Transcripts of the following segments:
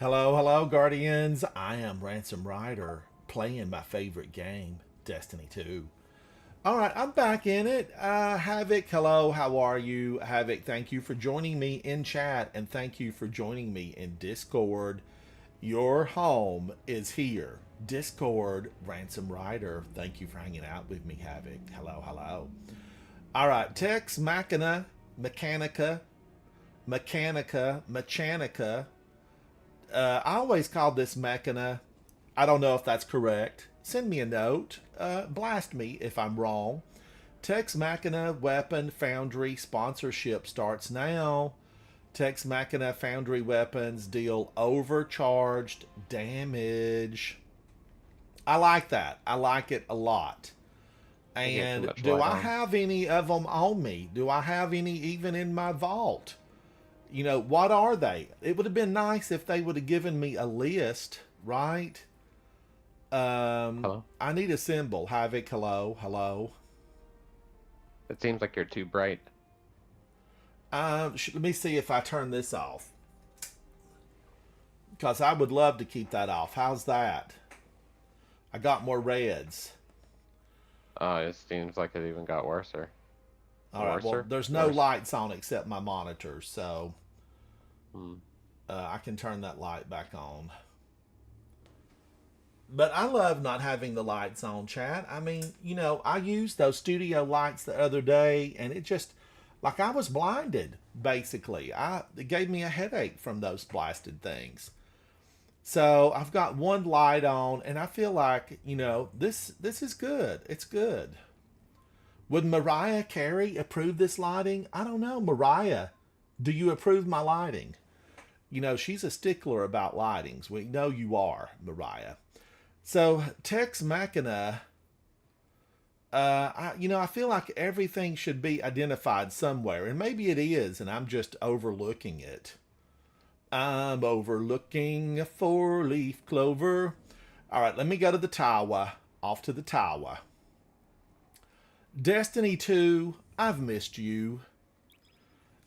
Hello, hello, Guardians. I am Ransom Rider playing my favorite game, Destiny 2. All right, I'm back in it. Havoc, hello, how are you? Havoc, thank you for joining me in chat and thank you for joining me in Discord. Your home is here. Discord, Ransom Rider. Thank you for hanging out with me, Havoc. Hello, hello. All right, Tex Machina, Mechanica. I always called this Mechana. I don't know if that's correct. Send me a note. Blast me if I'm wrong. Tex Machina Weapon Foundry sponsorship starts now. Tex Machina Foundry weapons deal overcharged damage. I like that. I like it a lot. I get too And much do light I on. have any of them on me? Do I have any even in my vault? What are they? It would have been nice if they would have given me a list, right? Hello? I need a symbol. Havoc, hello, hello. It seems like you're too bright. Let me see if I turn this off. Because I would love to keep that off. How's that? I got more reds. It seems like it even got worser. All right, well, Worser? there's no Worse. lights on except my monitor, so Hmm. I can turn that light back on. But I love not having the lights on, chat. I mean, I used those studio lights the other day, and it just like I was blinded. Basically, it gave me a headache from those blasted things. So I've got one light on, and I feel like this is good. It's good. Would Mariah Carey approve this lighting? I don't know, Mariah. Do you approve my lighting? She's a stickler about lightings. We know you are, Mariah. So Tex Machina, I feel like everything should be identified somewhere, and maybe it is, and I'm just overlooking it. I'm overlooking a four-leaf clover. All right, let me go to the tower. Off to the tower. Destiny 2, I've missed you.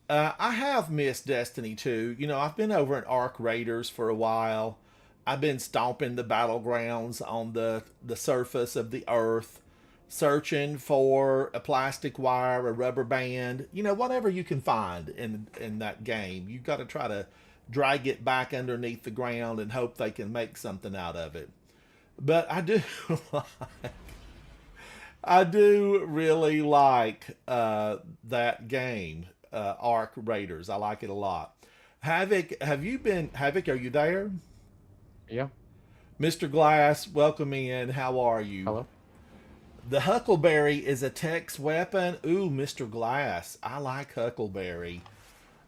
I have missed Destiny 2. I've been over in Arc Raiders for a while. I've been stomping the battlegrounds on the surface of the earth, searching for a plastic wire, a rubber band, whatever you can find in that game. You've got to try to drag it back underneath the ground and hope they can make something out of it. But I do really like that game, Arc Raiders. I like it a lot. Havoc, Havoc? Are you there? Yeah. Mr. Glass, welcome in. How are you? Hello? The Huckleberry is a Tex weapon. Ooh, Mr. Glass. I like Huckleberry.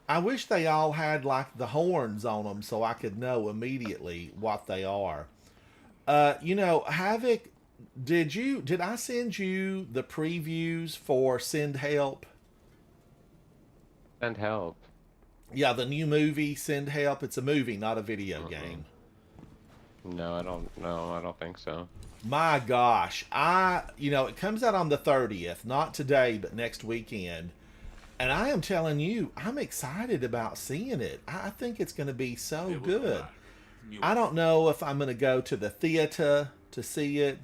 I wish they all had like the horns on them so I could know immediately what they are. Havoc, did I send you the previews for Send Help? Send help. Yeah, the new movie Send Help. It's a movie, not a video Mm-mm. game. No, I don't. No, I don't think so. My gosh, it comes out on the 30th, not today, but next weekend. And I am telling you, I'm excited about seeing it. I think it's going to be so good. I don't know if I'm going to go to the theater to see it,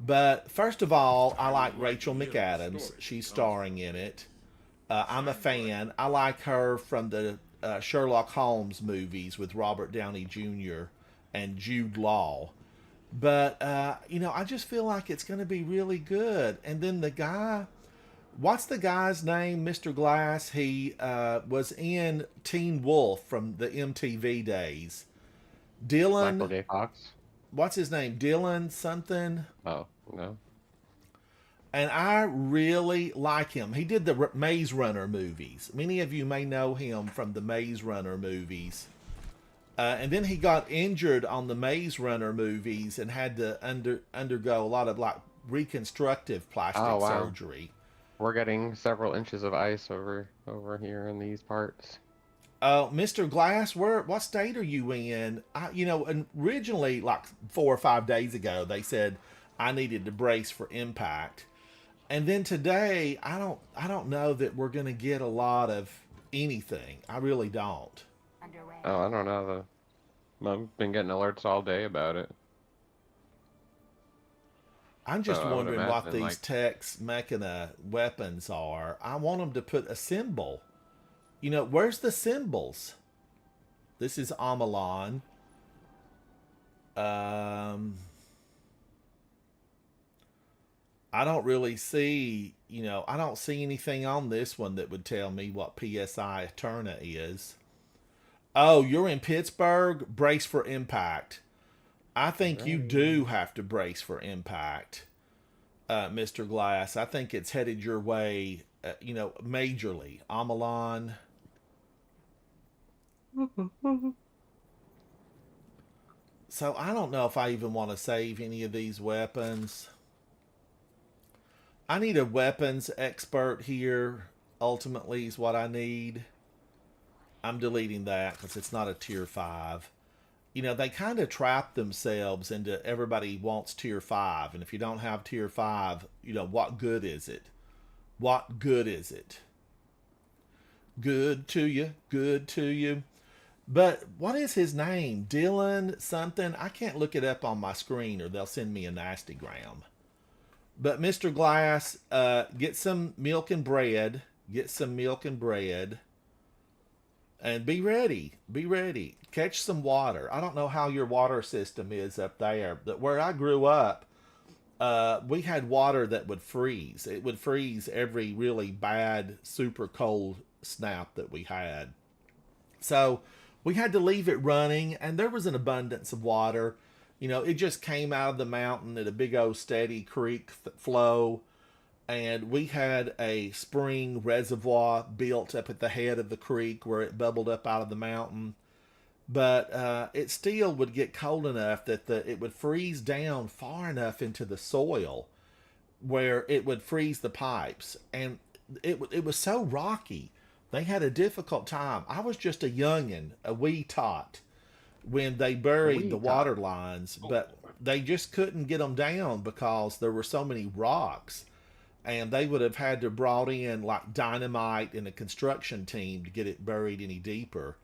but first of all, I like Rachel McAdams. She's starring in it. I'm a fan. I like her from the Sherlock Holmes movies with Robert Downey Jr. and Jude Law. But I just feel like it's going to be really good. And then the guy, what's the guy's name? Mr. Glass. He was in Teen Wolf from the MTV days. Michael Dylan, J. Fox? what's his name? Dylan something. Oh, no. And I really like him. He did the Maze Runner movies. Many of you may know him from the Maze Runner movies. And then he got injured on the Maze Runner movies and had to undergo a lot of like reconstructive Oh, plastic wow. surgery. We're getting several inches of ice over here in these parts. Mr. Glass, what state are you in? Originally, like 4 or 5 days ago, they said I needed to brace for impact, and then today, I don't know that we're gonna get a lot of anything. I really don't. Oh, I don't know. I've been getting alerts all day about it. I'm So just I would wondering what imagine, these like, Tex Machina weapons are. I want them to put a symbol. You know, where's the symbols? This is Amalon. Um, I don't really see, I don't see anything on this one that would tell me what PSI Eterna is. Oh, you're in Pittsburgh? Brace for impact. I think you do right. have to brace for impact, Mr. Glass. I think it's headed your way, majorly. Amalon. So I don't know if I even want to save any of these weapons. I need a weapons expert here, ultimately, is what I need. I'm deleting that because it's not a tier 5. They kind of trap themselves into everybody wants tier 5. And if you don't have tier 5, what good is it? What good is it? Good to you, good to you. But what is his name? Dylan something? I can't look it up on my screen or they'll send me a nasty gram. But Mr. Glass, get some milk and bread. Get some milk and bread. And be ready. Be ready. Catch some water. I don't know how your water system is up there, but where I grew up, we had water that would freeze. It would freeze every really bad, super cold snap that we had. So we had to leave it running, and there was an abundance of water. It just came out of the mountain at a big old steady creek flow. And we had a spring reservoir built up at the head of the creek where it bubbled up out of the mountain. But it still would get cold enough that it would freeze down far enough into the soil where it would freeze the pipes. And it was so rocky. They had a difficult time. I was just a youngin', a wee tot, when they buried the We water talk. lines, Oh, but they just couldn't get them down because there were so many rocks, and they would have had to brought in like dynamite and a construction team to get it buried any deeper.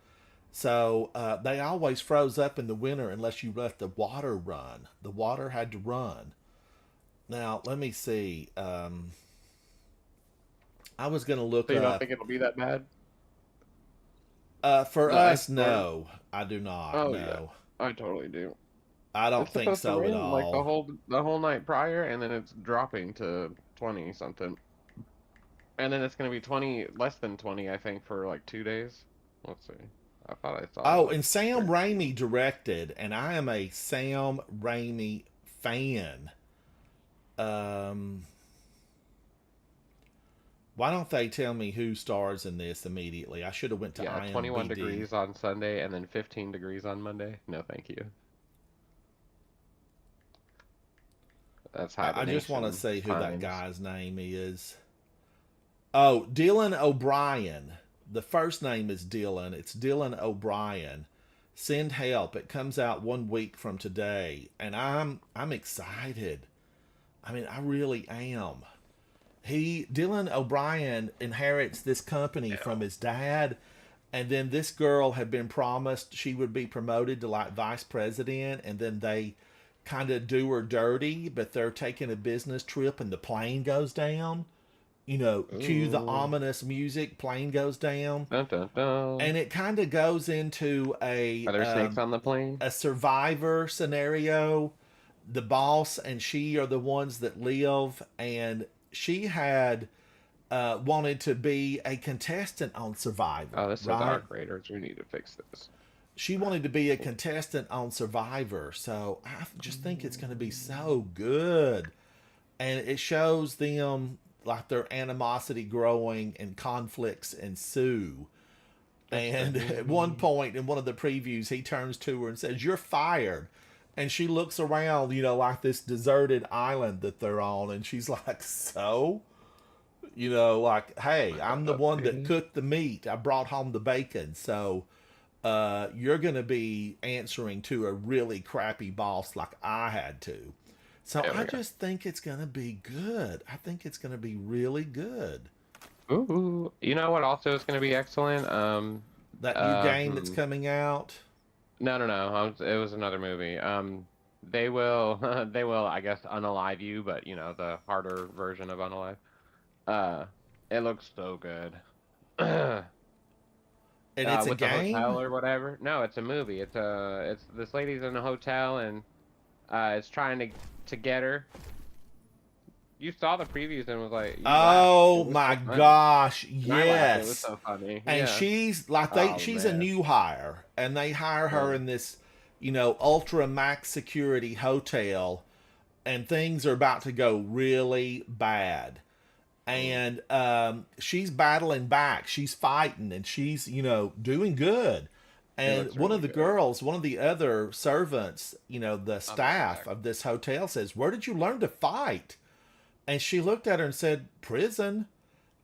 So they always froze up in the winter unless you let the water run. The water had to run. Now let me see. I was going to look so you don't up. think it'll be that bad? For The ice us, storm? no, I do not. Oh yeah, No, I totally do. I don't It's think supposed to so at rain like all. the whole night prior, and then it's dropping to 20 something, and then it's gonna be 20 less than 20, I think, for like 2 days. Let's see. I thought I saw Oh, like and Sam 13. Raimi directed, and I am a Sam Raimi fan. Um, why don't they tell me who stars in this immediately? I should have went to Yeah, 21 IMBD. degrees on Sunday, and then 15 degrees on Monday. No, thank you. That's I just want to hibernation say who that times. guy's name is. Oh, Dylan O'Brien. The first name is Dylan. It's Dylan O'Brien. Send help. It comes out 1 week from today, and I'm excited. I mean, I really am. Dylan O'Brien inherits this company from his dad, and then this girl had been promised she would be promoted to like vice president, and then they kind of do her dirty, but they're taking a business trip and the plane goes down. Cue the Ooh. ominous music, plane goes down, Dun dun dun. and it kind of goes into Are there snakes on the plane? a survivor scenario. The boss and she are the ones that live, and she had wanted to be a contestant on Oh, Survivor, this is right? Arc Raiders. We need to fix this. She wanted to be a contestant on Survivor, so I just think it's going to be so good, and it shows them like their animosity growing and conflicts ensue. It's the And at one new. point in one of the previews, he turns to her and says, "You're fired." And she looks around, like this deserted island that they're on, and she's like, "So?" Like, "Hey, I'm the one that Okay. cooked the meat. I brought home the bacon. So, you're going to be answering to a really crappy boss like I had to." So There I we go. just think it's going to be good. I think it's going to be really good. Ooh, you know what also is going to be excellent? That new Uh, game that's hmm. coming out. No, no, no. It was another movie. They will, they will, I guess, unalive you, but you know, the harder version of unalive. Uh, it looks so good. And it's a With the game? hotel or whatever. No, it's a movie. It's this lady's in a hotel and it's trying to get her. You saw the previews and was like, you laughed. It Oh was my so funny. gosh, And I laughed. It was yes. so funny. And Yeah. she's like Oh she's a man. new hire and they hire her Uh, in this, ultra max security hotel and things are about to go really bad. mm. And she's battling back. She's fighting and she's, doing good. It And looks one of really the good. girls, one of the other servants, the On the staff back. of this hotel says, "Where did you learn to fight?" And she looked at her and said, "Prison."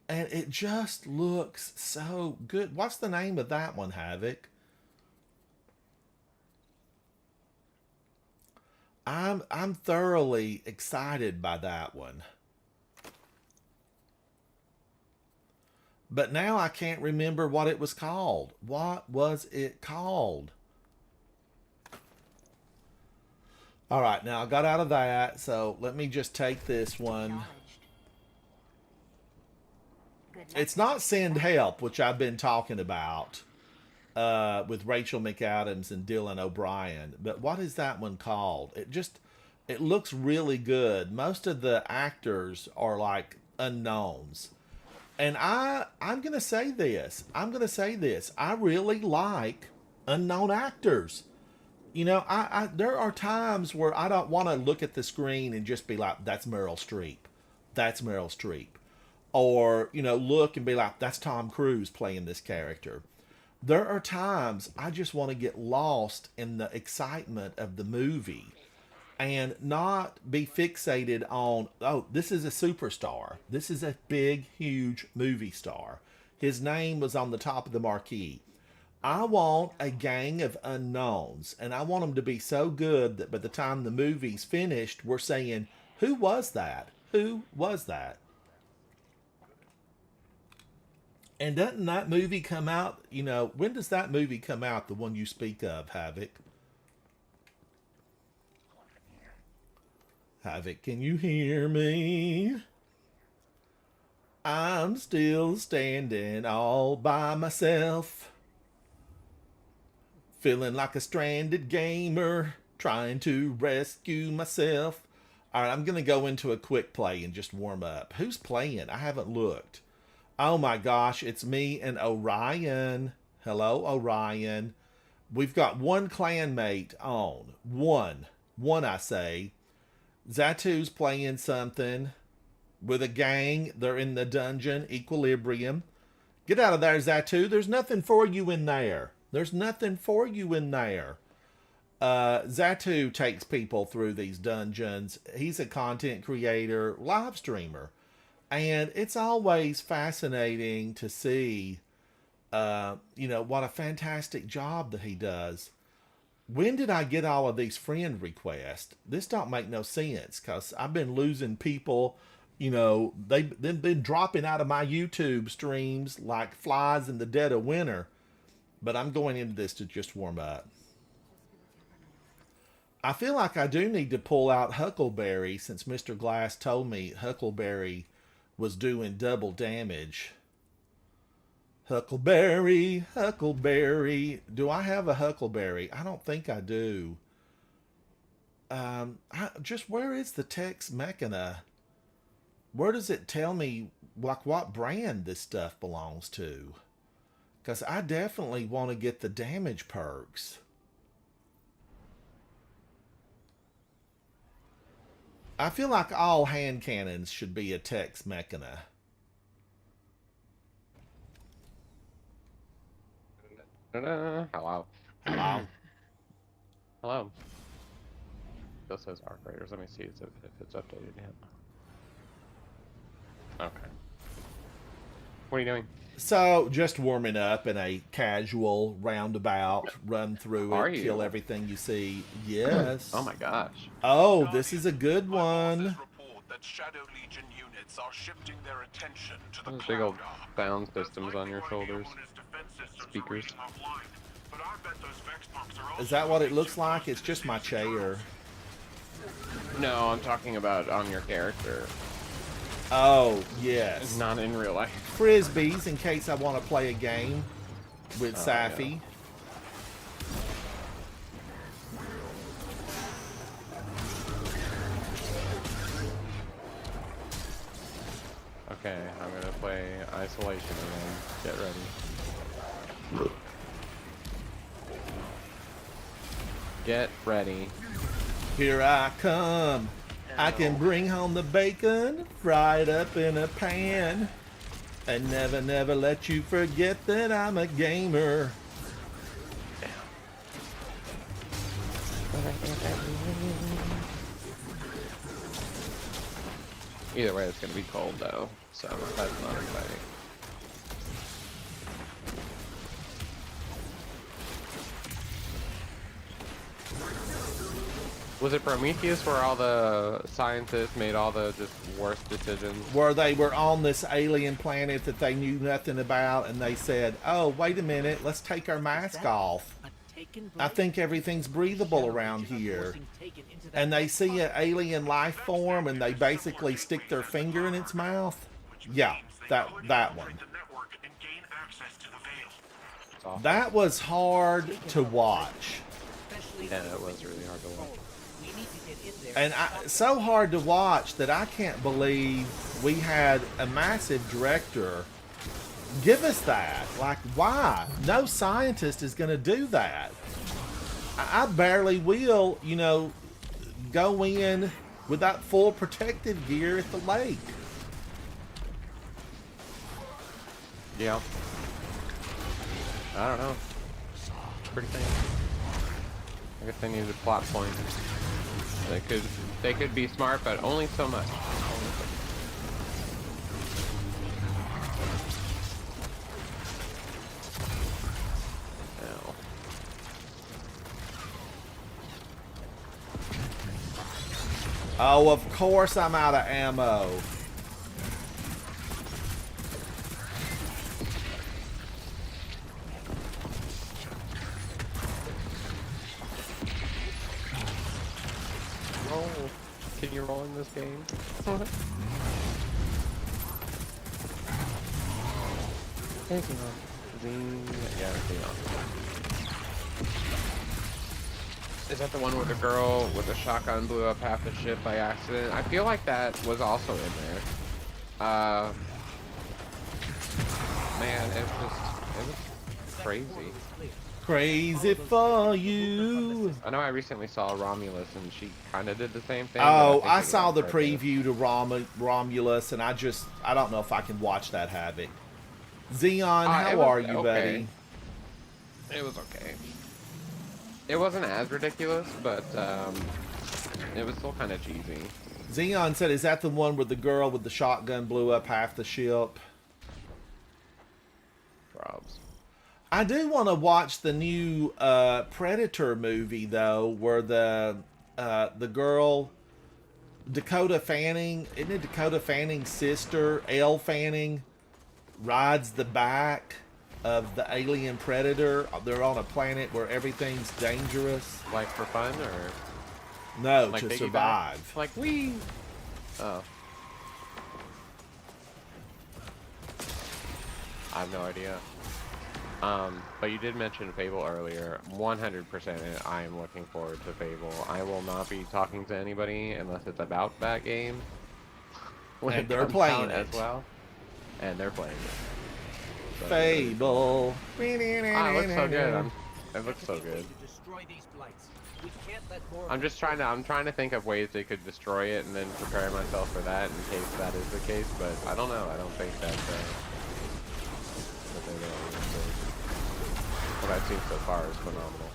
And it just looks so good. What's the name of that one, Havoc? I'm thoroughly excited by that one. But now I can't remember what it was called. What was it called? All right, now I got out of that, so let me just take this one. It's not Send Help, which I've been talking about with Rachel McAdams and Dylan O'Brien. But what is that one called? It looks really good. Most of the actors are like unknowns. And I'm gonna say this. I'm gonna say this. I really like unknown actors. I there are times where I don't want to look at the screen and just be like, "That's Meryl Streep, that's Meryl Streep," or look and be like, "That's Tom Cruise playing this character." There are times I just want to get lost in the excitement of the movie and not be fixated on, oh, this is a superstar. This is a big, huge movie star. His name was on the top of the marquee. I want a gang of unknowns, and I want them to be so good that by the time the movie's finished, we're saying, who was that? Who was that? And doesn't that movie come out? When does that movie come out, the one you speak of, Havoc? Havoc, can you hear me? I'm still standing all by myself, feeling like a stranded gamer, trying to rescue myself. All right, I'm going to go into a quick play and just warm up. Who's playing? I haven't looked. Oh my gosh, it's me and Orion. Hello, Orion. We've got one clanmate on. One. One, I say. Zatu's playing something with a gang. They're in the dungeon, Equilibrium. Get out of there, Zatu. There's nothing for you in there. There's nothing for you in there. Zatu takes people through these dungeons. He's a content creator, live streamer. And it's always fascinating to see, what a fantastic job that he does. When did I get all of these friend requests? This don't make no sense because I've been losing people. They've been dropping out of my YouTube streams like flies in the dead of winter. But I'm going into this to just warm up. I feel like I do need to pull out Huckleberry since Mr. Glass told me Huckleberry was doing double damage. Huckleberry, Huckleberry. Do I have a Huckleberry? I don't think I do. Just where is the Tex Mechana? Where does it tell me like what brand this stuff belongs to? Because I definitely want to get the damage perks. I feel like all hand cannons should be a Tex Mechana. Hello. Hello? Hello. Still says Arc Raiders. Let me see if it's updated yet. Okay. What are you doing? So, just warming up in a casual roundabout, run through Are it, you? kill everything you see. Yes. Oh my gosh. Oh, this is a good one. That Shadow Legion units are shifting their attention to the Those big old Cloud Arc. sound That's systems on your like shoulders. Radio's defense systems are Speakers. reaching offline, but I bet those Vex pumps are Is that what it looks like? It's just my chair. No, I'm talking about on your character, Oh, yes. not in real life. Frisbees in case I want to play a game with Oh, Safi. yeah. Okay, I'm gonna play Isolation again. Get ready. Get ready. Here I come. I can bring home the bacon, fry it up in a pan, and never, never let you forget that I'm a gamer. Either way, it's gonna be cold though, so that's not exciting. Was it Prometheus where all the scientists made all the just worst decisions? Where they were on this alien planet that they knew nothing about, and they said, oh, wait a minute, let's take our mask off. I think everything's breathable around here. And they see an alien life form, and they basically stick their finger in its mouth. Yeah, that one. the network and gain access to the veil. It's awful. That was hard to watch. Yeah, it was really hard to watch. And so hard to watch that I can't believe we had a massive director give us that. Like, why? No scientist is going to do that. I barely will, you know, go in without full protective gear at the lake. Yeah. I don't know. Pretty thing. I guess they needed a plot point. They could be smart, but only so much. Ow. Oh, of course I'm out of ammo. Roll. Can you roll in this game? Hey, Xenon. Yeah, Xenon. Is that the one where the girl with the shotgun blew up half the ship by accident? I feel like that was also in there. Man, it was crazy. Crazy for you. I know I recently saw Romulus and she kind of did the same thing. Oh, but I I think it saw was the right there. preview to Romulus, and I don't know if I can watch that havoc. Xeon, It how was are you, okay. buddy? It was okay. It wasn't as ridiculous, but it was still kind of cheesy. Xeon said, is that the one where the girl with the shotgun blew up half the ship? Probs. I do want to watch the new Predator movie, though, where the girl, Dakota Fanning, isn't it Dakota Fanning's sister, Elle Fanning, rides the back of the alien Predator. They're on a planet where everything's dangerous. Like for fun or No, like to piggyback? survive. Like we. Oh. I have no idea. But you did mention Fable earlier. 100% I am looking forward to Fable. I will not be talking to anybody unless it's about that game. When And it they're comes playing out as it. well. And they're playing it. So, Fable. Ah, it looks so good. It looks so good. I'm just trying to think of ways they could destroy it and then prepare myself for that in case that is the case, but I don't know. I don't think that they will. What I've seen so far is phenomenal.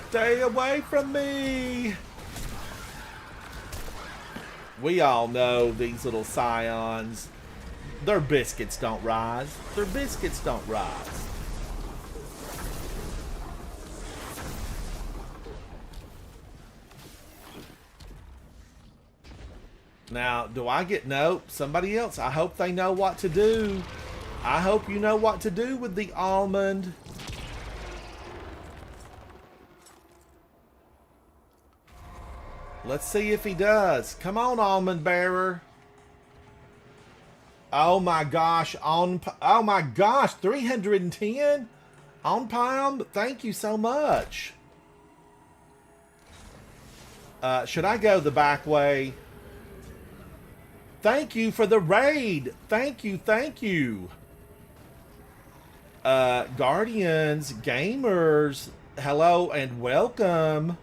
Stay away from me! We all know these little scions. Their biscuits don't rise. Their biscuits don't rise. Now, do I get... Nope, somebody else. I hope they know what to do. I hope you know what to do with the almond. Let's see if he does. Come on, almond bearer. Oh my gosh, oh my gosh, 310 on Palm. Thank you so much. Should I go the back way? Thank you for the raid. Thank you, thank you. Guardians, gamers, hello and welcome.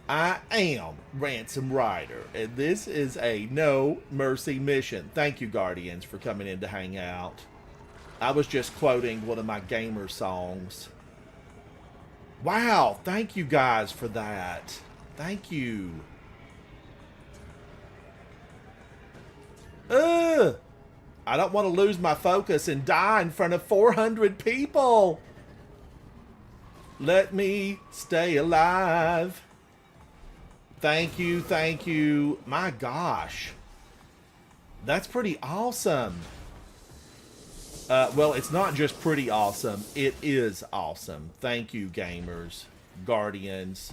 I am Ransom Rider, and this is a No Mercy mission. Thank you, Guardians, for coming in to hang out. I was just quoting one of my gamer songs. Wow, thank you guys for that. Thank you. I don't want to lose my focus and die in front of 400 people. Let me stay alive. Thank you, thank you. My gosh. That's pretty awesome. Well, it's not just pretty awesome. It is awesome. Thank you, gamers, Guardians.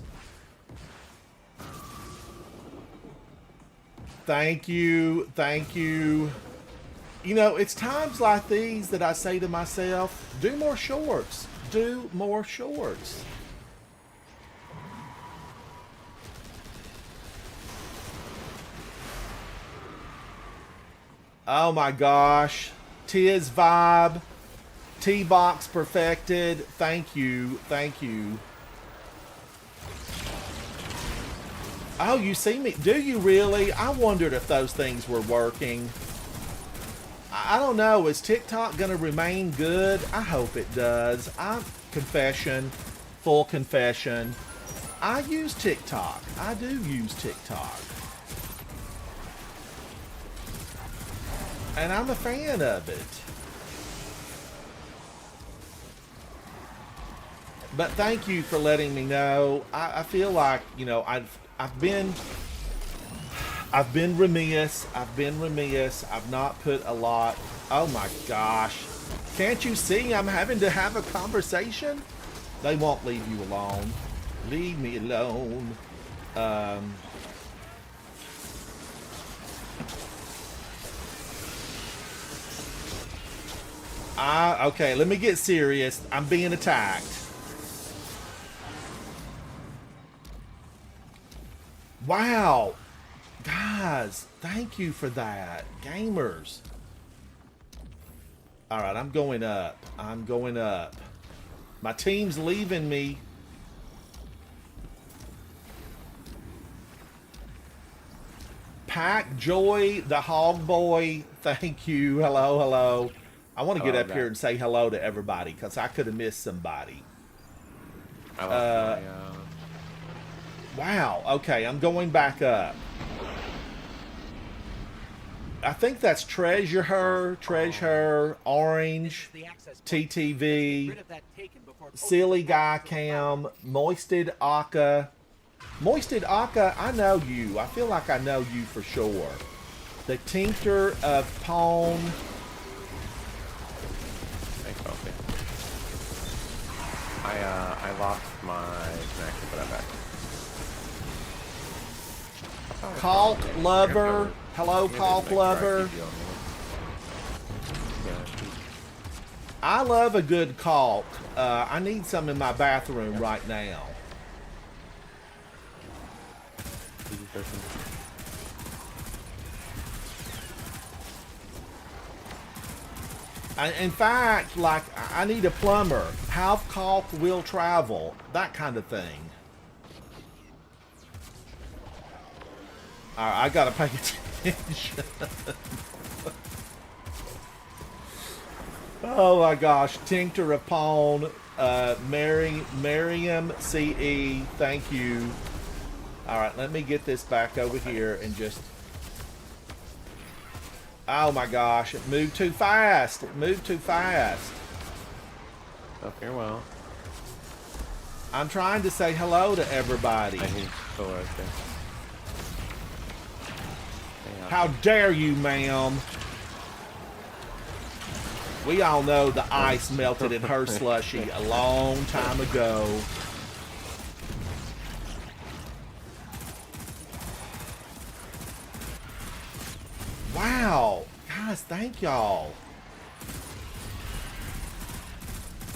Thank you, thank you. You know, it's times like these that I say to myself, do more shorts. Do more shorts. Oh my gosh. Tiz Vibe. T-Box perfected. Thank you. Thank you. Oh, you see me? Do you really? I wondered if those things were working. I don't know. Is TikTok going to remain good? I hope it does. Confession. Full confession. I use TikTok. I do use TikTok. And I'm a fan of it. But thank you for letting me know. I feel like, you know, I've been remiss. I've not put a lot. Oh my gosh. Can't you see I'm having to have a conversation? They won't leave you alone. Leave me alone. Okay, let me get serious. I'm being attacked. Wow. Guys, thank you for that. Gamers. Alright, I'm going up. I'm going up. My team's leaving me. Pack Joy, the Hog Boy. Thank you. Hello, hello. I want to get up here and say hello to everybody because I could have missed somebody. Wow. Okay, I'm going back up. I think that's Treasure, Orange, TTV, Silly Guy Cam, Moisted Aka. Moisted Aka, I know you. I feel like I know you for sure. The Tinker of Pawn. I lost my connection, but I'm back. Caulk Lover. Hello, Caulk Lover. I love a good caulk. I need some in my bathroom right now. In fact, like, I need a plumber. How caulk will travel. That kind of thing. Alright, I gotta pay attention. Oh my gosh. Tincture of Pawn. Miriam CE. Thank you. Alright, let me get this back over here and just... Oh my gosh, it moved too fast. It moved too fast. Oh, farewell. I'm trying to say hello to everybody. I need solar, How dare you, ma'am? We all know the ice melted in her slushy a long time ago. Wow. Guys, thank y'all.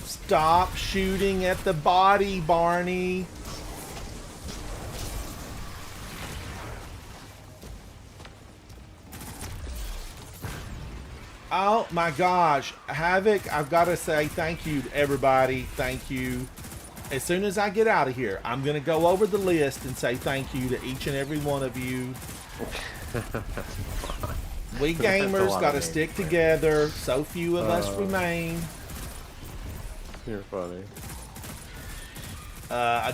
Stop shooting at the body, Barney. Oh my gosh. Havoc, I've got to say thank you to everybody. Thank you. As soon as I get out of here, I'm going to go over the list and say thank you to each and every one of you. We gamers got to stick together. So few of us remain. You're funny.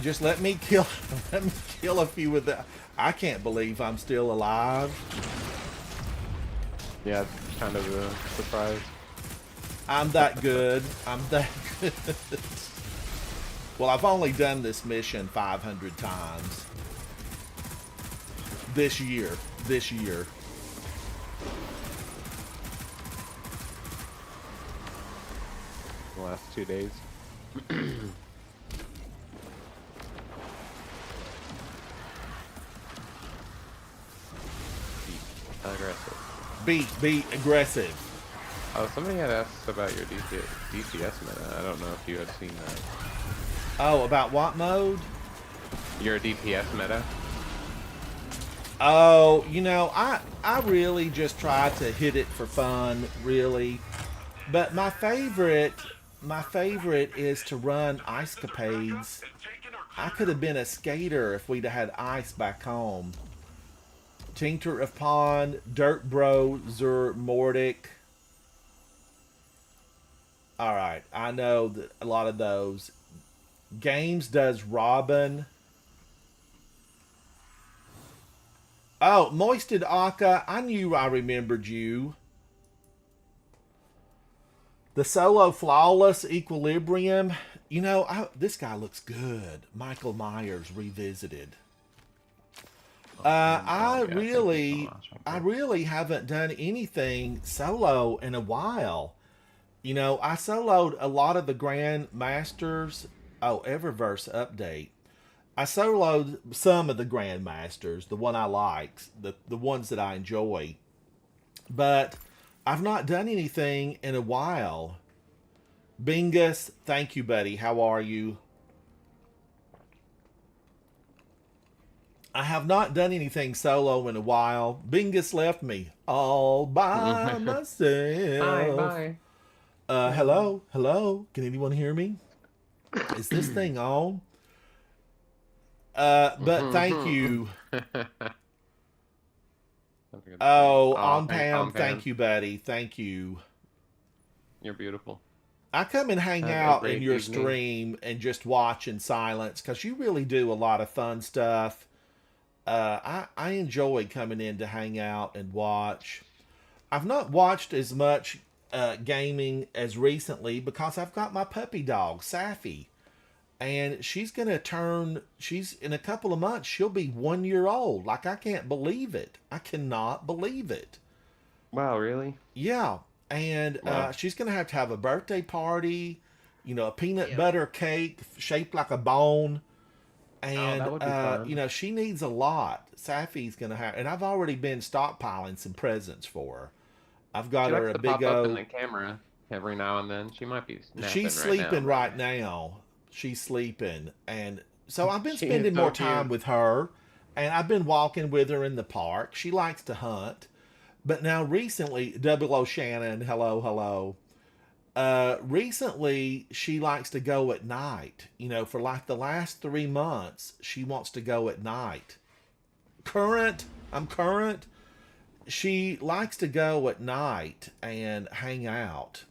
Just let me kill a few of the. I can't believe I'm still alive. Yeah, it's kind of a surprise. I'm that good. I'm that good. Well, I've only done this mission 500 times. This year. The last 2 days. Aggressive. Be aggressive. Oh, somebody had asked about your DPS meta. I don't know if you had seen that. Oh, about what mode? Your DPS meta? Oh, you know, I really just try to hit it for fun, really. But my favorite is to run Ice Capades. I could have been a skater if we'd have had ice back home. Tincture of Pond, Dirt Bro, Zur Mordic. Alright, I know that a lot of those. Games does Robin. Oh, Moisted Aka, I knew I remembered you. The Solo Flawless Equilibrium. You know, this guy looks good. Michael Myers Revisited. I really haven't done anything solo in a while. You know, I soloed a lot of the Grand Masters. Oh, Eververse update. I soloed some of the Grand Masters, the one I like, the ones that I enjoy. But I've not done anything in a while. Bingus, thank you, buddy. How are you? I have not done anything solo in a while. Bingus left me all by myself. Bye. Hello? Hello? Can anyone hear me? Is this thing on? But thank you. Oh, on Pam, thank you, buddy. Thank you. You're beautiful. I come and hang out in your stream and just watch in silence because you really do a lot of fun stuff. I enjoy coming in to hang out and watch. I've not watched as much gaming as recently because I've got my puppy dog, Safi. And she's in a couple of months, she'll be 1 year old. Like, I can't believe it. I cannot believe it. Wow, really? Yeah. And she's going to have a birthday party, you know, a peanut butter cake shaped like a bone. And, that would be fun. you know, she needs a lot. Safi's going to have, and I've already been stockpiling some presents for her. I've got her a big pop up in the camera every now and then. She might be She's sleeping right now. She's sleeping. And so I've been spending more time with her. And I've been walking with her in the park. She likes to hunt. But now recently, Double O Shannon, hello. Recently, she likes to go at night. You know, for like the last 3 months, she wants to go at night. I'm current. She likes to go at night and hang out.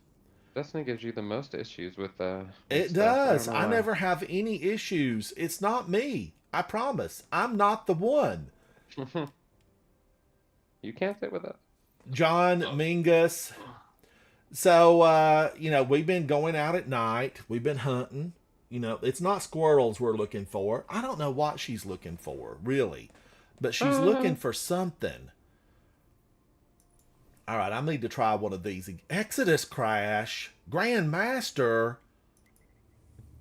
Destiny gives you the most issues with it does. I never have any issues. It's not me. I promise. I'm not the one. You can't sit with us. John Mingus. So, you know, we've been going out at night. We've been hunting. You know, it's not squirrels we're looking for. I don't know what she's looking for, really. But she's looking for something. All right, I need to try one of these. Exodus Crash, Grandmaster.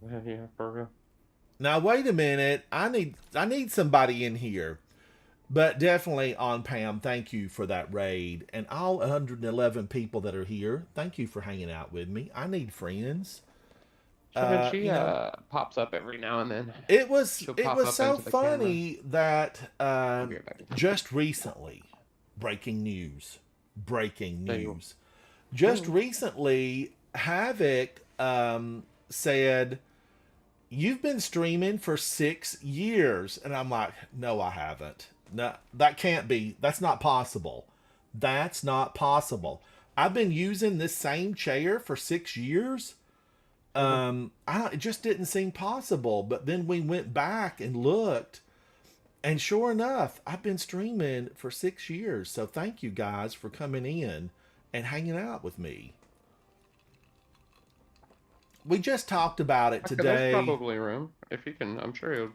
Yeah, for real. Now wait a minute. I need somebody in here. But definitely on Pam, thank you for that raid. And all 111 people that are here, thank you for hanging out with me. I need friends. She you know, pops up every now and then. it was She'll it pop was up so into the funny that I'll be right back. just recently, breaking news. There you go. Just recently, Havoc said, "You've been streaming for 6 years," and I'm like, "No, I haven't. No, that can't be. That's not possible. That's not possible. I've been using this same chair for 6 years." It just didn't seem possible. But then we went back and looked, and sure enough, I've been streaming for 6 years. So thank you guys for coming in and hanging out with me. We just talked about it today. There's probably room if you can. I'm sure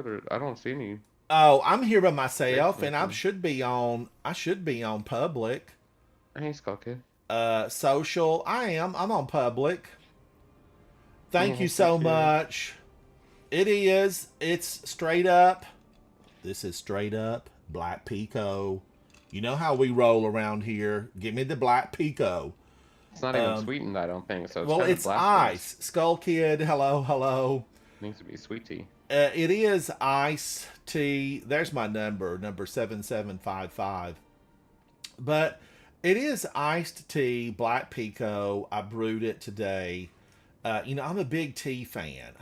there. I don't see any. Oh, I'm here by myself, and I should be on public. Hey, Skull Kid. Social. I'm on public. Thank you so much. It's straight up. This is straight up Black Pico. You know how we roll around here. Give me the Black Pico. It's not even sweetened, I don't think. So it's well, kind of it's black ice. Skull Kid, hello. Needs to be sweet tea. It is iced tea. There's my number 7755. But it is iced tea, Black Pico. I brewed it today. I'm a big tea fan.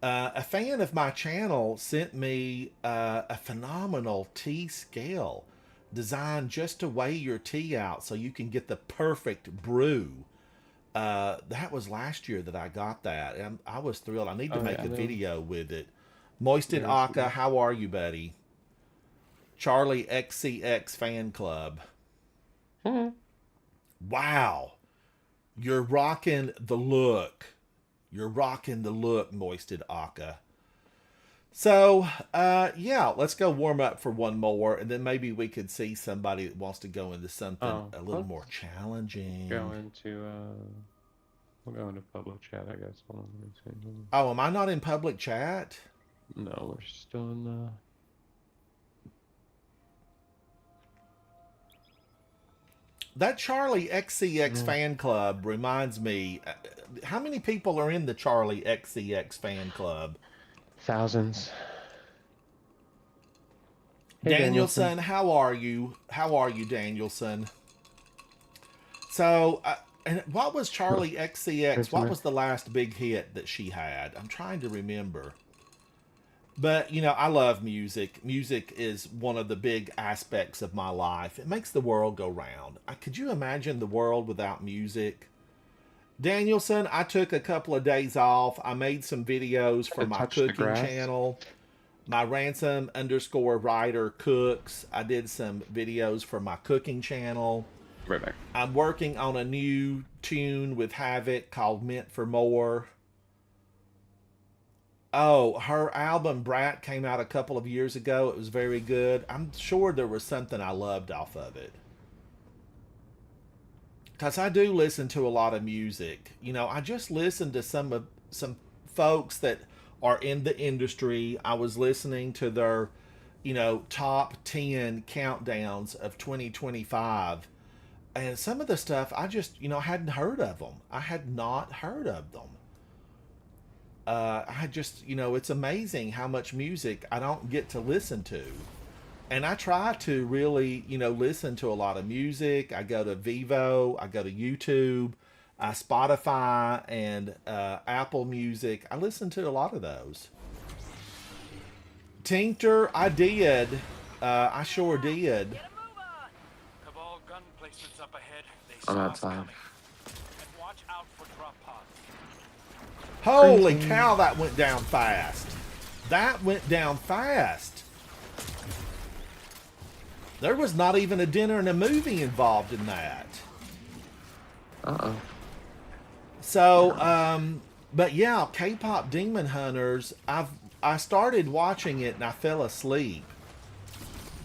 A fan of my channel sent me a phenomenal tea scale designed just to weigh your tea out so you can get the perfect brew. That was last year that I got that, and I was thrilled. I need to make a video with it. Moisted Aka, how are you, buddy? Charlie XCX fan club. Wow. You're rocking the look. Moisted Aka. So, let's go warm up for one more, and then maybe we could see somebody that wants to go into something a little more challenging. We'll go into public chat, I guess. Hold on, let me see. Oh, am I not in public chat? No, we're still in the... That Charlie XCX fan club reminds me, how many people are in the Charlie XCX fan club? Thousands. Hey, Danielson, how are you? Danielson? So, and what was Charlie XCX? What was the last big hit that she had? I'm trying to remember. But, I love music. Music is one of the big aspects of my life. It makes the world go round. Could you imagine the world without music? Danielson, I took a couple of days off. I made some videos for my cooking channel. My ransom_writer cooks. I did some videos for my cooking channel. Right back. I'm working on a new tune with Havoc called Meant for More. Oh, her album Brat came out a couple of years ago. It was very good. I'm sure there was something I loved off of it. Because I do listen to a lot of music. I just listened to some folks that are in the industry. I was listening to their, top 10 countdowns of 2025. And some of the stuff, I just, hadn't heard of them. I had not heard of them. It's amazing how much music I don't get to listen to. And I try to really, listen to a lot of music. I go to Vivo, I go to YouTube, Spotify, and Apple Music. I listen to a lot of those. Tincture, I did. I sure did. Cabal gun placements up ahead. I'm outside. And watch out for drop pods. Holy cow, that went down fast. There was not even a dinner and a movie involved in that. So, but yeah, K-pop Demon Hunters, I started watching it and I fell asleep.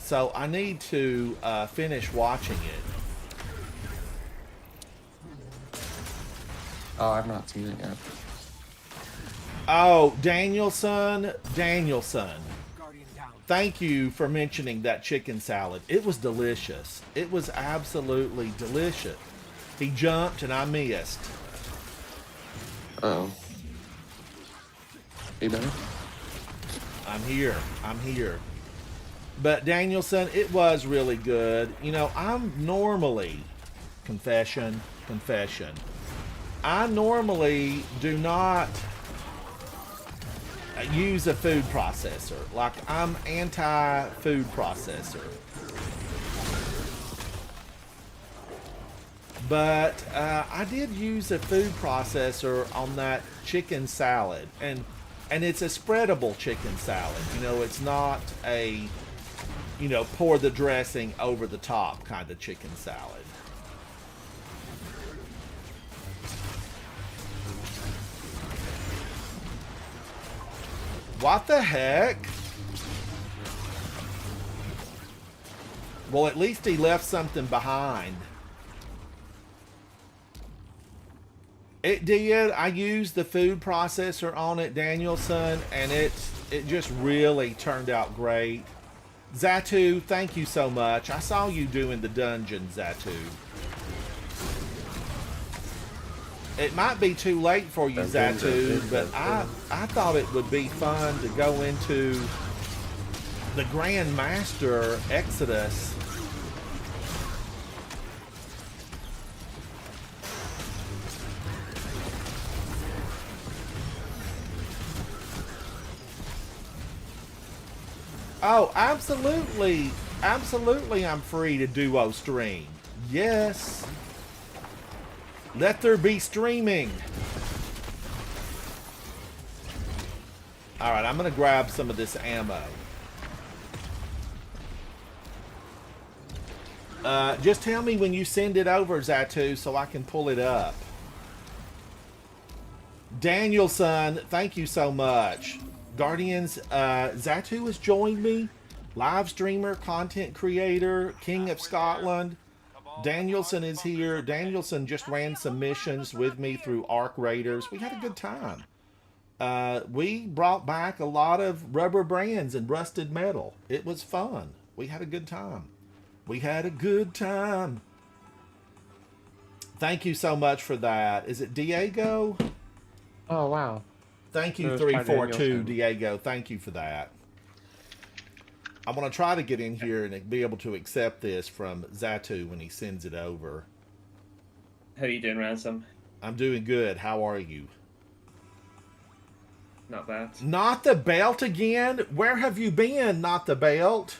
So I need to finish watching it. Oh, I've not seen it yet. Oh, Danielson. Guardian down. Thank you for mentioning that chicken salad. It was delicious. It was absolutely delicious. He jumped and I missed. Oh. You better? I'm here. But Danielson, it was really good. You know, I'm normally, confession, I normally do not use a food processor. Like, I'm anti-food processor. But I did use a food processor on that chicken salad. And it's a spreadable chicken salad. You know, it's not a, you know, pour the dressing over the top kind of chicken salad. What the heck? Well, at least he left something behind. It did. I used the food processor on it, Danielson, and it just really turned out great. Zatu, thank you so much. I saw you doing the dungeon, Zatu. It might be too late for you, Zatu, but I thought it would be fun to go into the Grand Master Exodus. Oh, absolutely. Absolutely, I'm free to duo stream. Yes. Let there be streaming. Alright, I'm going to grab some of this ammo. Just tell me when you send it over, Zatu, so I can pull it up. Danielson, thank you so much. Guardians, Zatu has joined me. Live streamer, content creator, King of Scotland. Danielson is here. Danielson just ran some missions with me through Arc Raiders. We had a good time. We brought back a lot of rubber brands and rusted metal. It was fun. We had a good time. Thank you so much for that. Is it Diego? Oh, wow. Thank you, It was Ty 342, Danielson. Diego. Thank you for that. I'm going to try to get in here and be able to accept this from Zatu when he sends it over. How you doing, Ransom? I'm doing good. How are you? Not bad. Not the belt again? Where have you been, not the belt?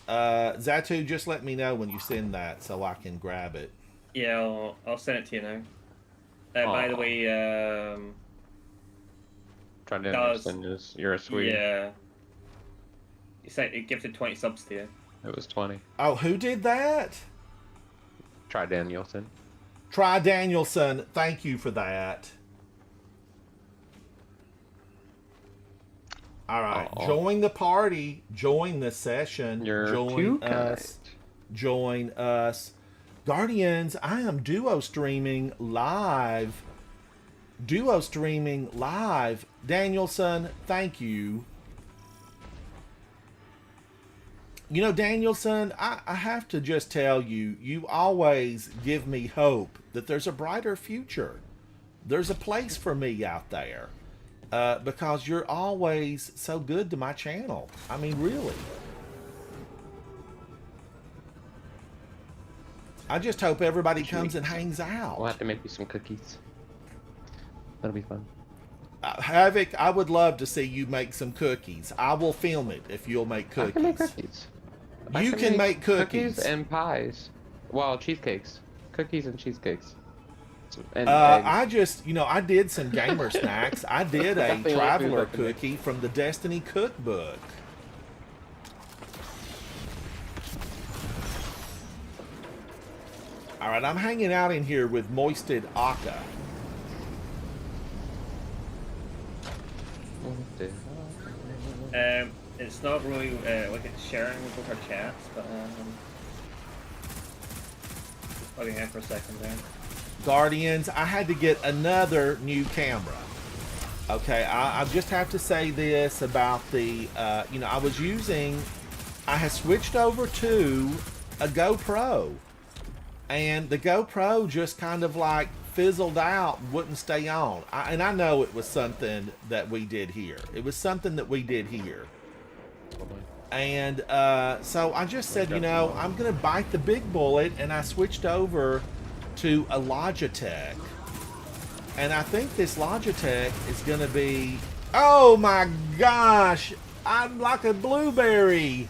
Zatu, just let me know when you send that so I can grab it. Yeah, I'll send it to you now. By the Aw. way, Trying to Does- understand this. You're a Swede. yeah. You said it gifted 20 subs to you. It was 20. Oh, who did that? Try Danielson. Try Danielson. Thank you for that. All right. Aw. Join the party. Join the session. You're join too us. kind. Join us. Guardians, I am duo streaming live. Danielson, thank you. You know, Danielson, I have to just tell you, you always give me hope that there's a brighter future. There's a place for me out there. Because you're always so good to my channel. I mean, really. I just hope everybody comes and hangs out. We'll have to make you some cookies. That'll be fun. Havoc, I would love to see you make some cookies. I will film it if you'll make I can make cookies. cookies. You can make cookies. and pies. Well, cheesecakes. Cookies and cheesecakes. And eggs. I just, you know, I did some gamer snacks. I did a Definitely traveler like food. cookie from the Destiny cookbook. All right, I'm hanging out in here with Moisted Aka. it's not really like it's sharing with our chats, but just plugging in for a second there. Guardians, I had to get another new camera. Okay, I just have to say this about the, you know, I had switched over to a GoPro, and the GoPro just kind of like fizzled out, wouldn't stay on. And I know it was something that we did here. It was something that we did here. And so I just said, you know, I'm going to bite the big bullet, and I switched over to a Logitech. And I think this Logitech is going to be... Oh my gosh! I'm like a blueberry!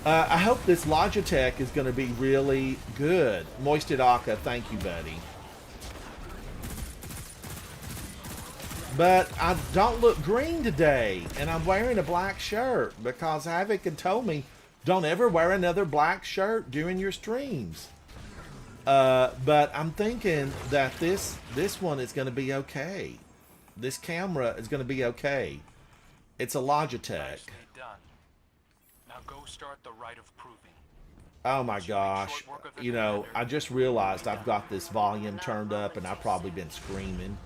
I hope this Logitech is going to be really good. Moisted Aka, thank you, buddy. But I don't look green today, and I'm wearing a black shirt because Havoc had told me, don't ever wear another black shirt during your streams. But I'm thinking that this one is going to be okay. This camera is going to be okay. It's a Logitech. Nicely done. Now go start the rite of proving. Oh my gosh. You know, I just realized I've got this volume turned up and I've probably been screaming.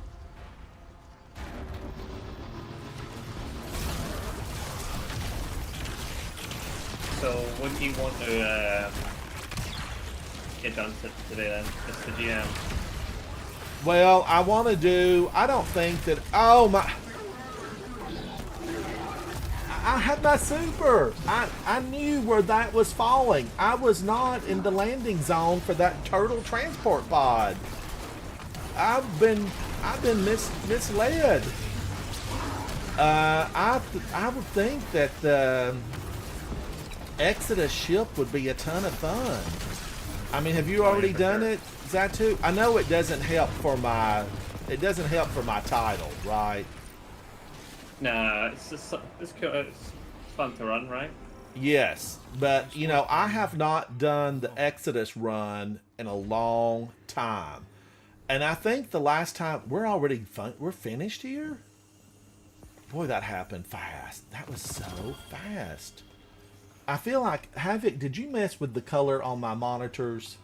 So what do you want to get done today then? Just the GM. Well, I want to do... I don't think that... Oh my... I had my super. I knew where that was falling. I was not in the landing zone for that turtle transport pod. I've been misled. I would think that the Exodus ship would be a ton of fun. I mean, have you already done it, Zatu? I know it doesn't help for my title, right? Nah, it's just it's fun to run, right? Yes, but you know, I have not done the Exodus run in a long time, and I think the last time we're finished here. Boy, that happened fast. That was so fast. I feel like Havoc. Did you mess with the color on my monitors?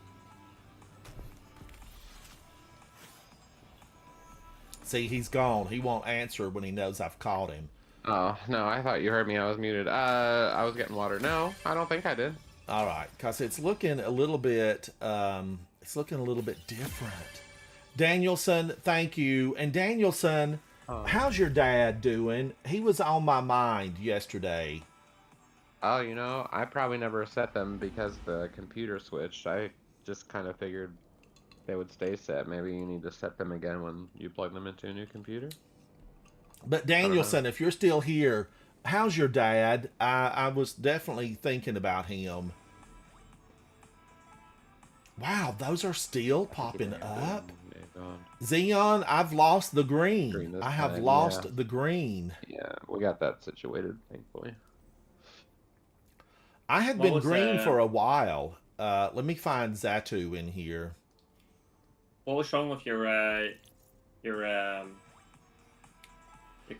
See, he's gone. He won't answer when he knows I've caught him. Oh, no, I thought you heard me. I was muted. I was getting water. No, I don't think I did. All right, because it's looking a little bit, different. Danielson, thank you. And Danielson, how's your dad doing? He was on my mind yesterday. Oh, you know, I probably never set them because the computer switched. I just kind of figured they would stay set. Maybe you need to set them again when you plug them into a new computer. But Danielson, if you're still here, how's your dad? I was definitely thinking about him. Wow, those are still popping up. Xeon, I've lost the green. I have lost the green. Yeah, we got that situated, thankfully. I had been green for a while. Let me find Zatu in here. What was wrong with your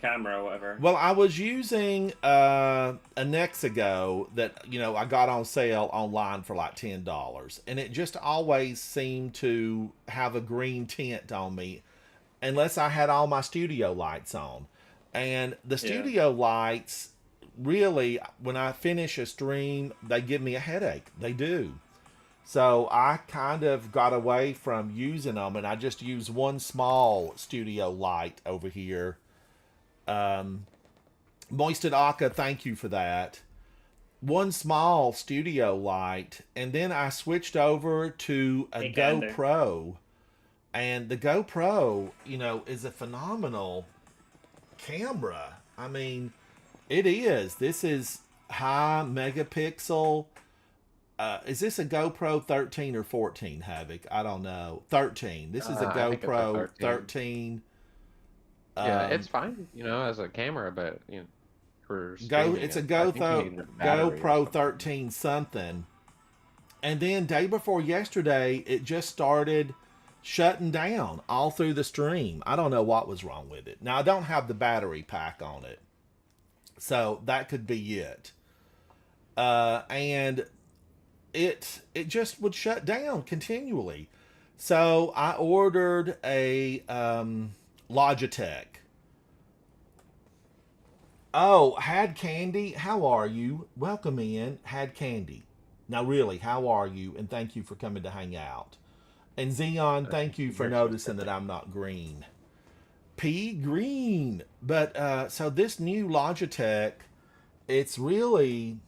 camera or whatever? Well, I was using a Nexago that, you know, I got on sale online for like $10, and it just always seemed to have a green tint on me unless I had all my studio lights on. And the studio lights, really, when I finish a stream, they give me a headache. They do. So I kind of got away from using them, and I just use one small studio light over here. Moisted Aka, thank you for that. One small studio light, and then I switched over to a GoPro. And the GoPro, you know, is a phenomenal camera. I mean, it is. This is high megapixel. Is this a GoPro 13 or 14, Havoc? I don't know. 13. This is a GoPro 13. Yeah, it's fine, you know, as a camera, but you know, for it's a GoPro 13 something. And then day before yesterday, it just started shutting down all through the stream. I don't know what was wrong with it. Now I don't have the battery pack on it. So that could be it. And it just would shut down continually. So I ordered a Logitech. Oh, Had Candy, how are you? Welcome in, Had Candy. Now, really, how are you? And thank you for coming to hang out. And Xeon, thank you for noticing that I'm not green. P green. But so this new Logitech, it's really,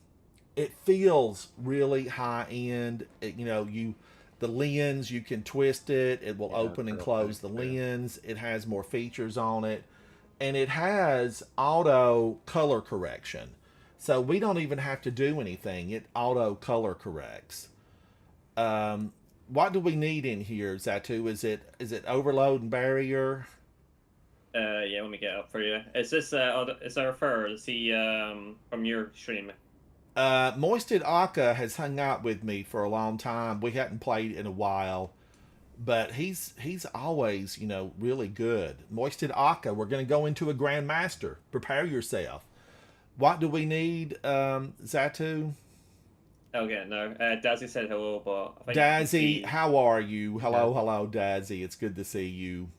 it feels really high end. The lens, you can twist it. It will open and close the lens. It has more features on it. And it has auto color correction. So we don't even have to do anything. It auto color corrects. What do we need in here, Zatu? Is it overload and barrier? Yeah, let me get it up for you. Is this is that refer? Is he from your stream? Moisted Aka has hung out with me for a long time. We hadn't played in a while, but he's always, really good. Moisted Aka, we're going to go into a Grandmaster. Prepare yourself. What do we need, Zatu? Okay, no. Dazzy said hello, but I think Dazzy, how are you? Hello, Dazzy. It's good to see you.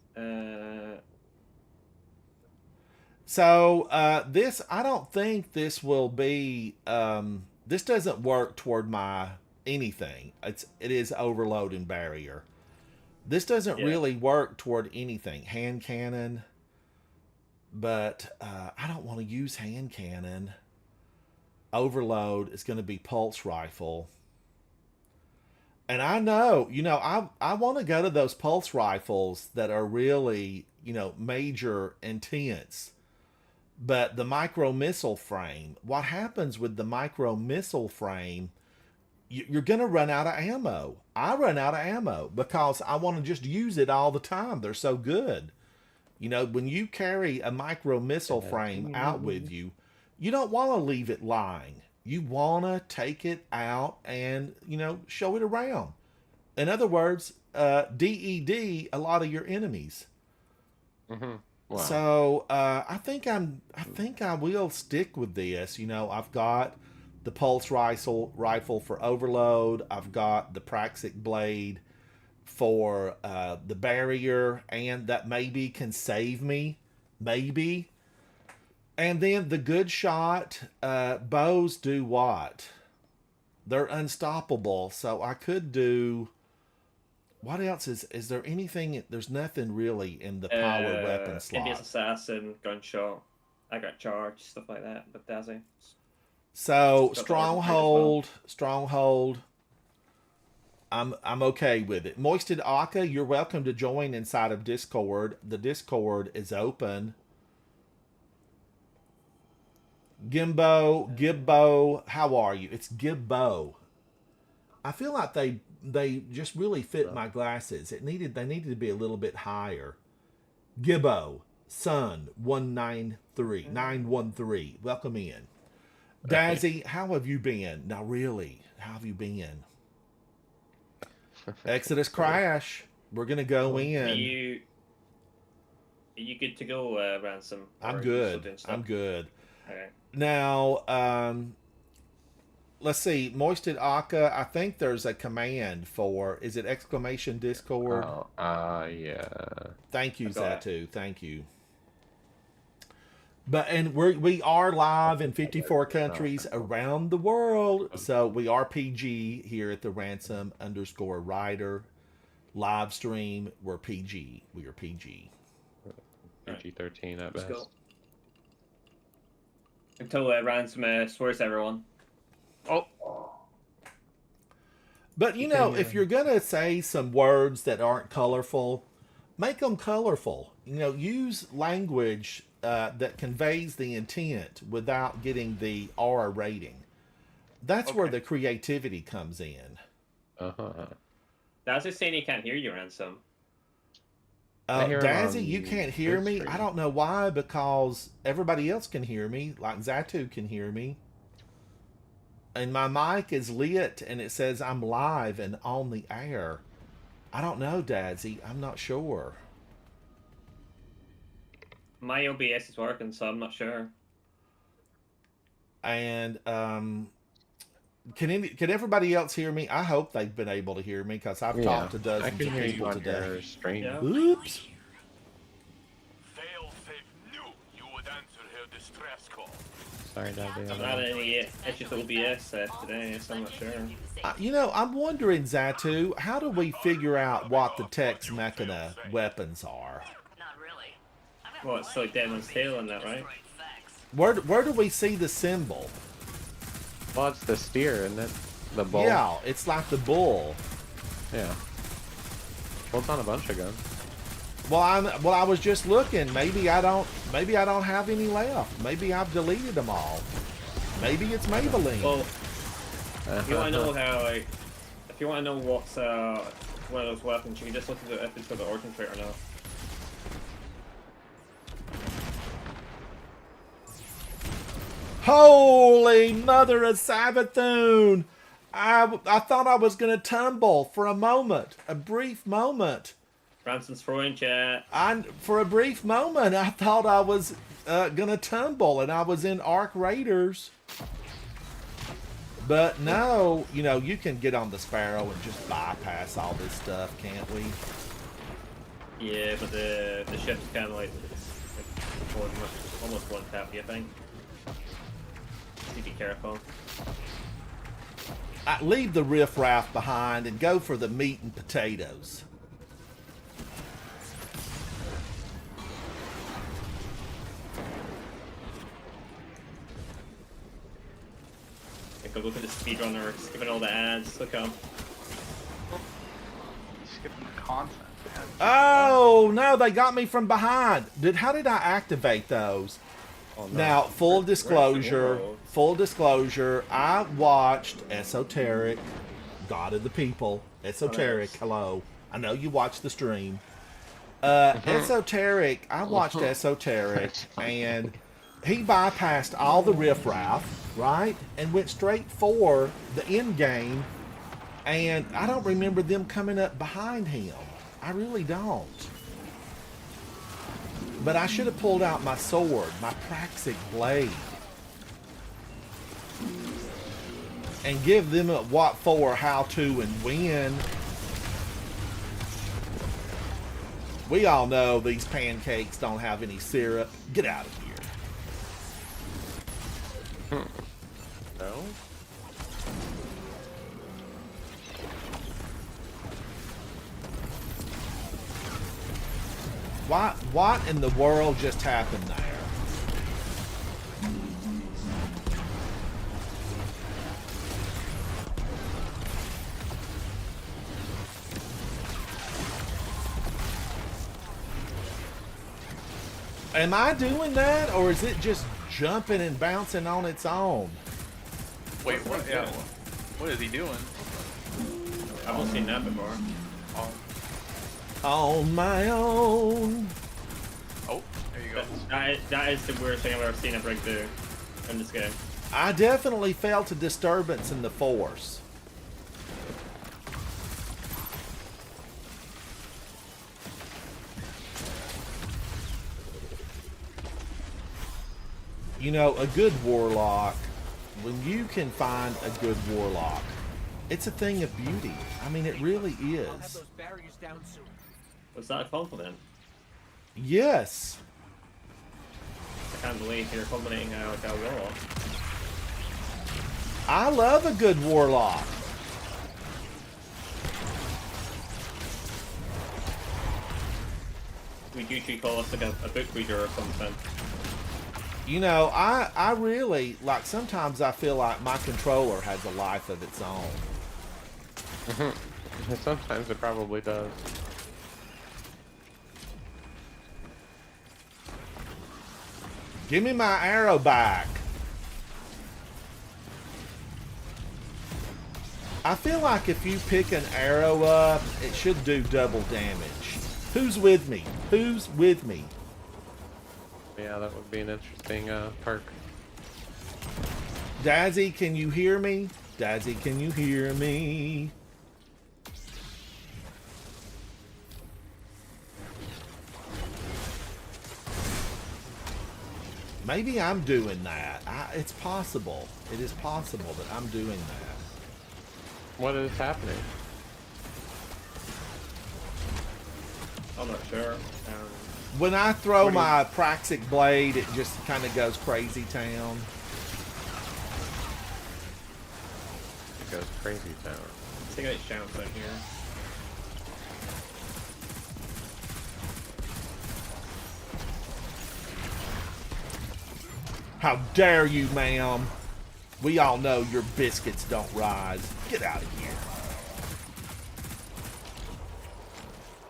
So this, I don't think this will be. This doesn't work toward my anything. It is overload and barrier. This doesn't really work toward anything. Hand cannon, but I don't want to use hand cannon. Overload is going to be pulse rifle. And I know, I want to go to those pulse rifles that are really, major intense. But the micro missile frame, what happens with the micro missile frame, you're going to run out of ammo. I run out of ammo because I want to just use it all the time. They're so good. When you carry a micro missile frame out with you, you don't want to leave it lying. You want to take it out and, show it around. In other words, DED a lot of your enemies. Mm-hmm. Wow. So I think I will stick with this. I've got the pulse rifle for overload. I've got the Praxic blade for the barrier, and that maybe can save me, maybe. And then the good shot bows do what? They're unstoppable. So I could do. What else is there anything? There's nothing really in the power weapon slot. India's assassin, gunshot, I got charged, stuff like that. But Dazzy. So stronghold. I'm okay with it. Moisted Aka, you're welcome to join inside of Discord. The Discord is open. Gibbo, how are you? It's Gibbo. I feel like they just really fit my glasses. They needed to be a little bit higher. Gibbo, Sun 913. Welcome in. Dazzy, how have you been? Now really, how have you been? Exodus Crash. We're gonna go in. Are you good to go, Ransom? I'm good. I'm good. Okay. Now, let's see. Moisted Aka, I think there's a command for, is it exclamation Discord? Oh, yeah. Thank you, Zatu. Thank you. And we are live in 54 countries around the world. So we are PG here at the Ransom_Rider live stream. We're PG. We are PG. PG-13 at Let's best. go. Until Ransom swears everyone. Oh. But if you're gonna say some words that aren't colorful, make them colorful. Use language that conveys the intent without getting the R rating. That's where the creativity comes in. Dazzy's saying he can't hear you, Ransom. Dazzy, you can't hear me? I don't know why, because everybody else can hear me, like Zatu can hear me. And my mic is lit, and it says I'm live and on the air. I don't know, Dazzy. I'm not sure. My OBS is working, so I'm not sure. And can everybody else hear me? I hope they've been able to hear me because I've talked to I dozens can of hear you people on today. your stream. Yeah. Oops. Failsafe knew you would answer her distress call. Sorry, Daddy. I've not had any issues with OBS today, so I'm not sure. You know, I'm wondering, Zatu, how do we figure out what the Tex Machina weapons are? Not really. Well, it's like Demon's Tail and that, right? Where do we see the symbol? Well, it's the steer, isn't it? The bull. Yeah, it's like the bull. Yeah. Well, it's on a bunch of guns. Well, I was just looking. Maybe I don't have any left. Maybe I've deleted them all. Maybe it's Maybelline. Well, if you want to know how, like, if you want to know what's one of those weapons, you can just look at if it's got the origin trait or not. Holy mother of Sabathun! I thought I was gonna tumble for a moment, a brief moment. Branson's throwing chat. For a brief moment, I thought I was gonna tumble, and I was in Arc Raiders. But no, you know, you can get on the Sparrow and just bypass all this stuff, can't we? Yeah, but the ship's kind of like almost one tap, you think? So be careful. Leave the riffraff behind and go for the meat and potatoes. Go look at the speedrunner, skipping all the ads. Look up. Skipping the content. Man. Oh no, they got me from behind. How did I activate those? Oh, no. Now, full disclosure, world? I watched Esoteric, God of the People, Esoteric, hello. I know you watched the stream. Esoteric, I watched Esoteric, and he bypassed all the riffraff, right? And went straight for the end game, and I don't remember them coming up behind him. I really don't. But I should have pulled out my sword, my Praxic blade, and give them a what for, how to, and when. We all know these pancakes don't have any syrup. Get out of here. No? What in the world just happened there? Am I doing that, or is it just jumping and bouncing on its own? Wait, what? Yeah. What is he doing? I've not seen that before. On my own. Oh, there you go. That is the weirdest thing I've ever seen a Brig do in this game. I definitely felt a disturbance in the force. You know, a good warlock, when you can find a good warlock, it's a thing of beauty. I mean, it really is. Was that a compliment? Yes. I can't believe you're complimenting like a warlock. I love a good warlock. Would you call us like a book reader or something? You know, I really, like, sometimes I feel like my controller has a life of its own. Sometimes it probably does. Give me my arrow back. I feel like if you pick an arrow up, it should do double damage. Who's with me? Who's with me? Yeah, that would be an interesting perk. Dazzy, can you hear me? Dazzy, can you hear me? Maybe I'm doing that. It's possible. It is possible that I'm doing that. What is happening? I'm not sure. When I throw What do you- my Praxic Blade, it just kind of goes crazy town. It goes crazy town. I think it's chance out here. How dare you, ma'am? We all know your biscuits don't rise. Get out of here.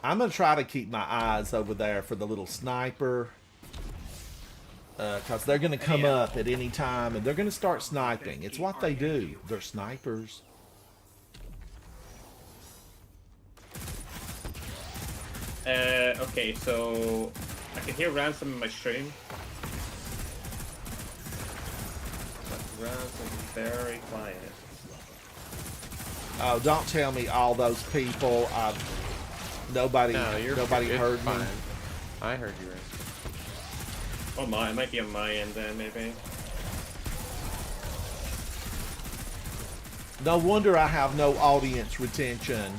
I'm going to try to keep my eyes over there for the little sniper. Because they're going to come up at any time and they're going to start sniping. It's what they do. They're snipers. Okay, so I can hear Ransom in my stream. But Ransom is very quiet. Oh, don't tell me all those people. Nobody It's heard me. fine. I heard you. Ray. Oh my, it might be on my end then, maybe. No wonder I have no audience retention.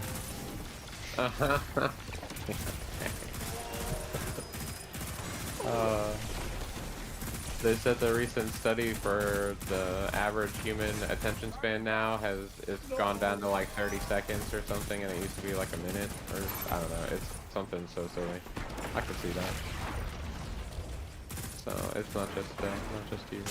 They said the recent study for the average human attention span now it's gone down to like 30 seconds or something, and it used to be like a minute, or I don't know. It's something so silly. I can see that. So it's not just you.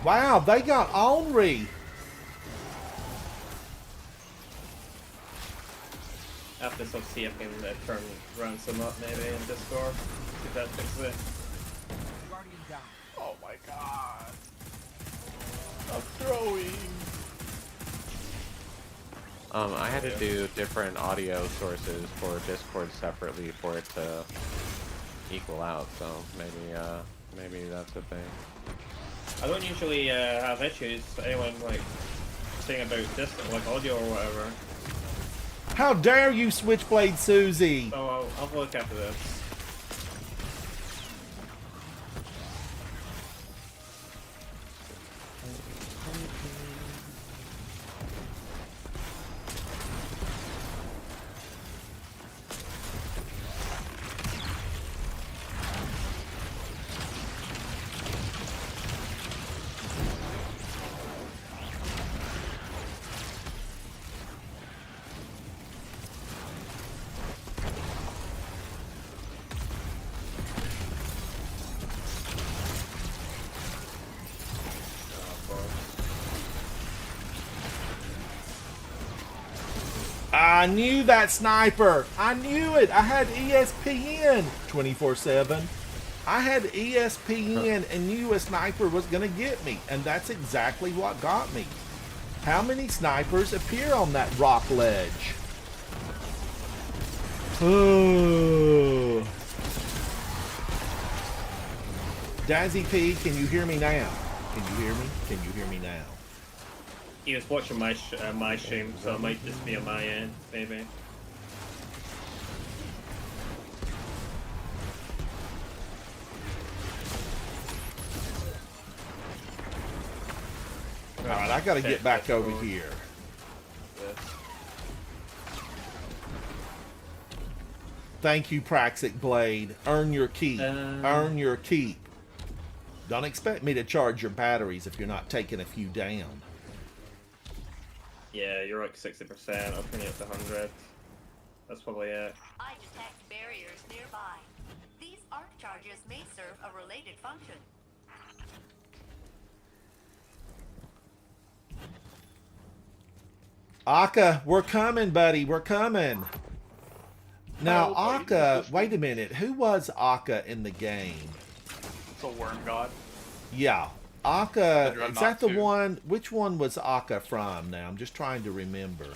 Wow, they got Henri. After this, I'll see if I can turn Ransom up maybe in Discord. See if that fixes it. Oh my god. I'm throwing. I had to do different audio sources for Discord separately for it to equal out. So maybe that's the thing. I don't usually have issues. Anyone like saying about distant, like audio or whatever. How dare you, Switchblade Susie? So I'll look after this. I knew that sniper. I knew it. I had ESPN 24/7. I had ESPN and knew a sniper was going to get me. And that's exactly what got me. How many snipers appear on that rock ledge? Oh. Dazzy P, can you hear me now? Can you hear me? Can you hear me now? He was watching my stream, so it might just be on my end, maybe. Alright, I gotta get back over here. Thank you, Praxic Blade. Earn your keep. Earn your keep. Don't expect me to charge your batteries if you're not taking a few down. Yeah, you're like 60%. I'll turn you up to 100. That's probably it. I detect barriers nearby. These arc charges may serve a related function. Akka, we're coming, buddy. We're coming. Now, Oh, buddy, Akka, this is- wait a minute. Who was Akka in the game? It's a worm god. Yeah. Akka, The is Dreadnought that the too. one? Which one was Akka from now? I'm just trying to remember.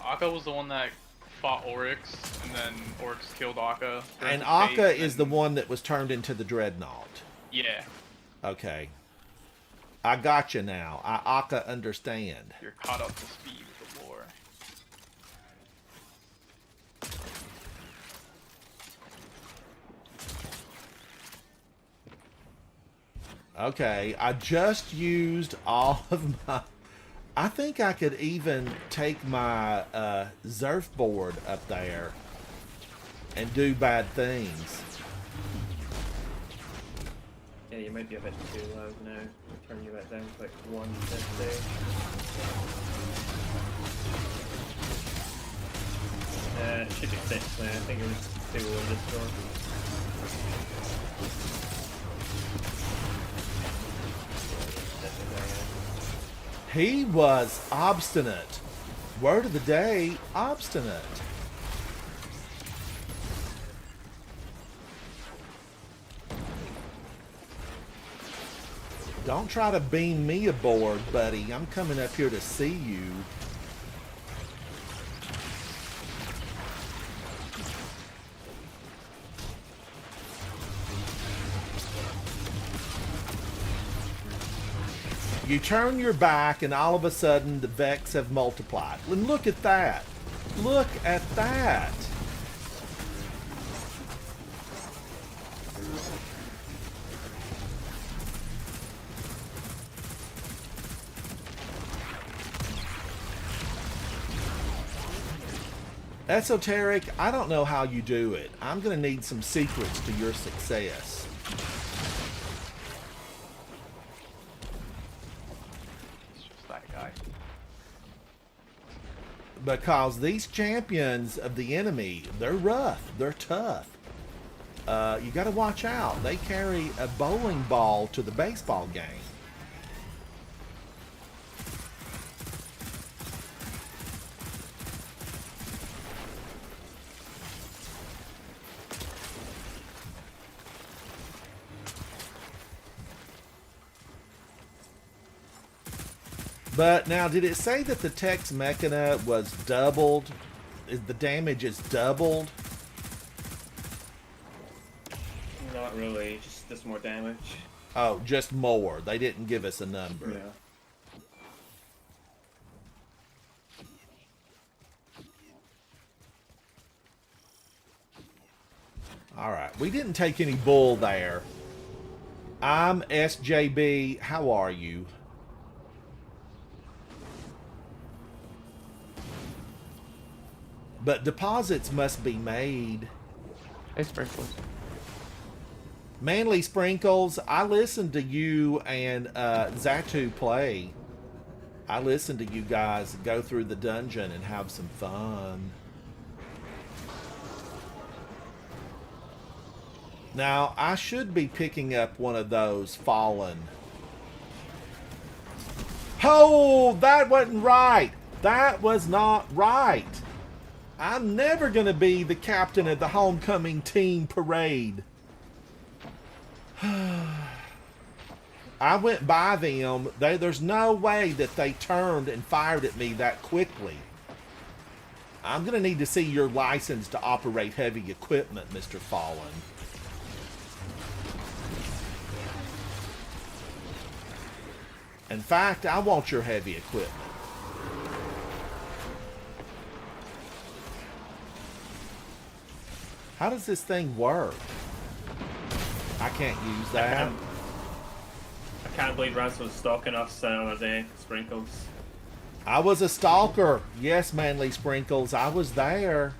Akka was the one that fought Oryx, and then Oryx killed Akka. And His Akka face, is the and- one that was turned into the Dreadnought. Yeah. Okay. I got you now. I Aka understand. You're caught up to speed with the lore. Okay, I just used all of my... I think I could even take my Zerf board up there and do bad things. Yeah, you might be a bit too loud now. I'll turn you back down to like 150. It should be 6 now. I think it was 2 on this door. He was obstinate. Word of the day, obstinate. Don't try to beam me aboard, buddy. I'm coming up here to see you. You turn your back and all of a sudden the Vex have multiplied. And look at that. Look at that. Esoteric, I don't know how you do it. I'm going to need some secrets to your success. It's just that guy. Because these champions of the enemy, they're rough, they're tough. You got to watch out. They carry a bowling ball to the baseball game. But now, did it say that the Tex Mechana was doubled? The damage is doubled? Not really, just more damage. Oh, just more. They didn't give us a number. Yeah. All right. We didn't take any bull there. I'm SJB. How are you? But deposits must be made. Hey, Sprinkles. Manly Sprinkles, I listened to you and Zatu play. I listened to you guys go through the dungeon and have some fun. Now, I should be picking up one of those fallen. Oh, that wasn't right. That was not right. I'm never going to be the captain of the homecoming team parade. I went by them. There's no way that they turned and fired at me that quickly. I'm going to need to see your license to operate heavy equipment, Mr. Fallen. In fact, I want your heavy equipment. How does this thing work? I can't use that. I can't believe Ransom was stalking us the other day, Sprinkles. I was a stalker. Yes, Manly Sprinkles. I was there.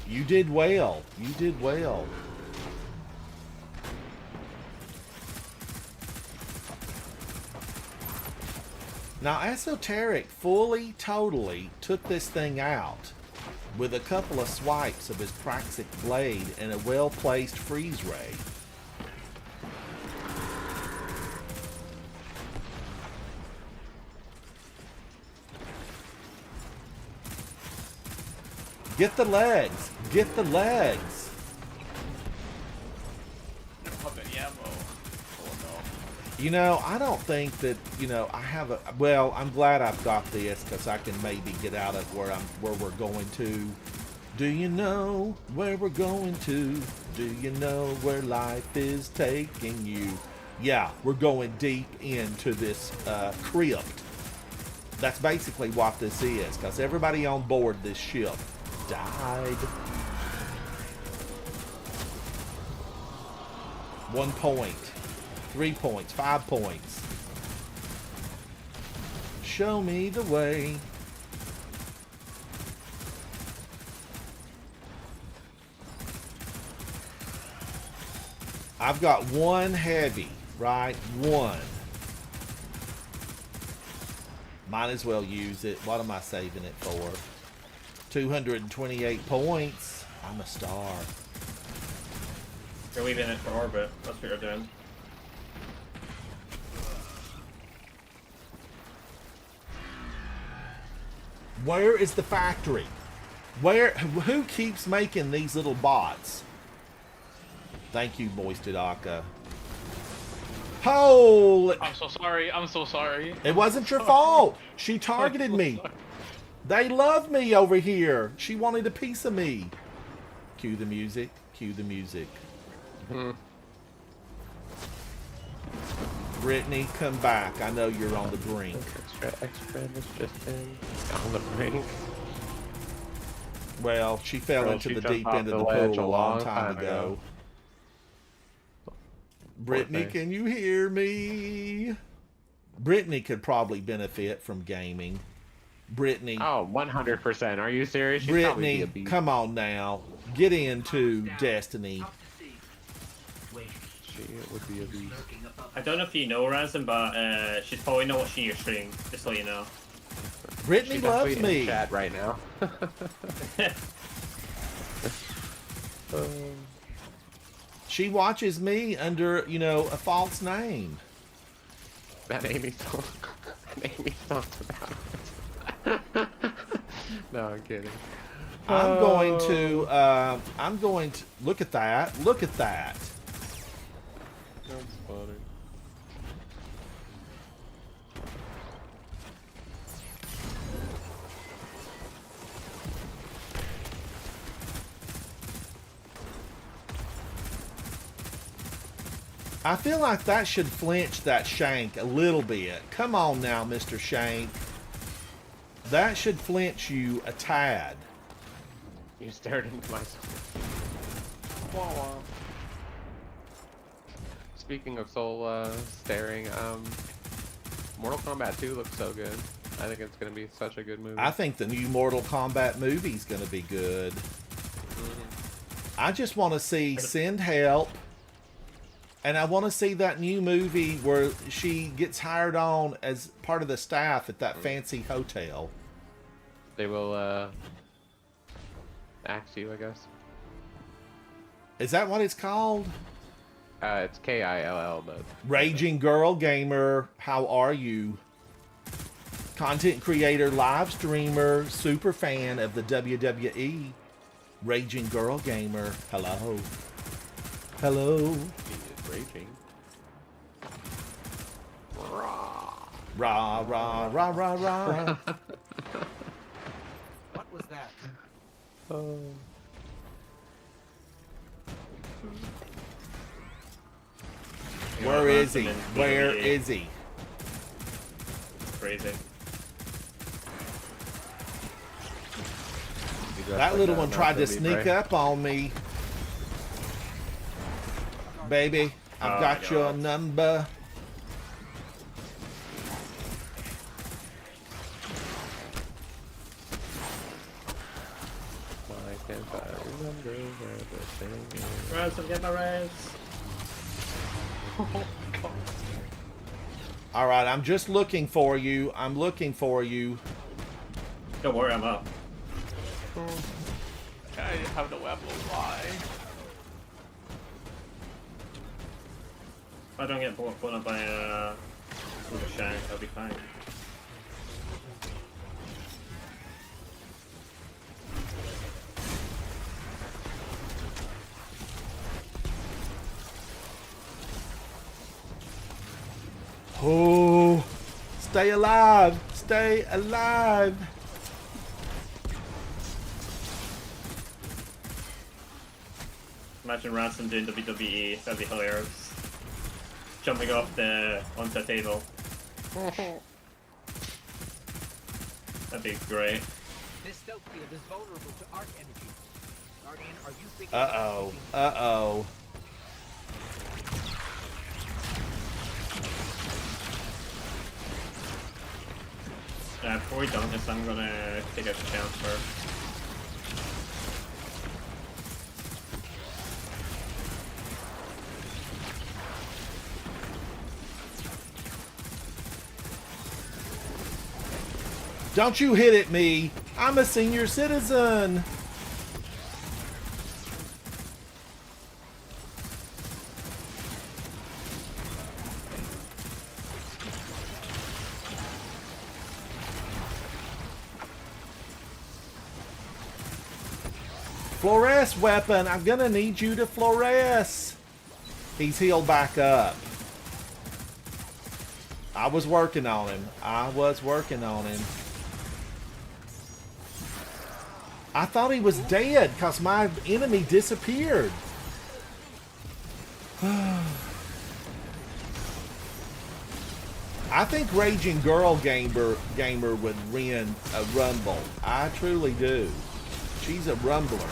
You did well. You did well. Now, Esoteric fully, totally took this thing out with a couple of swipes of his Praxic blade and a well-placed freeze ray. Get the legs! Get the legs! I don't have any ammo. Oh no. You know, I don't think that, you know, I have a... Well, I'm glad I've got this because I can maybe get out of where we're going to. Do you know where we're going to? Do you know where life is taking you? Yeah, we're going deep into this crypt. That's basically what this is, because everybody on board this ship died. 1 point, 3 points, 5 points. Show me the way. I've got 1 heavy, right? 1. Might as well use it. What am I saving it for? 228 points. I'm a star. You're leaving it for orbit. That's what you're doing. Where is the factory? Who keeps making these little bots? Thank you, Moistedaka. Holy! I'm so sorry. I'm so sorry. It wasn't your fault. She targeted me. They love me over here. She wanted a piece of me. Cue the music. Cue the music. Brittany, come back. I know you're on the brink. Extra was just on the brink. Well, she fell Girl, into she the jumped deep off end of the the ledge pool a a long long time time ago. ago. Brittany, thing. can you hear me? Brittany could probably benefit from gaming. Brittany, Oh, 100%. Are you serious? She'd probably be a Brittany, beast. come on now. Get into Destiny. She would be a beast. I don't know if you know Ransom, but she's probably not watching your stream, just so you know. Brittany She's loves actually in me. chat right now. She watches me under, you know, a false name. That Amy song. That Amy song's about it. No, I'm kidding. I'm going to look at that. Look at that. That's funny. I feel like that should flinch that Shank a little bit. Come on now, Mr. Shank. That should flinch you a tad. You stared into my soul. Wah, wah. Speaking of soul staring, Mortal Kombat 2 looks so good. I think it's gonna be such a good movie. I think the new Mortal Kombat movie's going to be good. I just want to see Send Help. And I want to see that new movie where she gets hired on as part of the staff at that fancy hotel. They will axe you, I guess. Is that what it's called? It's Kill, but Raging Girl Gamer, how are you? Content creator, live streamer, super fan of the WWE. Raging Girl Gamer, hello. Hello. he is raging. Rah, rah, rah, rah, rah. What was that? Where is he? Ransom in Where DVD. is he? Crazy. That little one tried to sneak up on me. Baby, I've Oh, got I your know. number. Why can't I remember where the thing is? Ransom, get my res. All right, I'm just looking for you. I'm looking for you. Don't worry, I'm up. I have no apple pie. If I don't get blown up by with a shank, I'll be fine. Oh, stay alive. Stay alive. Imagine Ransom doing WWE, that'd be hilarious. jumping off onto the table. That'd be great. This stealth field is vulnerable to arc energy. Guardian, are you thinking? Uh-oh. Uh-oh. Before we done this, I'm gonna take out the chance first. Don't you hit at me. I'm a senior citizen. Fluoresce weapon. I'm gonna need you to fluoresce. He's healed back up. I was working on him. I was working on him. I thought he was dead because my enemy disappeared. I think Raging Girl Gamer would win a Rumble. I truly do. She's a Rumbler.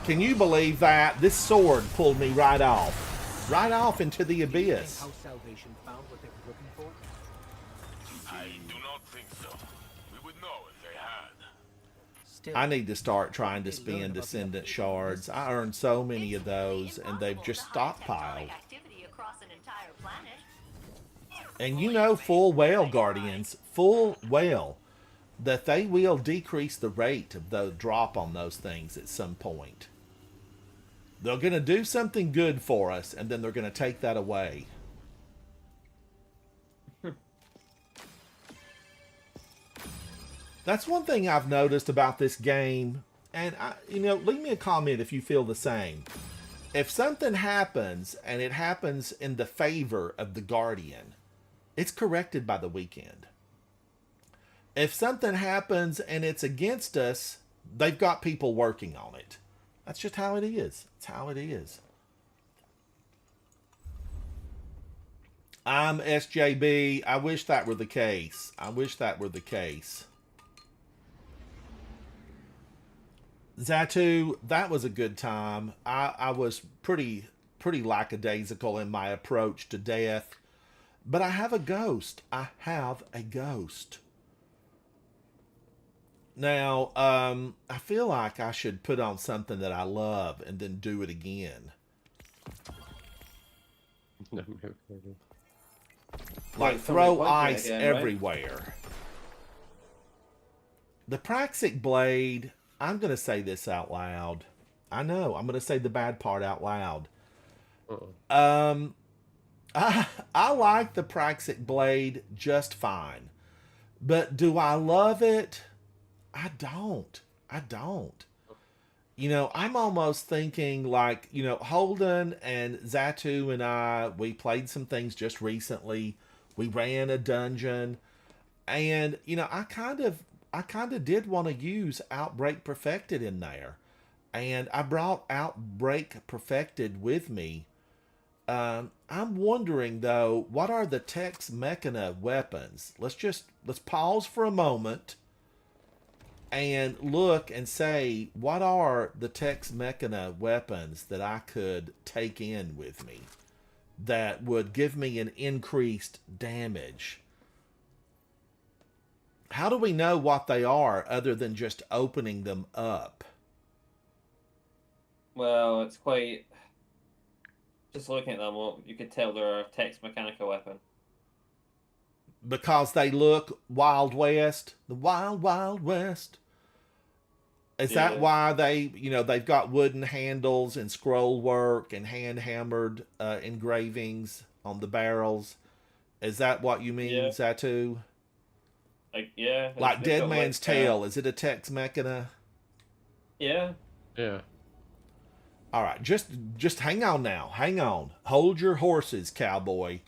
Can you believe that? This sword pulled me right off. Right off into the abyss. How Salvation found what they were looking for? I do not think so. We would know if they had. Still, I need to start trying to spin Descendant shards. I earned so many of those, and they've just stockpiled. Activity across an entire planet. And you know full well, Guardians, full well, that they will decrease the rate of the drop on those things at some point. They're going to do something good for us, and then they're going to take that away. That's one thing I've noticed about this game, and leave me a comment if you feel the same. If something happens, and it happens in the favor of the Guardian, it's corrected by the weekend. If something happens and it's against us, they've got people working on it. That's just how it is. It's how it is. I'm SJB. I wish that were the case. I wish that were the case. Zatu, that was a good time. I was pretty lackadaisical in my approach to death. But I have a ghost. I have a ghost. Now, I feel like I should put on something that I love and then do it again. Like throw ice again, right? everywhere. The Praxic Blade, I'm going to say this out loud. I know, I'm going to say the bad part out loud. I like the Praxic Blade just fine. But do I love it? I don't. I'm almost thinking like, Holden and Zatu and I, we played some things just recently. We ran a dungeon. And, I kind of did want to use Outbreak Perfected in there. And I brought Outbreak Perfected with me. I'm wondering, though, what are the Tex Mechana weapons? Let's pause for a moment and look and say, what are the Tex Mechana weapons that I could take in with me that would give me an increased damage? How do we know what they are other than just opening them up? Well, it's quite... Just looking at them, you could tell they're a Tex Mechanica weapon. Because they look Wild West? The Wild, Wild West? Is that why they've got wooden handles and scroll work and hand-hammered engravings on the barrels? Is that what you mean, Zatu? Like Dead Man's Tale. Is it a Tex Mechana? Yeah. Yeah. All right, just hang on now. Hang on. Hold your horses, cowboy.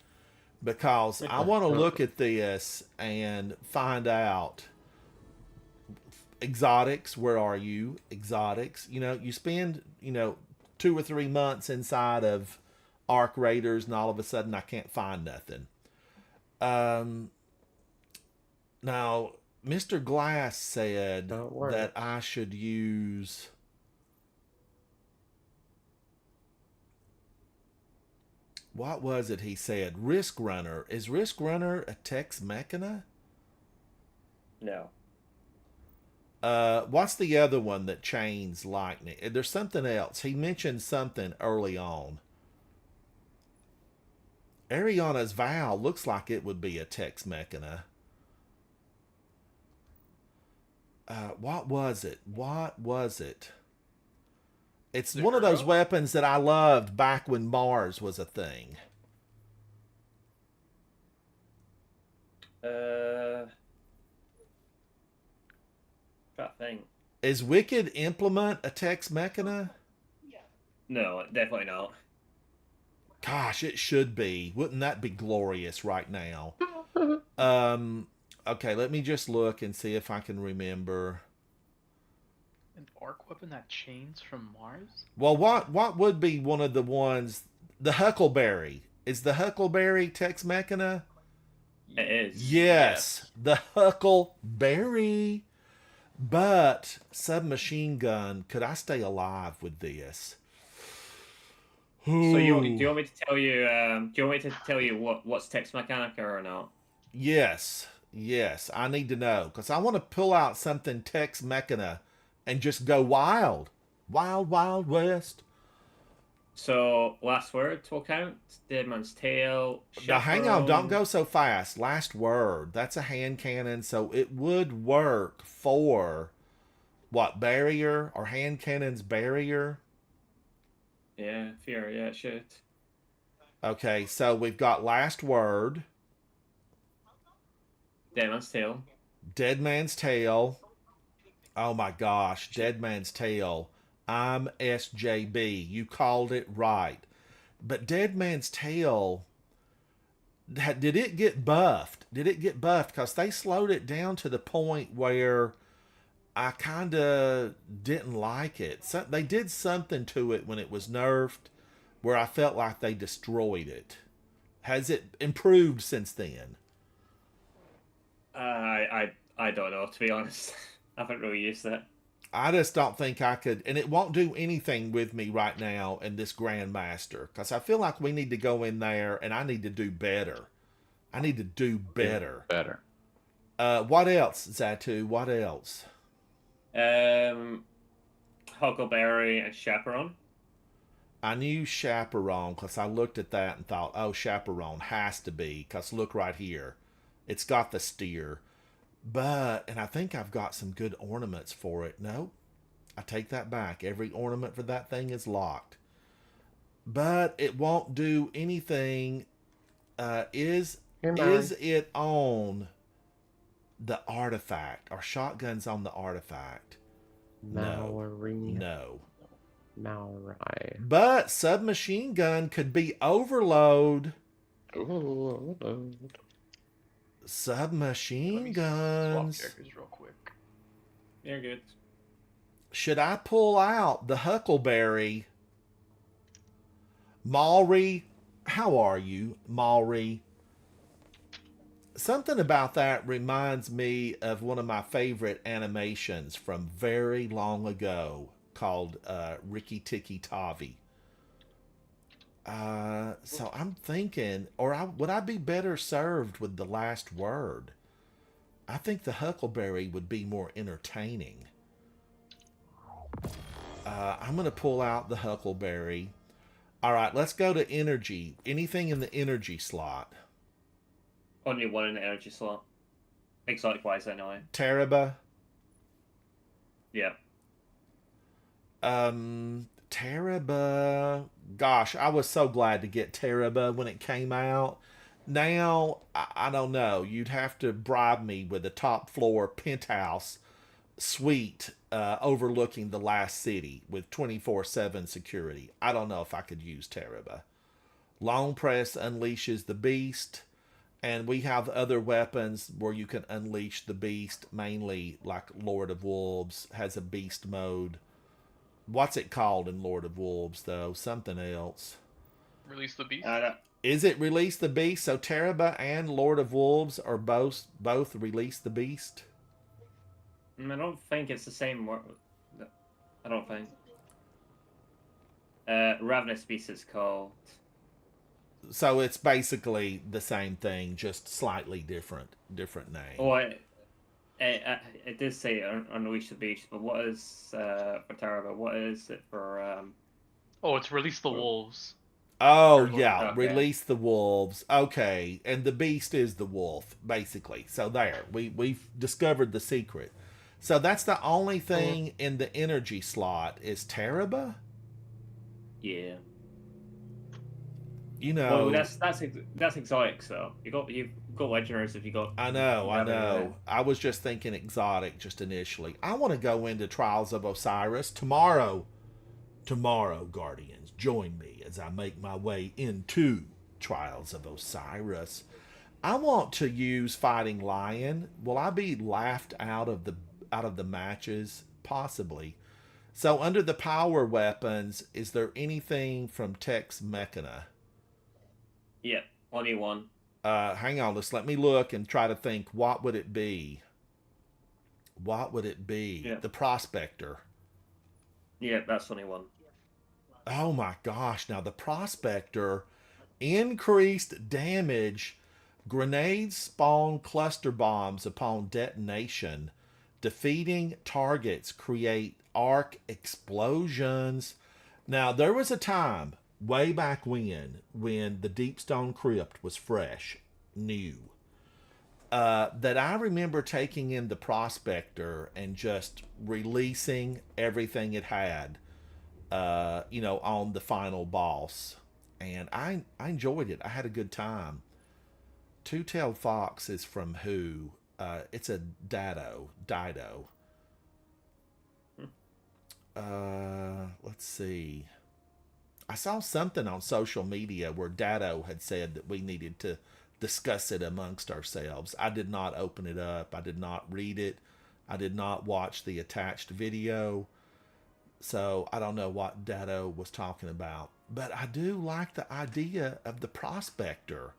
because I want to look at this and find out exotics. Where are you? Exotics. You know, you spend, 2 or 3 months inside of Arc Raiders, and all of a sudden I can't find nothing. Now, Mr. Glass said Don't worry. that I should use. What was it he said? Risk Runner. Is Risk Runner a Tex Mechana? No. What's the other one that chains lightning? There's something else. He mentioned something early on. Ariana's Vow looks like it would be a Tex Mechana. What was it? What was it? It's one of those weapons that I loved back when Mars was a thing. That thing. Is Wicked Implement a Tex Mechana? No, definitely not. Gosh, it should be. Wouldn't that be glorious right now? Okay, let me just look and see if I can remember. An arc weapon that chains from Mars? Well, what would be one of the ones? The Huckleberry. Is the Huckleberry Tex Mechana? It is. Yes, the Huckleberry. But submachine gun, could I stay alive with this? So do you want me to tell you? Do you want me to tell you what's Tex Mechanica or not? Yes, I need to know because I want to pull out something Tex Mechana and just go wild, wild west. So last word to account: Dead Man's Tale. Now hang on, Chaperone. don't go so fast. Last word. That's a hand cannon, so it would work for what, barrier or hand cannon's barrier? Yeah, fear. Yeah, it should. Okay, so we've got last word, Dead Man's Tale. Dead Man's Tale. Oh my gosh, Dead Man's Tale. I'm SJB. You called it right. But Dead Man's Tale, did it get buffed? Did it get buffed? Because they slowed it down to the point where I kind of didn't like it. So they did something to it when it was nerfed where I felt like they destroyed it. Has it improved since then? I don't know, to be honest. I haven't really used it. I just don't think I could, and it won't do anything with me right now in this Grandmaster, because I feel like we need to go in there, and I need to do better. I need to do better. Better. What else, Zatu? What else? Huckleberry and Chaperone. I knew Chaperone, because I looked at that and thought, oh, Chaperone has to be, because look right here. It's got the steer. And I think I've got some good ornaments for it. No, I take that back. Every ornament for that thing is locked. But it won't do anything. Is it on the artifact? Are shotguns on the artifact? No. Malray. But submachine gun could be overload. Ooh. Submachine Swap guns. characters real quick. You're good. Should I pull out the Huckleberry? Malry, how are you, Malry? Something about that reminds me of one of my favorite animations from very long ago called Ricky Tikki Tavi. So I'm thinking, would I be better served with the last word? I think the Huckleberry would be more entertaining. I'm going to pull out the Huckleberry. All right, let's go to energy. Anything in the energy slot? Only one in the energy slot. Exotic wise, anyway. Teraba? Yeah. Teraba. Gosh, I was so glad to get Teraba when it came out. Now, I don't know. You'd have to bribe me with a top floor penthouse suite overlooking the last city with 24/7 security. I don't know if I could use Teraba. Long press unleashes the beast. And we have other weapons where you can unleash the beast, mainly like Lord of Wolves has a beast mode. What's it called in Lord of Wolves, though? Something else. Release the beast. Is it Release the Beast? So Teraba and Lord of Wolves are both Release the Beast? I don't think it's the same word. I don't think. Ravenous Beast is called. So it's basically the same thing, just slightly different name. Oh, it did say Unleash the Beast, but what is for Taraba? What is it for? Oh, it's release the wolves. Oh, yeah. Okay. Release the wolves. Okay. And the beast is the wolf, basically. So there. We've discovered the secret. So that's the only thing in the energy slot is Teraba? Yeah. You know. Well, that's exotic, so you've got legendaries if you got. I know. I was just thinking exotic just initially. I want to go into Trials of Osiris tomorrow. Tomorrow, Guardians, join me as I make my way into Trials of Osiris. I want to use Fighting Lion. Will I be laughed out of the matches? Possibly. So under the power weapons, is there anything from Tex Mechana? Yeah, only one. Hang on, let me look and try to think. What would it be? What would it be? Yeah. The Prospector. Yeah, that's only one. Oh my gosh! Now the Prospector, increased damage. Grenades spawn cluster bombs upon detonation. Defeating targets create arc explosions. Now there was a time way back when the Deepstone Crypt was fresh, new, that I remember taking in the Prospector and just releasing everything it had, on the final boss. And I enjoyed it. I had a good time. Two-Tailed Fox is from who? It's a Dido. Let's see. I saw something on social media where Dado had said that we needed to discuss it amongst ourselves. I did not open it up. I did not read it. I did not watch the attached video. So I don't know what Dado was talking about. But I do like the idea of the Prospector.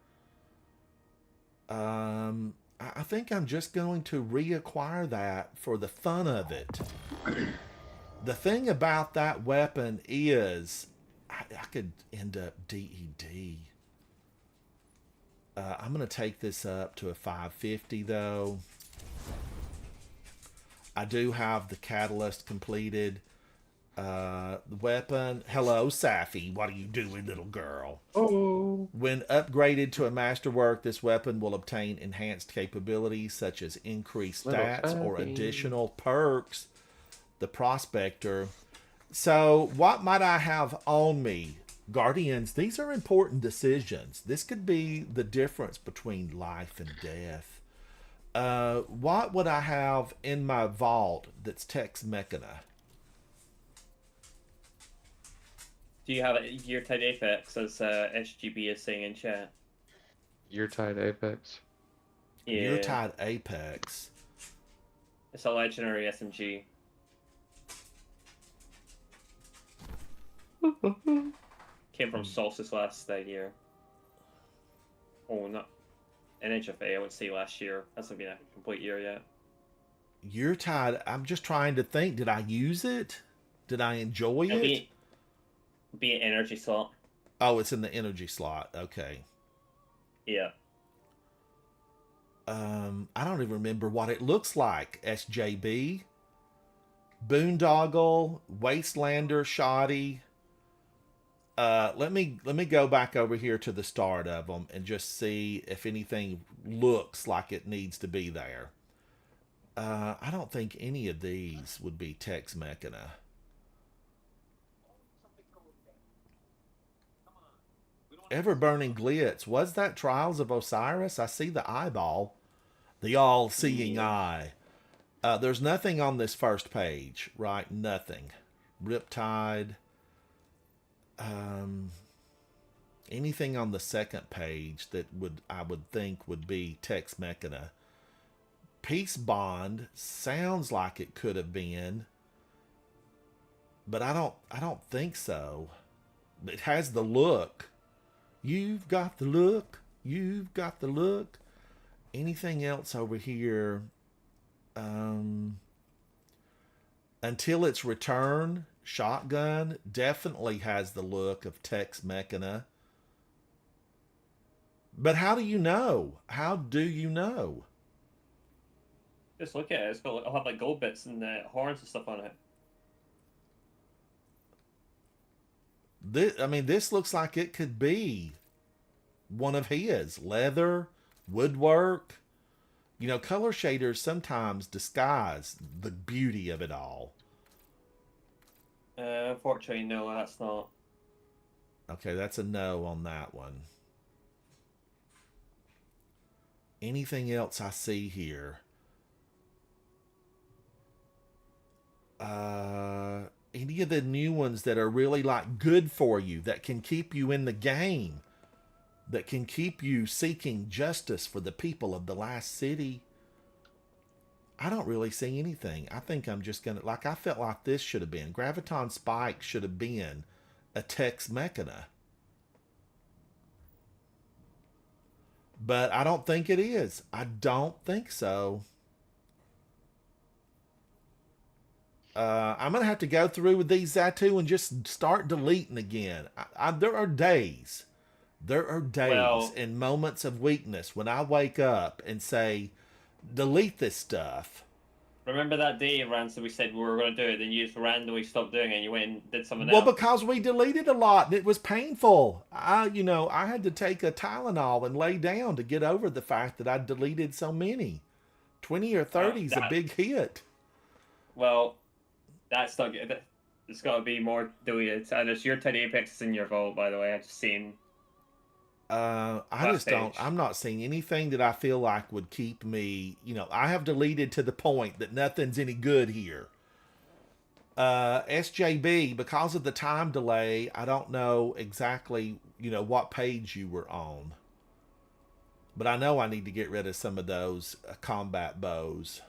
I think I'm just going to reacquire that for the fun of it. The thing about that weapon is I could end up DED. I'm going to take this up to a 550 though. I do have the catalyst completed. The weapon. Hello, Safi. What are you doing, little girl? Oh. When upgraded to a masterwork, this weapon will obtain enhanced capabilities such as increased stats or additional perks. The Prospector. So, what might I have on me? Guardians, these are important decisions. This could be the difference between life and death. What would I have in my vault that's Tex Mechana? Do you have a Year-Tide Apex, as SGB is saying in chat? Year-Tide Apex? Yeah. Year-Tide Apex. It's a legendary SMG. Came from Solstice last year. Oh, not an HFA, I would say last year. Hasn't been a complete year yet. Year-Tide, I'm just trying to think. Did I use it? Did I enjoy it? Be an energy slot. Oh, it's in the energy slot. Okay. Yeah. I don't even remember what it looks like. SJB, Boondoggle, Wastelander, Shoddy. Let me go back over here to the start of them and just see if anything looks like it needs to be there. I don't think any of these would be Tex Mechana. Ever-burning Glitz. Was that Trials of Osiris? I see the eyeball. The all-seeing eye. There's nothing on this first page, right? Nothing. Riptide. anything on the second page that I would think would be Tex Mechana. Peace Bond sounds like it could have been, but I don't think so. It has the look. You've got the look. You've got the look. Anything else over here? Until Its Return, Shotgun definitely has the look of Tex Mechana. But how do you know? How do you know? Just look at it. It'll have like gold bits and horns and stuff on it. This looks like it could be one of his. Leather, woodwork. You know, color shaders sometimes disguise the beauty of it all. Unfortunately, no, that's not. Okay, that's a no on that one. Anything else I see here? Any of the new ones that are really like good for you, that can keep you in the game, that can keep you seeking justice for the people of the last city? I don't really see anything. I think I'm just gonna, like, I felt like this should have been Graviton Spike should have been a Tex Mechana, but I don't think it is. I don't think so. I'm going to have to go through with these Xatu and just start deleting again. There are days and moments of weakness when I wake up and say, delete this stuff. Remember that day, Ransom, we said we were going to do it, then you just randomly stopped doing it and you went and did something Well, else? because we deleted a lot and it was painful. I had to take a Tylenol and lay down to get over the fact that I deleted so many. 20 or 30 is a big hit. Well, that's not good. There's got to be more deleted. And it's your Teddy Apex is in your vault, by the way. I just seen. I'm not seeing anything that I feel like would keep me, I have deleted to the point that nothing's any good here. SJB, because of the time delay, I don't know exactly, what page you were on. But I know I need to get rid of some of those combat bows.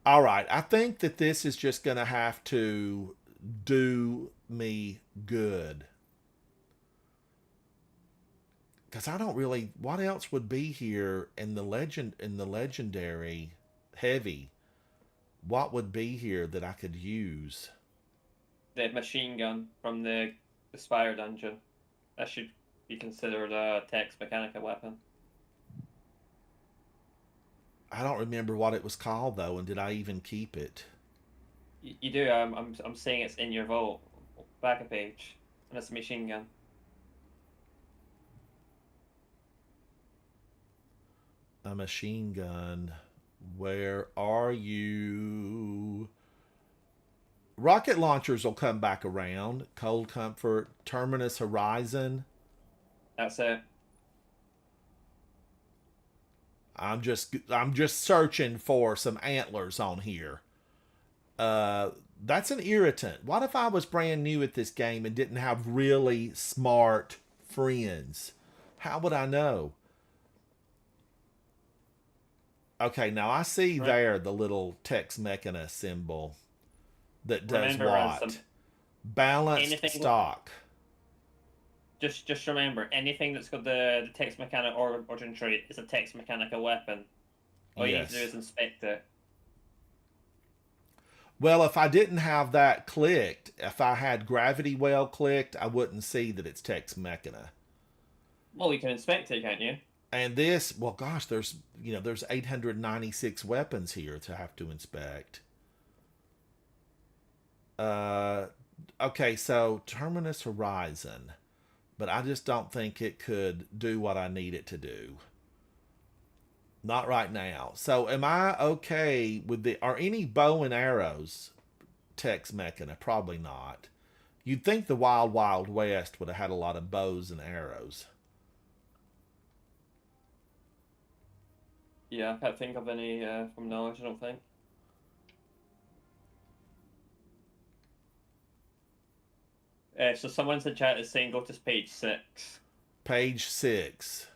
All right, I think that this is just going to have to do me good. Because I don't really, what else would be here in the legendary heavy? What would be here that I could use? The machine gun from the Spire dungeon. That should be considered a Tex Mechanica weapon. I don't remember what it was called though, and did I even keep it? You do. I'm saying it's in your vault, back a page, and it's a machine gun. A machine gun. Where are you? Rocket launchers will come back around. Cold Comfort, Terminus Horizon. That's it. I'm just searching for some antlers on here. That's an irritant. What if I was brand new at this game and didn't have really smart friends? How would I know? Okay, now I see there the little Tex Mechana symbol that does Remember, what? Ransom, Balanced stock. Just remember, anything that's got the Tex Mechanica origin trait is a Tex Mechanica weapon. All you need to do is inspect it. Well, if I didn't have that clicked, if I had Gravity Well clicked, I wouldn't see that it's Tex Mechana. Well, you can inspect it, can't you? And this, well, gosh, there's 896 weapons here to have to inspect. Okay, so Terminus Horizon. But I just don't think it could do what I need it to do. Not right now. So am I okay with are any bow and arrows Tex Mechana? Probably not. You'd think the Wild Wild West would have had a lot of bows and arrows. Yeah, I can't think of any from knowledge, I don't think. So someone's in chat is saying go to page 6. Page 6.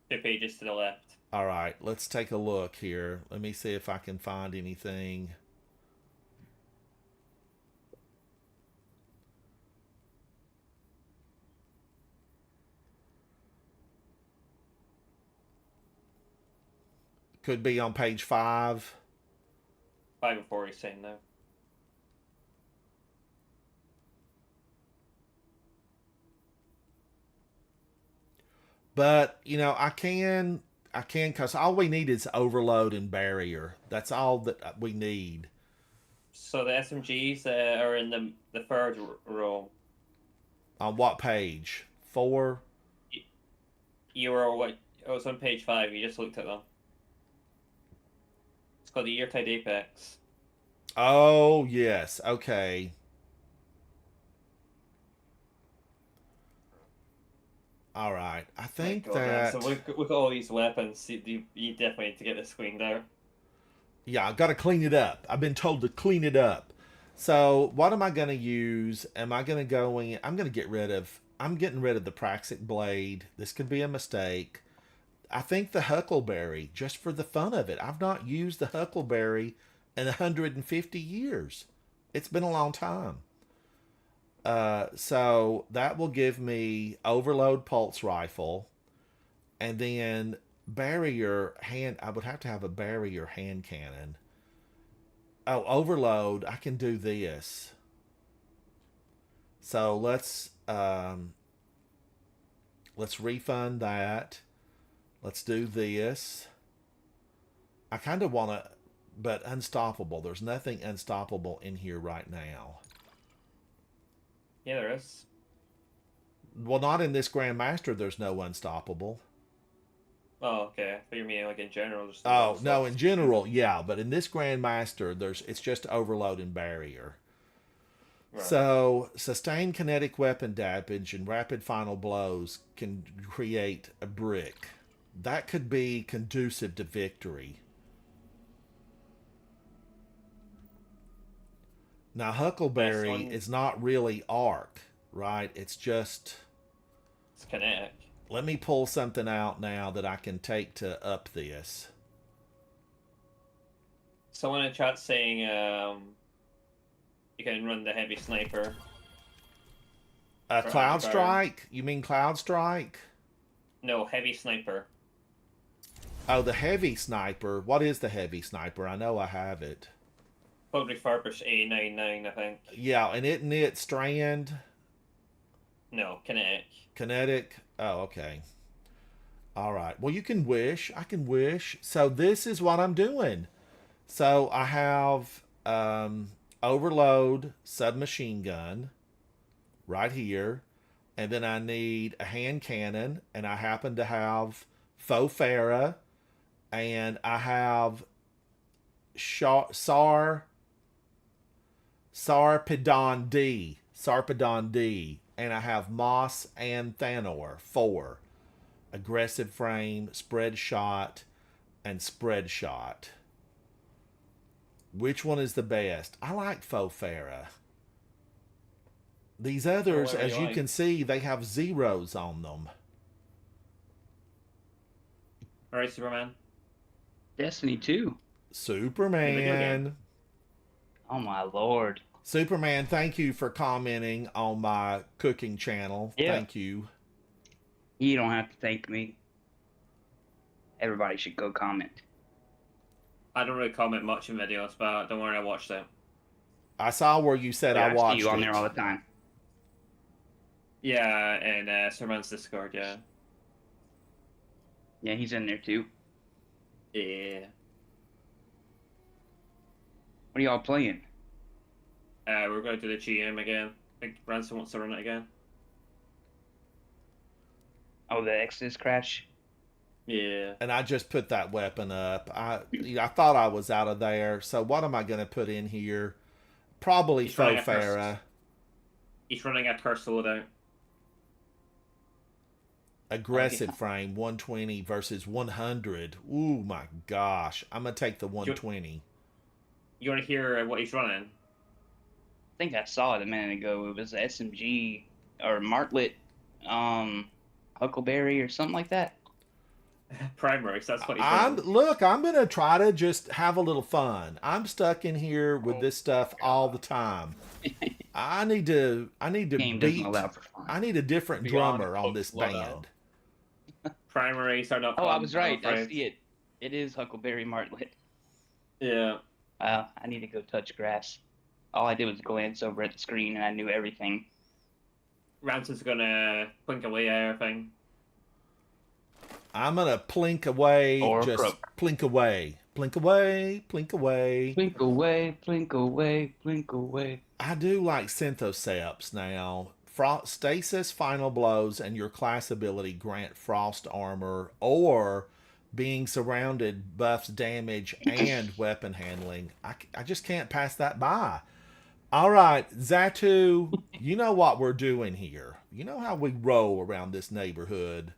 2 pages to the left. All right, let's take a look here. Let me see if I can find anything. Could be on page 5. 5 and 4 he's saying now. But, you know, I can, because all we need is overload and barrier. That's all that we need. So the SMGs are in the third row. On what page? 4? You were what? It was on page 5. You just looked at them. It's called the Eartide Apex. Oh, yes. Okay. All right. I think God, man. that... So look at all these weapons. You definitely need to get this cleaned out. Yeah, I've got to clean it up. I've been told to clean it up. So what am I going to use? Am I going to go in? I'm going to get rid of... I'm getting rid of the Praxic Blade. This could be a mistake. I think the Huckleberry, just for the fun of it. I've not used the Huckleberry in 150 years. It's been a long time. So that will give me Overload Pulse Rifle. And then barrier hand... I would have to have a barrier hand cannon. Oh, Overload. I can do this. So let's refund that. Let's do this. I kind of want to... But Unstoppable. There's nothing Unstoppable in here right now. Yeah, there is. Well, not in this Grandmaster. There's no Unstoppable. Oh, okay. But you mean like in general? Just Oh, no, in general, yeah. But in this Grandmaster, it's just Overload and Barrier. Right. So, sustained kinetic weapon damage and rapid final blows can create a brick. That could be conducive to victory. Now, Huckleberry is not really arc, right? It's just... It's kinetic. Let me pull something out now that I can take to up this. Someone in chat saying you can run the heavy sniper. Cloud Strike? You mean Cloud Strike? No, heavy sniper. Oh, the heavy sniper. What is the heavy sniper? I know I have it. Code refurbish A99, I think. Yeah, and isn't it Strand? No, kinetic. Kinetic? Oh, okay. All right. Well, you can wish. I can wish. So this is what I'm doing. So I have Overload submachine gun right here. And then I need a hand cannon. And I happen to have Faux Farah. And I have Sarpedon D. Sarpedon D. And I have Moss and Thanor. 4. Aggressive frame, spread shot, and spread shot. Which one is the best? I like Faux Farah. These others, as you can see, they have zeros on them. Alright, Superman. Destiny 2. Superman. Oh my lord. Superman, thank you for commenting on my cooking channel. Yeah. Thank you. You don't have to thank me. Everybody should go comment. I don't really comment much in videos, but don't worry, I watched it. I saw where you said Yeah, I watched see you on it. there all the time. Yeah, and Superman's Discord, yeah. Yeah, he's in there too. Yeah. What are y'all playing? We're going to do the GM again. I think Ransom wants to run it again. Oh, the Exodus crash? Yeah. And I just put that weapon up. I thought I was out of there. So what am I going to put in here? Probably Faux Farah. He's running a curse loadout. Aggressive frame, 120 versus 100. Ooh, my gosh. I'm going to take the 120. You want to hear what he's running? I think I saw it a minute ago. It was SMG or Martlet, Huckleberry or something like that. Primaries, that's what he's I'm doing. look. I'm gonna try to just have a little fun. I'm stuck in here with this stuff all the time. I need to Game doesn't beat. allow for fun. I need a different Beyond drummer on this Coke's band. Primaries are not Oh, I fun, was I'm right. I afraid. see it. It is Huckleberry Martlet. Yeah. I need to go touch grass. All I did was glance over at the screen and I knew everything. Ransom's gonna blink away everything. I'm gonna plink away, Or just croak. plink away, plink away, plink away. Blink away, blink away, blink away. I do like Synthoceps now. Stasis, final blows, and your class ability grant frost armor, or being surrounded buffs damage and weapon handling. I just can't pass that by. All right, Zatu, you know what we're doing here. You know how we roll around this neighborhood.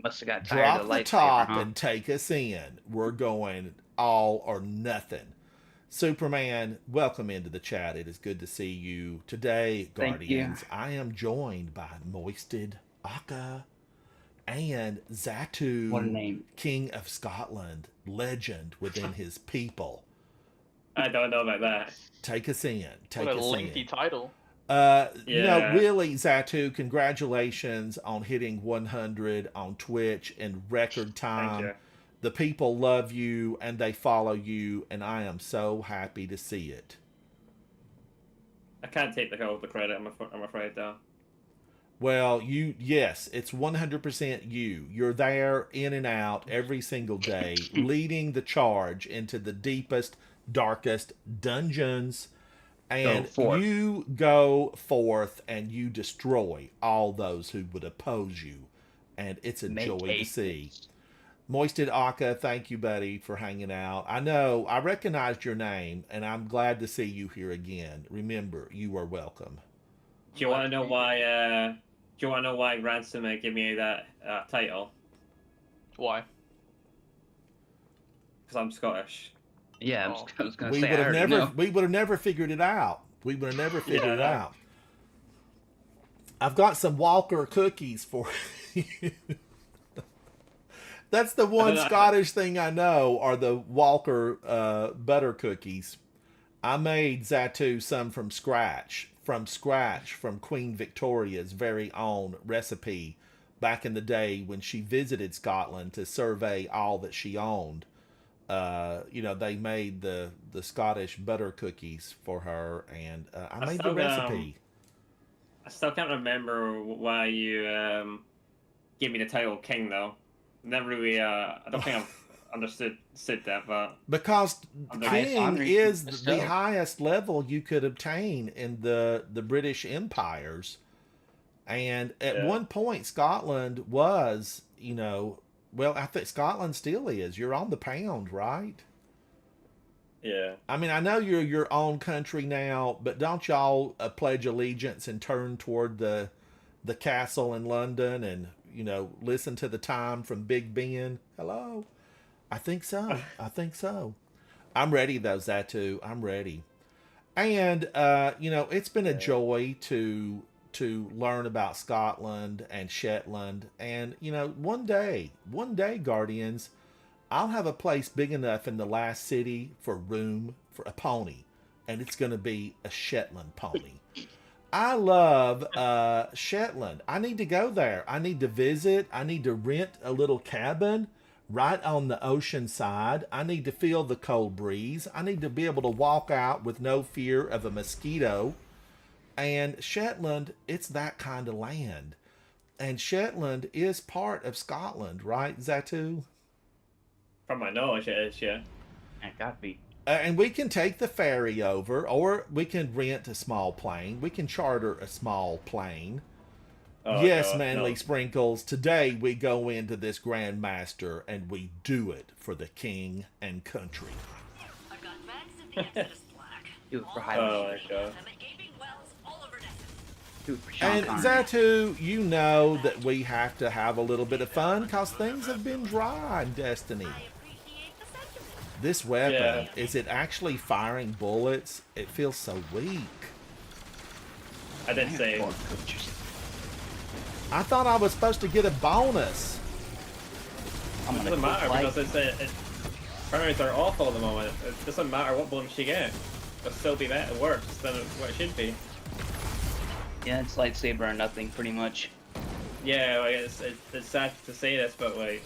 Must have got tired Drop of the lightsaber, top huh? and take us in. We're going all or nothing. Superman, welcome into the chat. It is good to see you today, Thank you. Guardians. I am joined by Moisted Akka and Zatu, What a name. King of Scotland, legend within his people. I don't know about that. Take us in. Take What a us lengthy in. title. You know, Yeah. really, Zatu, congratulations on hitting 100 on Twitch in record time. Thank you. The people love you and they follow you, and I am so happy to see it. I can't take all the credit, I'm afraid, though. Well, yes, it's 100% you. You're there in and out every single day, leading the charge into the deepest, darkest dungeons. And Go forth. you go forth and you destroy all those who would oppose you. And it's a Make joy to a see. fist. Moisted Akka, thank you, buddy, for hanging out. I know I recognized your name, and I'm glad to see you here again. Remember, you are welcome. Do you want to know why? Do you want to know why Ransom gave me that title? Why? Because I'm Scottish. Yeah, Oh. I was gonna We say. would I have already never, know. we would have never figured it out. We would have never figured it no. out. I've got some Walker cookies for you. That's the one Scottish thing I know are the Walker butter cookies. I made Zatu some from scratch from Queen Victoria's very own recipe back in the day when she visited Scotland to survey all that she owned. You know, they made the Scottish butter cookies for her, and I made the still, recipe. I still can't remember why you gave me the title King, though. Never really, I don't think I've understood that, but Because The highest king honor you is can the bestow. highest level you could obtain in the British empires. And at Yeah. one point, Scotland was, you know, well, I think Scotland still is. You're on the pound, right? yeah. I mean, I know you're your own country now, but don't y'all pledge allegiance and turn toward the castle in London and, you know, listen to the time from Big Ben? Hello? I think so. I think so. I'm ready, though, Zatu. I'm ready. And, you know, it's been a joy to learn about Scotland and Shetland. And, you know, one day, Guardians, I'll have a place big enough in the last city for room for a pony. And it's going to be a Shetland pony. I love Shetland. I need to go there. I need to visit. I need to rent a little cabin right on the ocean side. I need to feel the cold breeze. I need to be able to walk out with no fear of a mosquito. And Shetland, it's that kind of land. And Shetland is part of Scotland, right, Zatu? From my knowledge, it is, yeah. It got me. And we can take the ferry over, or we can rent a small plane. We can charter a small plane. Oh, Yes, God, Manly no. Sprinkles. Today we go into this Grand Master and we do it for the king and country. I've got bags of the Exodus Black. Do it for All Highland. Oh, over my the God. and at gaping wells all over Nessus. Do it for Sean And Connery. Zatu, you know that we have to have a little bit of fun because things have been dry in Destiny. I appreciate the sentiment. This weapon, Yeah. is it actually firing bullets? It feels so weak. I did say. Poor coaches. I thought I was supposed to get a bonus. I'm It gonna doesn't go matter fight. because primaries are awful at the moment. It doesn't matter what bonus you get. It'll still be better, worse than what it should be. Yeah, it's lightsaber or nothing, pretty much. Yeah, like it's sad to say this, but like,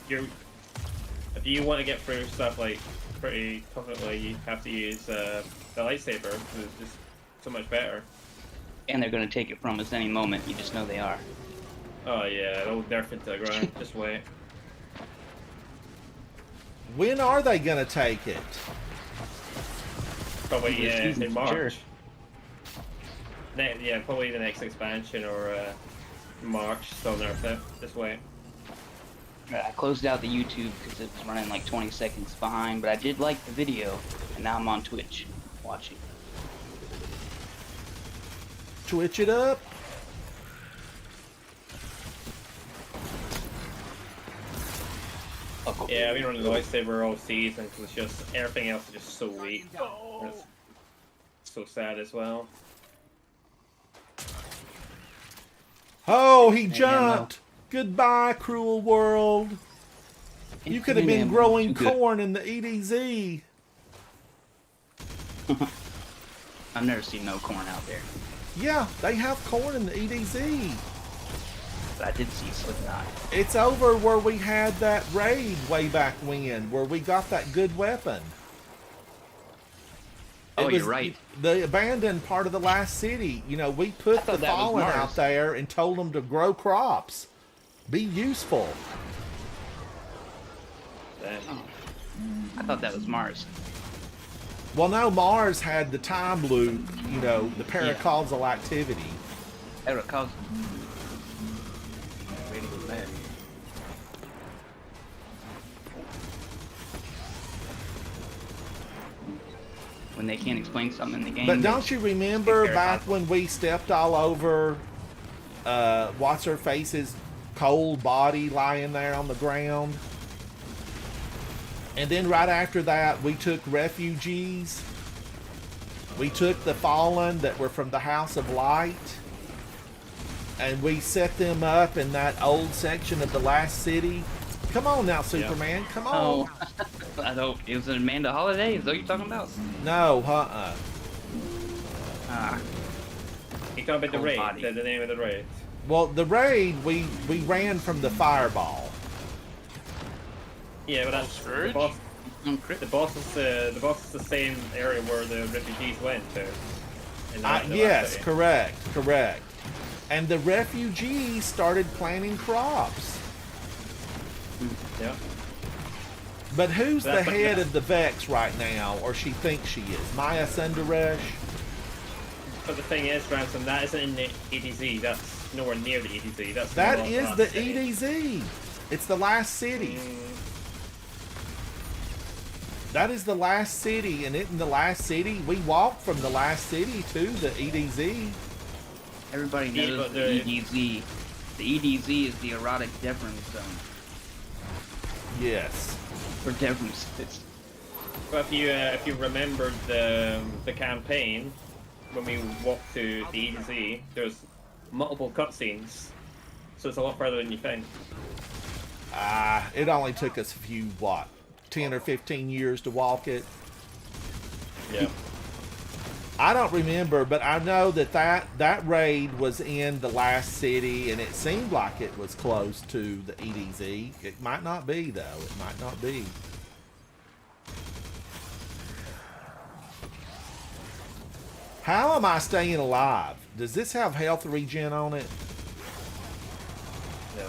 if you want to get through stuff like pretty confidently, you have to use the lightsaber. 'Cause it's just so much better. And they're gonna take it from us any moment. You just know they are. Oh yeah, they'll nerf it to the ground. Just wait. When are they gonna take it? Probably This season, in for March. sure. Yeah, probably the next expansion or March. They'll nerf it. Just wait. I closed out the YouTube because it was running like 20 seconds behind, but I did like the video, and now I'm on Twitch watching. Twitch it up. Oh, cool. Yeah, I've been running the lightsaber all season because it's just everything else is just so weak. It's so sad as well. Oh, he Yeah, no. jumped. Goodbye, cruel world. You could have been growing corn in the EDZ. I've never seen no corn out there, Yeah, they have corn in the EDZ. but I did see Slipknot. It's over where we had that raid way back when, where we got that good weapon. Oh, It you're was right. The abandoned part of the last city. You know, we I put thought the that was fallen Mars. out there and told them to grow crops. Be useful. Then, I thought that was Mars. Well, no, Mars had the time loop, you know, the paracausal activity. That would cause. When they can't explain something in the game. But they don't you remember take back paracausal. when we stepped all over what's her face's cold body lying there on the ground? And then right after that, we took refugees. We took the fallen that were from the House of Light. And we set them up in that old section of the last city. Come on now, Superman. Come on. Oh, I don't. It was an Amanda Holiday. Is that what you're talking about? No, Ah, you talking about the Cold raid? body. The name of the raid? Well, the raid, we ran from the fireball. Yeah, but that's Scourge? the boss. I'm crit- The boss is the same area where the refugees went to. in the last Yes, city. correct. And the refugees started planting crops. Yeah. But who's the That's what- head yeah. of the Vex right now, or she thinks she is? Maya Sundaresh? But the thing is, Ransom, that isn't in the EDZ. That's nowhere near the EDZ. That's That the is last the city. EDZ. It's the last city. That is the last city, and in the last city, we walked from the last city to the EDZ. Everybody Yeah, knows but the EDZ. The EDZ is the erotic Devrim zone. Yes. Where Devrim sits. But if you remembered the campaign when we walked to the EDZ, there's multiple cutscenes, so it's a lot further than you think. It only took us a few, 10 or 15 years to walk it. Yeah. I don't remember, but I know that raid was in the last city, and it seemed like it was close to the EDZ. It might not be, though. It might not be. How am I staying alive? Does this have health regen on it? No.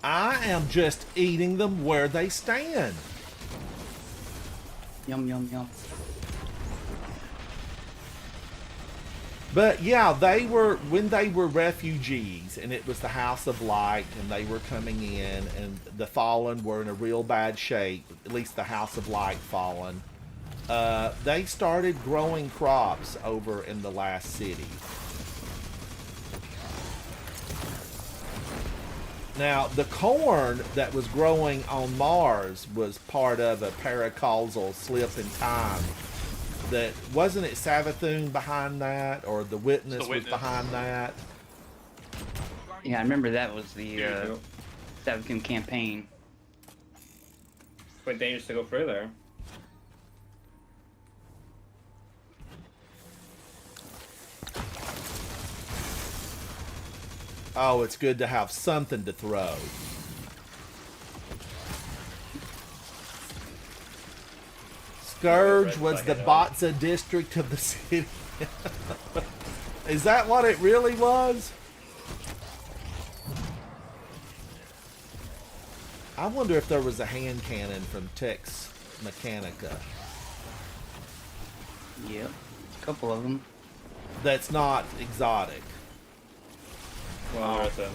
I am just eating them where they stand. Yum, yum, yum. But yeah, when they were refugees, and it was the House of Light, and they were coming in, and the Fallen were in a real bad shape, at least the House of Light Fallen. They started growing crops over in the last city. Now, the corn that was growing on Mars was part of a paracausal slip in time. That wasn't it Savathun behind that, or the Witness was Witness. behind that? Yeah, I remember that was the There you go. Savathun campaign. It's quite dangerous to go through there. Oh, it's good to have something to throw. Scourge Red was the flag, Botza district of the city. Is that what it really was? I wonder if there was a hand cannon from Tex Mechanica Yep, a couple of them. that's not exotic. Well, there isn't.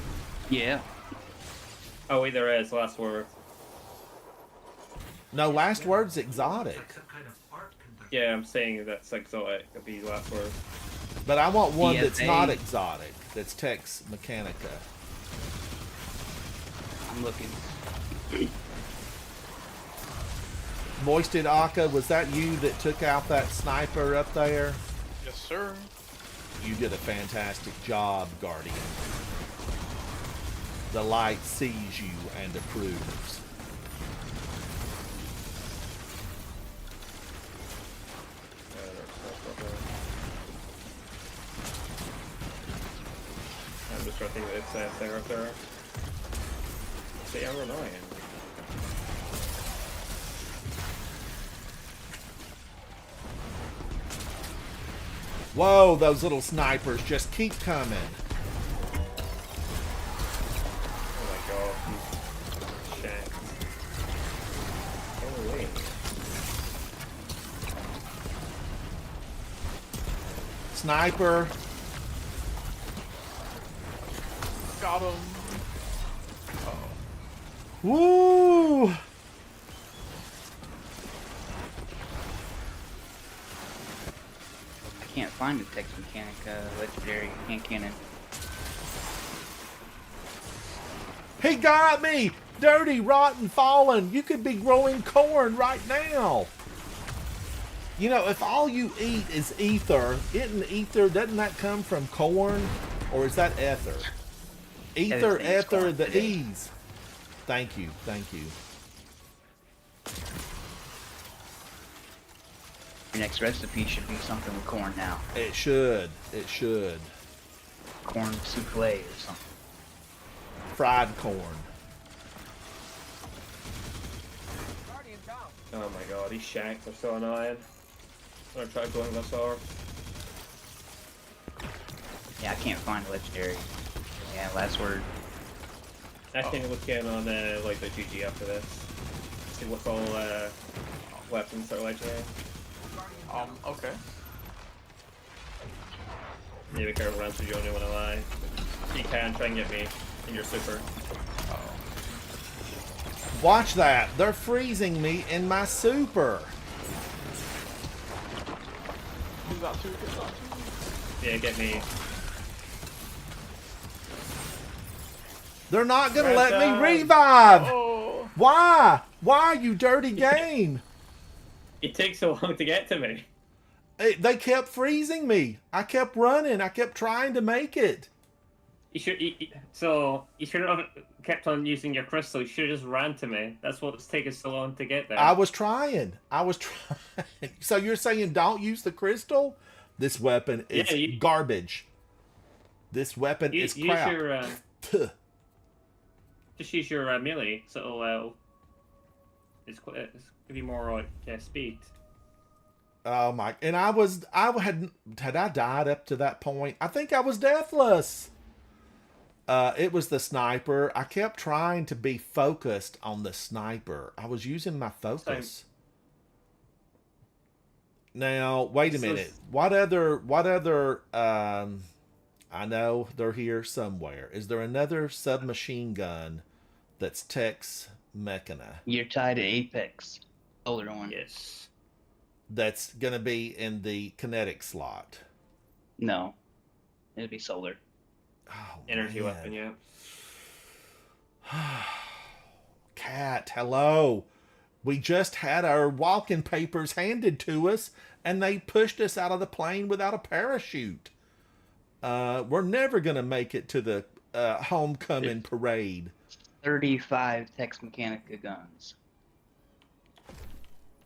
Yeah. Oh wait, there is. Last word. No, last word's exotic. Yeah, I'm saying that's exotic. It'd be last word. But I want one ESA. that's not exotic. That's Tex Mechanica. I'm looking. Moisted Aka, was that you that took out that sniper up there? Yes, sir. You did a fantastic job, Guardian. The light sees you and approves. I'm just trying to think that it's a thing up there. See, I'm annoying. Whoa, those little snipers just keep coming. Oh my god, he's shanked. Oh wait. Sniper. Got him. Woo! I can't find the Tex Mechanica legendary hand cannon. He got me! Dirty, rotten, fallen. You could be growing corn right now. You know, if all you eat is ether, doesn't that come from corn? Or is that ether? Ether, Everything's ether, corn the today. E's. Thank you, thank you. Your next recipe should be something with corn now. It should, it should. Corn souffle or something. Fried corn. Guardian down. Oh my god, these shanks are so annoying. I'm gonna try going this over. Yeah, I can't find a legendary. Yeah, last word. I think look in on like the GG after this. See what's all weapons that are legendary. Okay. Yeah, be careful, Ransom, you only want to lie. You can try and get me in your super. Watch that. They're freezing me in my super. He's got two. He's got two. Yeah, get me. They're not gonna Red let me zone. revive. Oh. Why? Why, you dirty game? It takes so long to get to me. They kept freezing me. I kept running. I kept trying to make it. You should. So you should have kept on using your crystal. You should have just ran to me. That's what's taken so long to get there. I was trying. So you're saying don't use the crystal? This weapon is Yeah, you- garbage. This weapon is Use crap. your. Tuh. Just use your melee, so it'll. It's give you more like speed. Oh my! And I had I died up to that point? I think I was deathless. It was the sniper. I kept trying to be focused on the sniper. I was using my focus. Now wait a So- minute. What other? I know they're here somewhere. Is there another submachine gun that's Tex Mechana You're tied to Apex. Older one. Yes. that's gonna be in the kinetic slot? No. It'd be solar. Oh, Energy man. weapon, yeah. Cat, hello. We just had our walking papers handed to us, and they pushed us out of the plane without a parachute. We're never going to make it to the homecoming parade. 35 Tex Mechanica guns.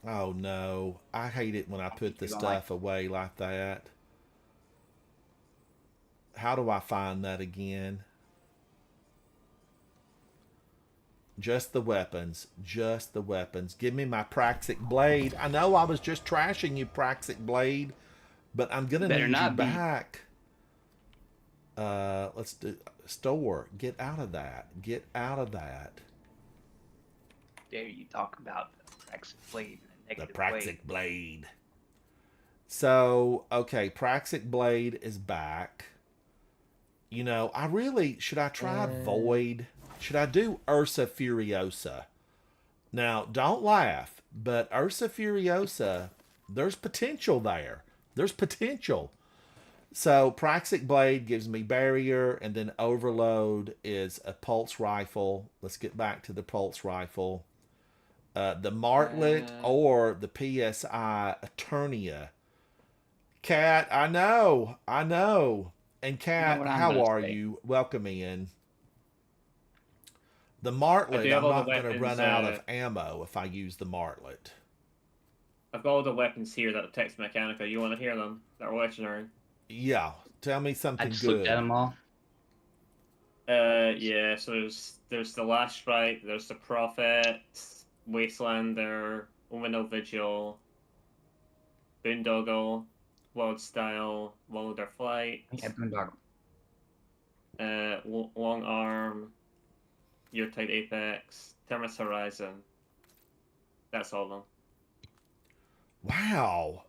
Oh, no. I hate it when I put the You don't stuff away like that. How do I find that again? Just the weapons. Just the weapons. Give me my Praxic Blade. I know I was just trashing you, Praxic Blade, but I'm going to need you back. Let's do store. Get out of that. Get out of that. Dare you talk about the Praxic Blade in a The negative Praxic way. Blade. So, okay, Praxic Blade is back. You know, should I try Void? Should I do Ursa Furiosa? Now, don't laugh, but Ursa Furiosa, there's potential there. There's potential. So, Praxic Blade gives me barrier, and then Overload is a pulse rifle. Let's get back to the pulse rifle. The Martlet or the PSI Eternia. Cat, I know. And Cat, You know what I'm how gonna are say. you? Welcome in. The Martlet, have I'm all not the going to weapons, run out of ammo if I use the Martlet. I've got all the weapons here that are Tex Mechanica. You want to hear them? That are legendary. Yeah, tell me I something just good. looked at them all. Yeah. So there's the Last Strike. There's the Prophet, Wastelander, Umino Vigil, Boondoggle, Wild Style, Wilder Flight, Yeah, Boondoggle. Long Arm, Tide Apex, Terminus Horizon. That's all of them. Wow.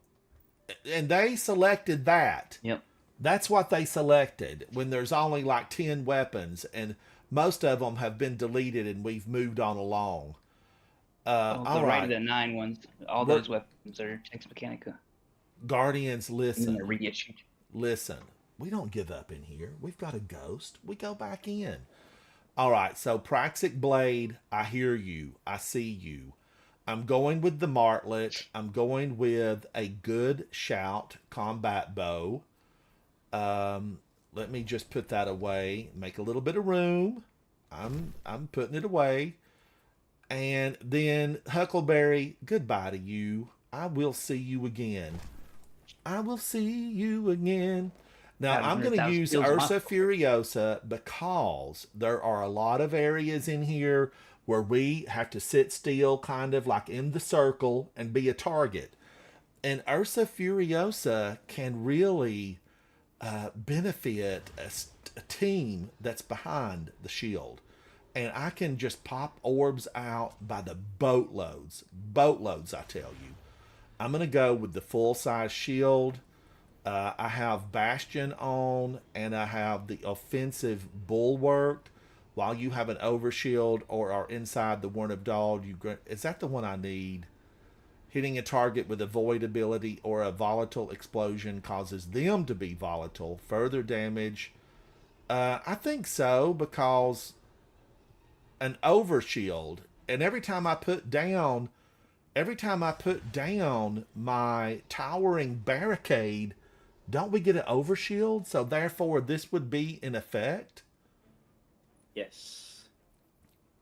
And they selected that. Yep. That's what they selected when there's only like 10 weapons, and most of them have been deleted and we've moved on along. All All the right right. of the 9 ones. All We're- those weapons are Tex Mechanica. Guardians, In listen. the reissue. Listen. We don't give up in here. We've got a ghost. We go back in. All right. So, Praxic Blade, I hear you. I see you. I'm going with the Martlet. I'm going with a good shout combat bow. Let me just put that away. Make a little bit of room. I'm putting it away. And then Huckleberry, goodbye to you. I will see you again. I will see you again. Now, I'm going to 500,000 use kills a month. Ursa Furiosa because there are a lot of areas in here where we have to sit still, kind of like in the circle, and be a target. And Ursa Furiosa can really benefit a team that's behind the shield. And I can just pop orbs out by the boatloads. Boatloads, I tell you. I'm going to go with the full-size shield. I have Bastion on, and I have the offensive Bulwark. While you have an Overshield or are inside the Warren of Dawn, is that the one I need? Hitting a target with a Void ability or a volatile explosion causes them to be volatile. Further damage. I think so, because an Overshield, and every time I put down my towering barricade, don't we get an Overshield? So therefore this would be in effect. Yes.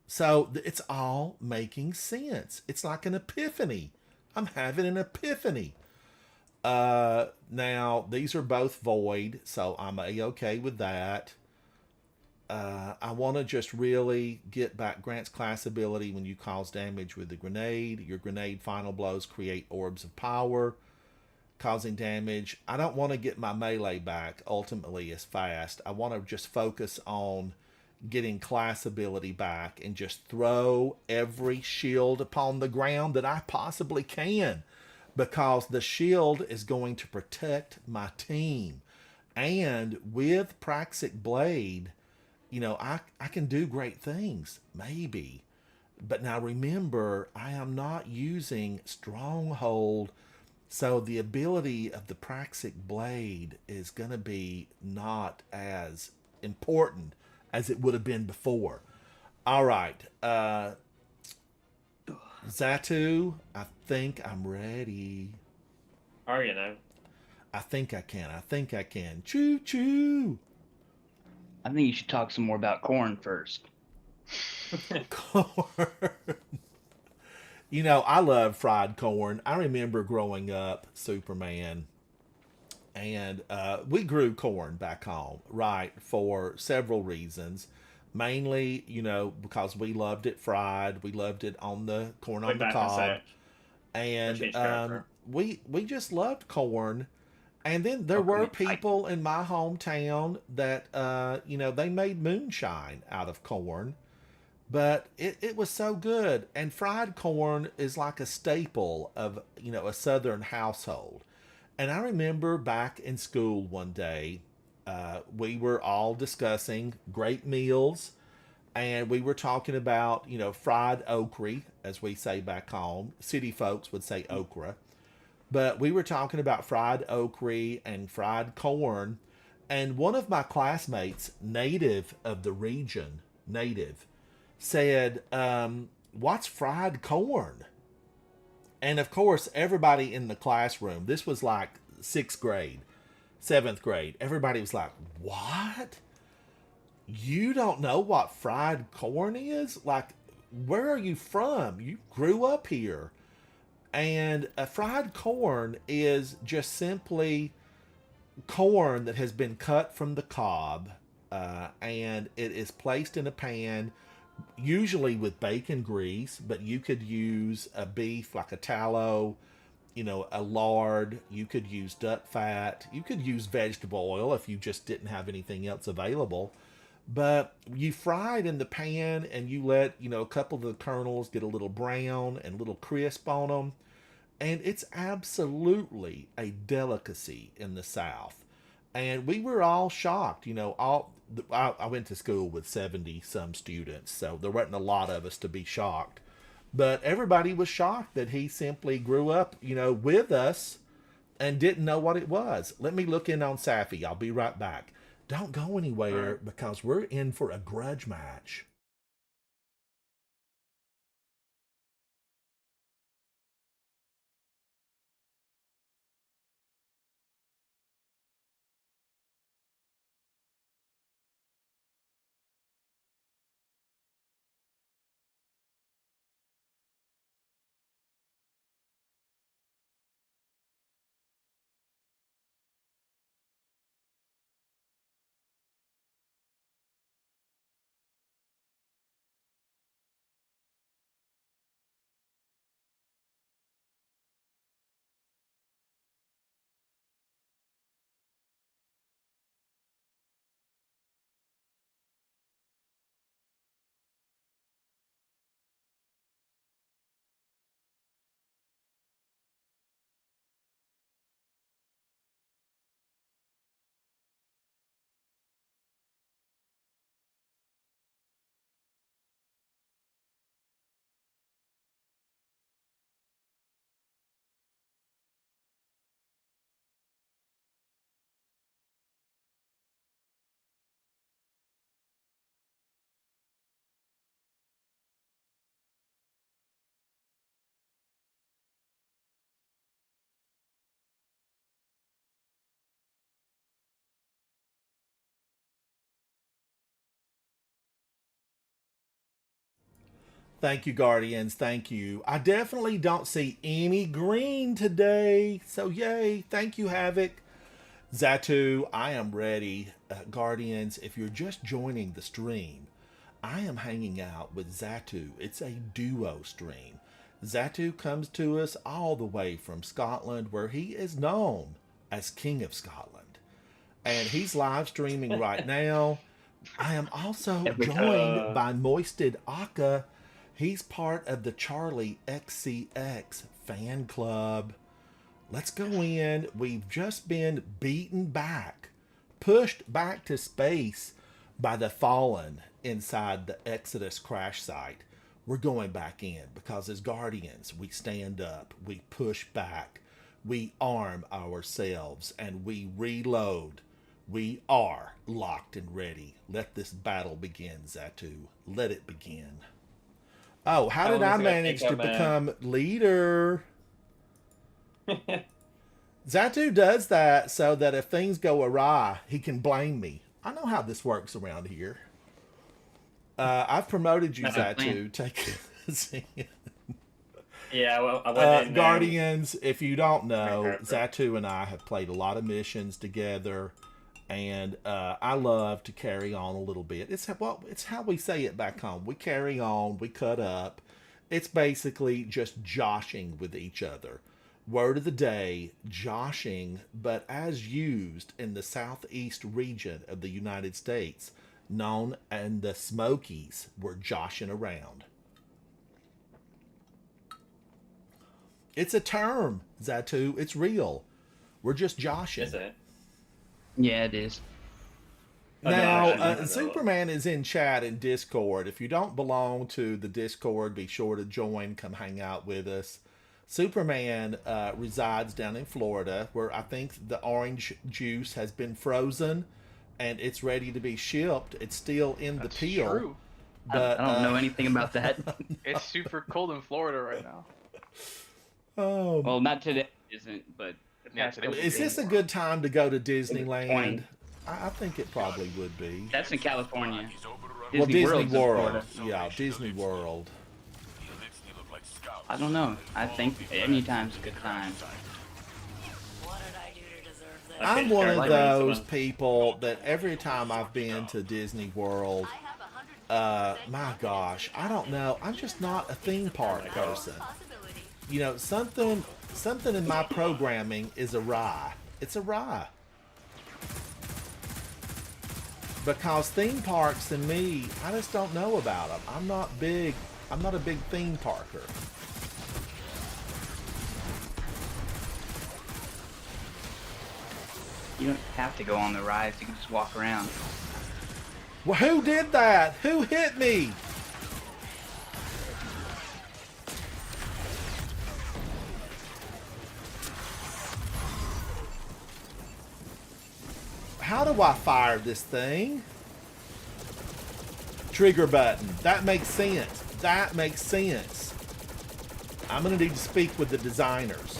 So it's all making sense. It's like an epiphany. I'm having an epiphany. Now these are both void, so I'm okay with that. I want to just really get back Grant's class ability. When you cause damage with the grenade, your grenade final blows create orbs of power, causing damage. I don't want to get my melee back ultimately as fast. I want to just focus on getting class ability back and just throw every shield upon the ground that I possibly can, because the shield is going to protect my team. And with Praxic Blade, you know, I can do great things, maybe. But now remember, I am not using Stronghold, so the ability of the Praxic Blade is going to be not as important as it would have been before. All right. Zatu, I think I'm ready. Are you now? I think I can. I think I can. Choo choo. I think you should talk some more about corn first. Corn. You know, I love fried corn. I remember growing up, Superman, and we grew corn back home, right, for several reasons. Mainly, you know, because we loved it fried. We loved it on the corn Way on the back in cob, sec. and changed character. we just loved corn. And then there were people in my hometown that you know, they made moonshine out of corn, but it was so good. And fried corn is like a staple of, you know, a southern household. And I remember back in school one day, we were all discussing great meals, and we were talking about, you know, fried okra, as we say back home. City folks would say okra. But we were talking about fried okra and fried corn. And one of my classmates, native of the region, said, what's fried corn? And of course, everybody in the classroom, this was like 6th grade, 7th grade, everybody was like, what? You don't know what fried corn is? Like, where are you from? You grew up here. And a fried corn is just simply corn that has been cut from the cob, and it is placed in a pan, usually with bacon grease, but you could use a beef like a tallow, you know, a lard. You could use duck fat. You could use vegetable oil if you just didn't have anything else available. But you fry it in the pan, and you let, you know, a couple of the kernels get a little brown and a little crisp on them. And it's absolutely a delicacy in the South. And we were all shocked, you know, I went to school with 70 some students, so there wasn't a lot of us to be shocked. But everybody was shocked that he simply grew up, you know, with us and didn't know what it was. Let me look in on Safi. I'll be right back. Don't go anywhere, because we're in for a grudge match. Thank you, Guardians. Thank you. I definitely don't see any green today. So, yay. Thank you, Havoc. Zatu, I am ready. Guardians, if you're just joining the stream, I am hanging out with Zatu. It's a duo stream. Zatu comes to us all the way from Scotland, where he is known as King of Scotland. And he's live streaming right now. I am also joined by Moisted Aka. He's part of the Charlie XCX fan club. Let's go in. We've just been beaten back, pushed back to space by the Fallen inside the Exodus crash site. We're going back in because as Guardians, we stand up, we push back, we arm ourselves, and we reload We are locked and ready. Let this battle begin, Zatu. Let it begin. Oh, how did I manage to become leader? Zatu does that so that if things go awry, he can blame me. I know how this works around here. I've promoted you, Zatu. Take Yeah, well, I went in Guardians, if you don't know, Zatu and I have played a lot of missions together, and I love to carry on a little bit. It's how we say it back home. We carry on, we cut up. It's basically just joshing with each other. Word of the day, joshing, but as used in the southeast region of the United States, known in the Smokies, we're joshing around. It's a term, Zatu. It's real. We're just joshing. Is it? Yeah, it is. Now, Superman is in chat in Discord. If you don't belong to the Discord, be sure to join. Come hang out with us. Superman resides down in Florida, where I think the orange juice has been frozen and it's ready to be shipped. It's still in the peel. True. But I don't know anything about that. It's super cold in Florida right now. Oh, Well, not today, isn't, but the Yeah, past today couple is this days. a good time to go to Disneyland? 20. I think it probably would be. That's in California. Well, Disney World's in World. Florida. Yeah, Disney World. I don't know. I think anytime's a good time. What did I do to deserve this? I'm Okay, one of Charlie. those people that every time I've been to Disney World, I have 100 my gosh, I don't know. I'm just not a theme park person. possibility. You know, something in my programming is awry. It's awry. Because theme parks and me, I just don't know about them. I'm not a big theme parker. You don't have to go on the rides. You can just walk around. Well, who did that? Who hit me? How do I fire this thing? Trigger button. That makes sense. That makes sense. I'm going to need to speak with the designers.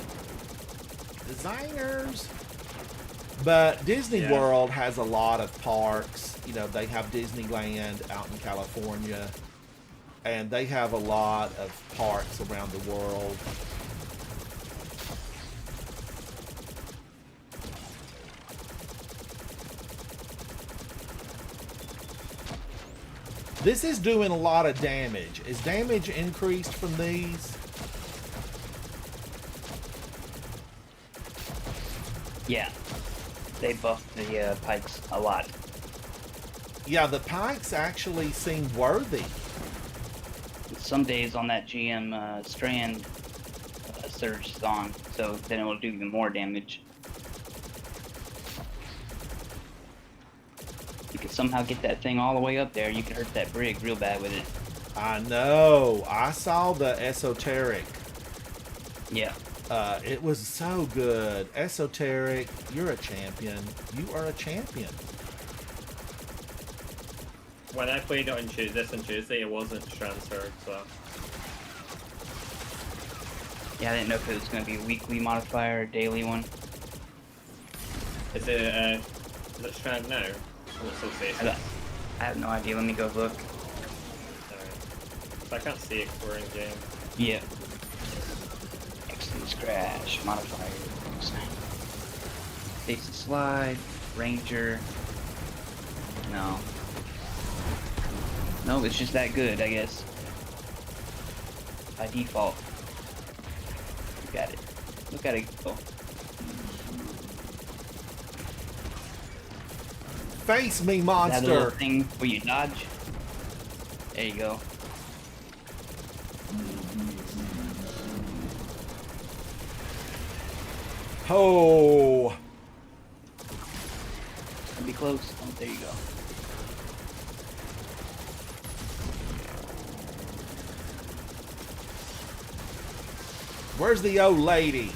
But Disney Yeah. World has a lot of parks. You know, they have Disneyland out in California. And they have a lot of parks around the world. This is doing a lot of damage. Is damage increased from these? Yeah. They buffed the pikes a lot. Yeah, the pikes actually seem worthy. Some days on that GM strand, surge is on, so then it will do even more damage. You can somehow get that thing all the way up there. You can hurt that brig real bad with it. I know. I saw the esoteric. Yeah. It was so good. Esoteric, you're a champion. You are a champion. When I played it on this on Tuesday, it wasn't transferred, so. Yeah, I didn't know if it was going to be a weekly modifier or a daily one. Is it strand now? Or association? I have no idea. Let me go look. So I can't see it 'cause we're in game. Yeah. Exodus Crash, modifiers. Basic Slide, Ranger. No. No, it's just that good, I guess. By default. Look at it. Look at it go. Face me, That little monster. thing where you dodge. There you go. Oh. It'll be close. Oh, there you go. Where's the old lady?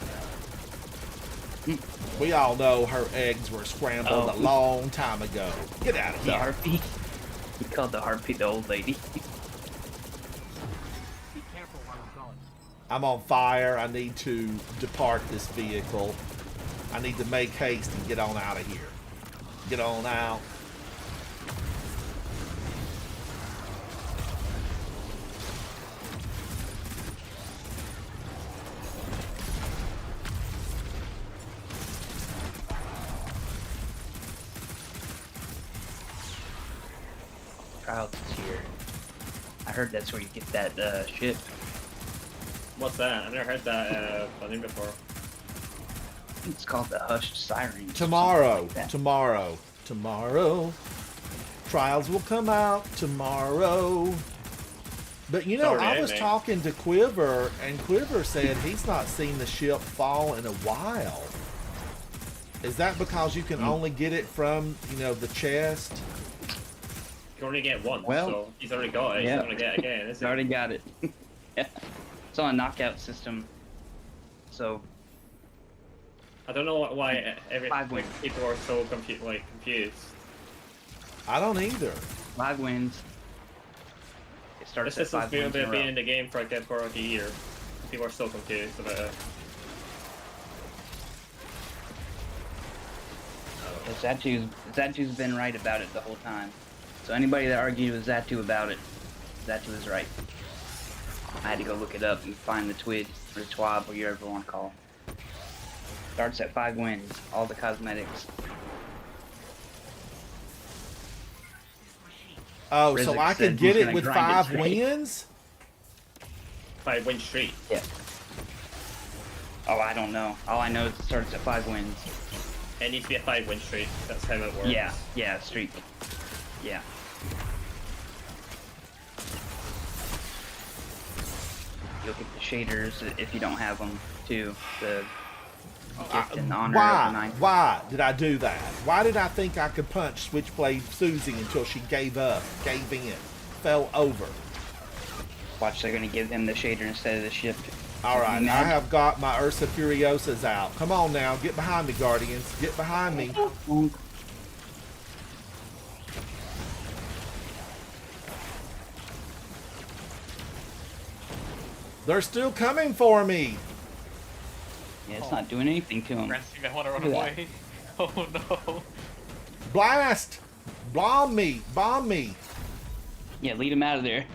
We all know her eggs were scrambled Oh. a long time ago. Get out of The here. harpy. He called the harpy the old lady. Be careful while I'm gone. I'm on fire. I need to depart this vehicle. I need to make haste and get on out of here. Get on out. Trials is here. I heard that's where you get that ship. What's that? I've never heard that name before. It's called the Hushed Sirens. or Tomorrow. something like that. Tomorrow. Tomorrow. Trials will come out tomorrow. But you know, Sorry, I was mate. talking to Quiver, and Quiver said he's not seen the ship fall in a while. Is that because you can only get it from, you know, the chest? You can only get one, Well, so he's already got it. yeah. He's not gonna get it again, is It's he? already got it. Yeah. It's on a knockout system. So I don't know why Five wins. people are so confused. I don't either. 5 wins. It This starts at system's 5 been wins in a been row. in the game for like a year. People are so confused about it. Zatu's been right about it the whole time. So anybody that argued with Zatu about it, Zatu is right. I had to go look it up and find the twid or the twab, or you ever want to call it. Starts at 5 wins, all the cosmetics. Oh, so Rizek I said can he's get it gonna with grind it 5 straight. wins? 5-win streak. Yeah. Oh, I don't know. All I know is it starts at 5 wins. It needs to be a 5-win streak. That's how it works. Yeah, streak. Yeah. You'll get the shaders if you don't have them, too. The gift in honor of the Why? ninth. Why did I do that? Why did I think I could punch Switchblade Susie until she gave up, gave in, fell over? Watch, they're gonna give him the shader instead of the ship. All right, I Mad. have got my Ursa Furiosas out. Come on now, get behind me, Guardians. Get behind me. They're still coming for me. Yeah, it's not doing anything to him. Rancy may want to run Look at away. Oh no. Blast! Bomb me! Bomb me! Yeah, lead him out of there.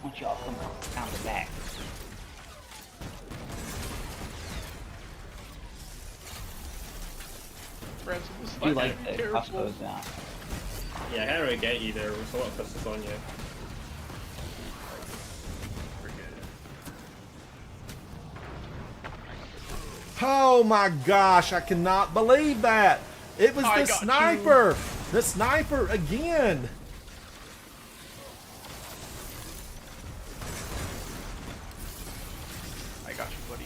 Why don't y'all come down the back? Rancy was Do you like, like the careful. crossbows now? Yeah, I can't really get you there. There's a lot of pistols on you. Oh my gosh, I cannot believe that! It was I the got sniper! The sniper again! I got you, buddy.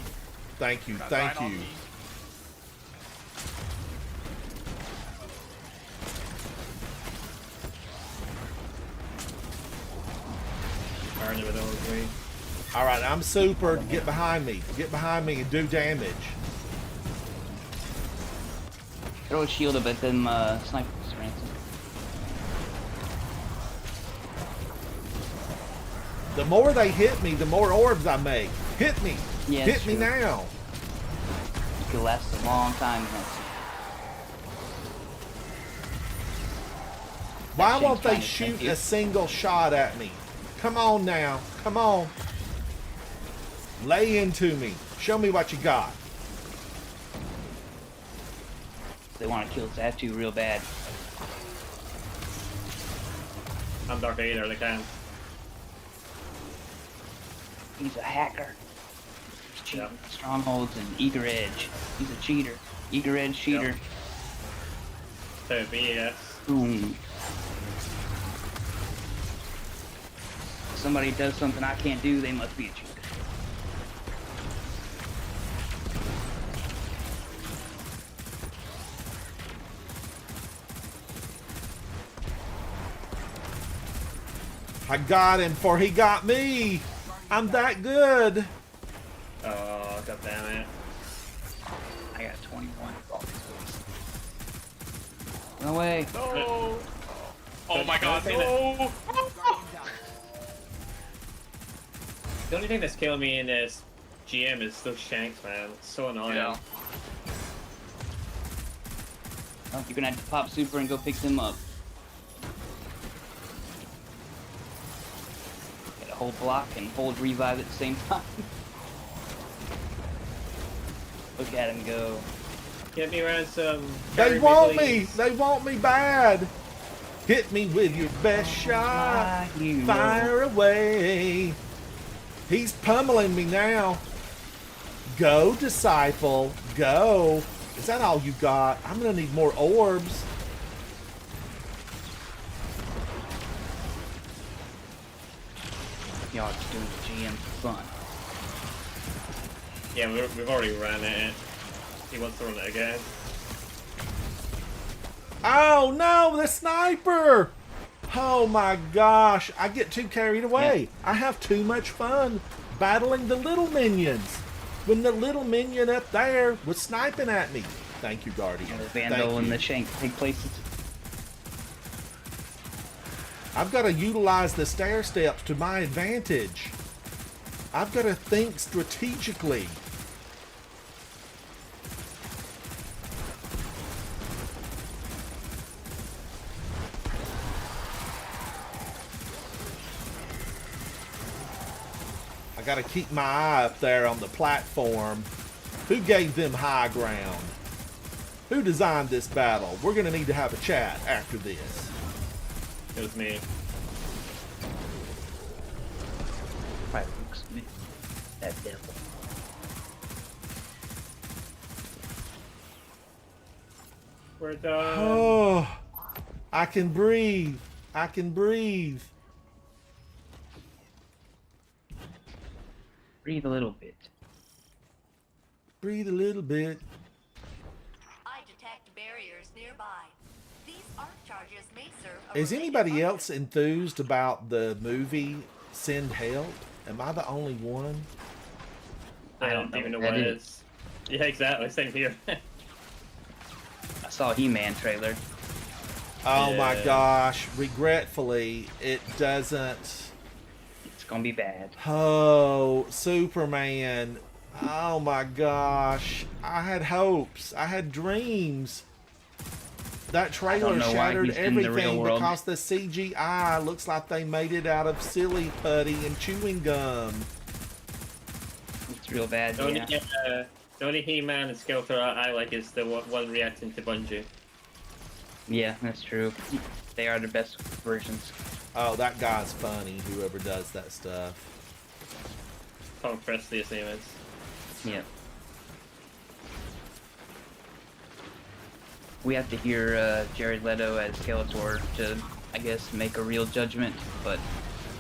Thank you, Got thank nine on you. me. Burn with those me. Alright, I'm super. Get behind me. Get behind me and do damage. Throw a shield up at them snipers, Ransom. The more they hit me, the more orbs I make. Hit me! Yeah, Hit that's me true. now! You could last a long time, Ransom. Why Shane's won't they trying to shoot tempt you. a single shot at me? Come on now. Come on. Lay into me. Show me what you got. They want to kill Zatu real bad. I'm Dark Vader, they can. He's a hacker. He's cheating Yeah. strongholds and Eager Edge. He's a cheater. Eager Edge cheater. So it'd be, yes. Boom. If somebody does something I can't do, they must be a cheater. I got him for he got me. I'm that good. Oh, god damn it. I got 21 for all these ways. No way. No. Oh my The god, only thing no. The only thing that's killing me in this GM is those shanks, man. It's so annoying. Yeah. Well, you're gonna have to pop super and go pick them up. Get a whole block and hold revive at the same time. Look at him go. Get me around some. They want me. They want me bad. Hit me with your best shot. You Fire away. He's pummeling me now. Go, disciple. Go. Is that all you got? I'm gonna need more orbs. Y'all are just doing the GM for fun. Yeah, we've already ran it. He wants to run it again. Oh no, the sniper! Oh my gosh, I get too carried away. I have too much fun battling the little minions. When the little minion up there was sniping at me. Thank you, Guardian. The Thank Vandal and you. the Shank take places. I've got to utilize the stair steps to my advantage. I've got to think strategically. I got to keep my eye up there on the platform. Who gave them high ground? Who designed this battle? We're going to need to have a chat after this. It was me. Probably looks me. That devil. We're done. Oh, I can breathe. I can breathe. Breathe a little bit. Breathe a little bit. I detect barriers nearby. These arc charges may serve a Is related anybody function. else enthused about the movie Send Help? Am I the only one? I don't don't know even know what what that it is. Yeah, exactly. Same here. I saw a He-Man trailer. Oh my Yeah. gosh. Regretfully, it doesn't. It's gonna be bad. Oh, Superman. Oh my gosh. I had hopes. I had dreams. That trailer know why shattered he's in the real everything world. because the CGI looks like they made it out of silly putty and chewing gum. It's real bad. the, only, Yeah. the only He-Man and Skeletor I like is the one reacting to Bungie. Yeah, that's true. They are the best versions. Oh, that guy's funny, whoever does that stuff. Tom Presley, his name is. Yeah. We have to hear Jared Leto as Skeletor to, I guess, make a real judgment. But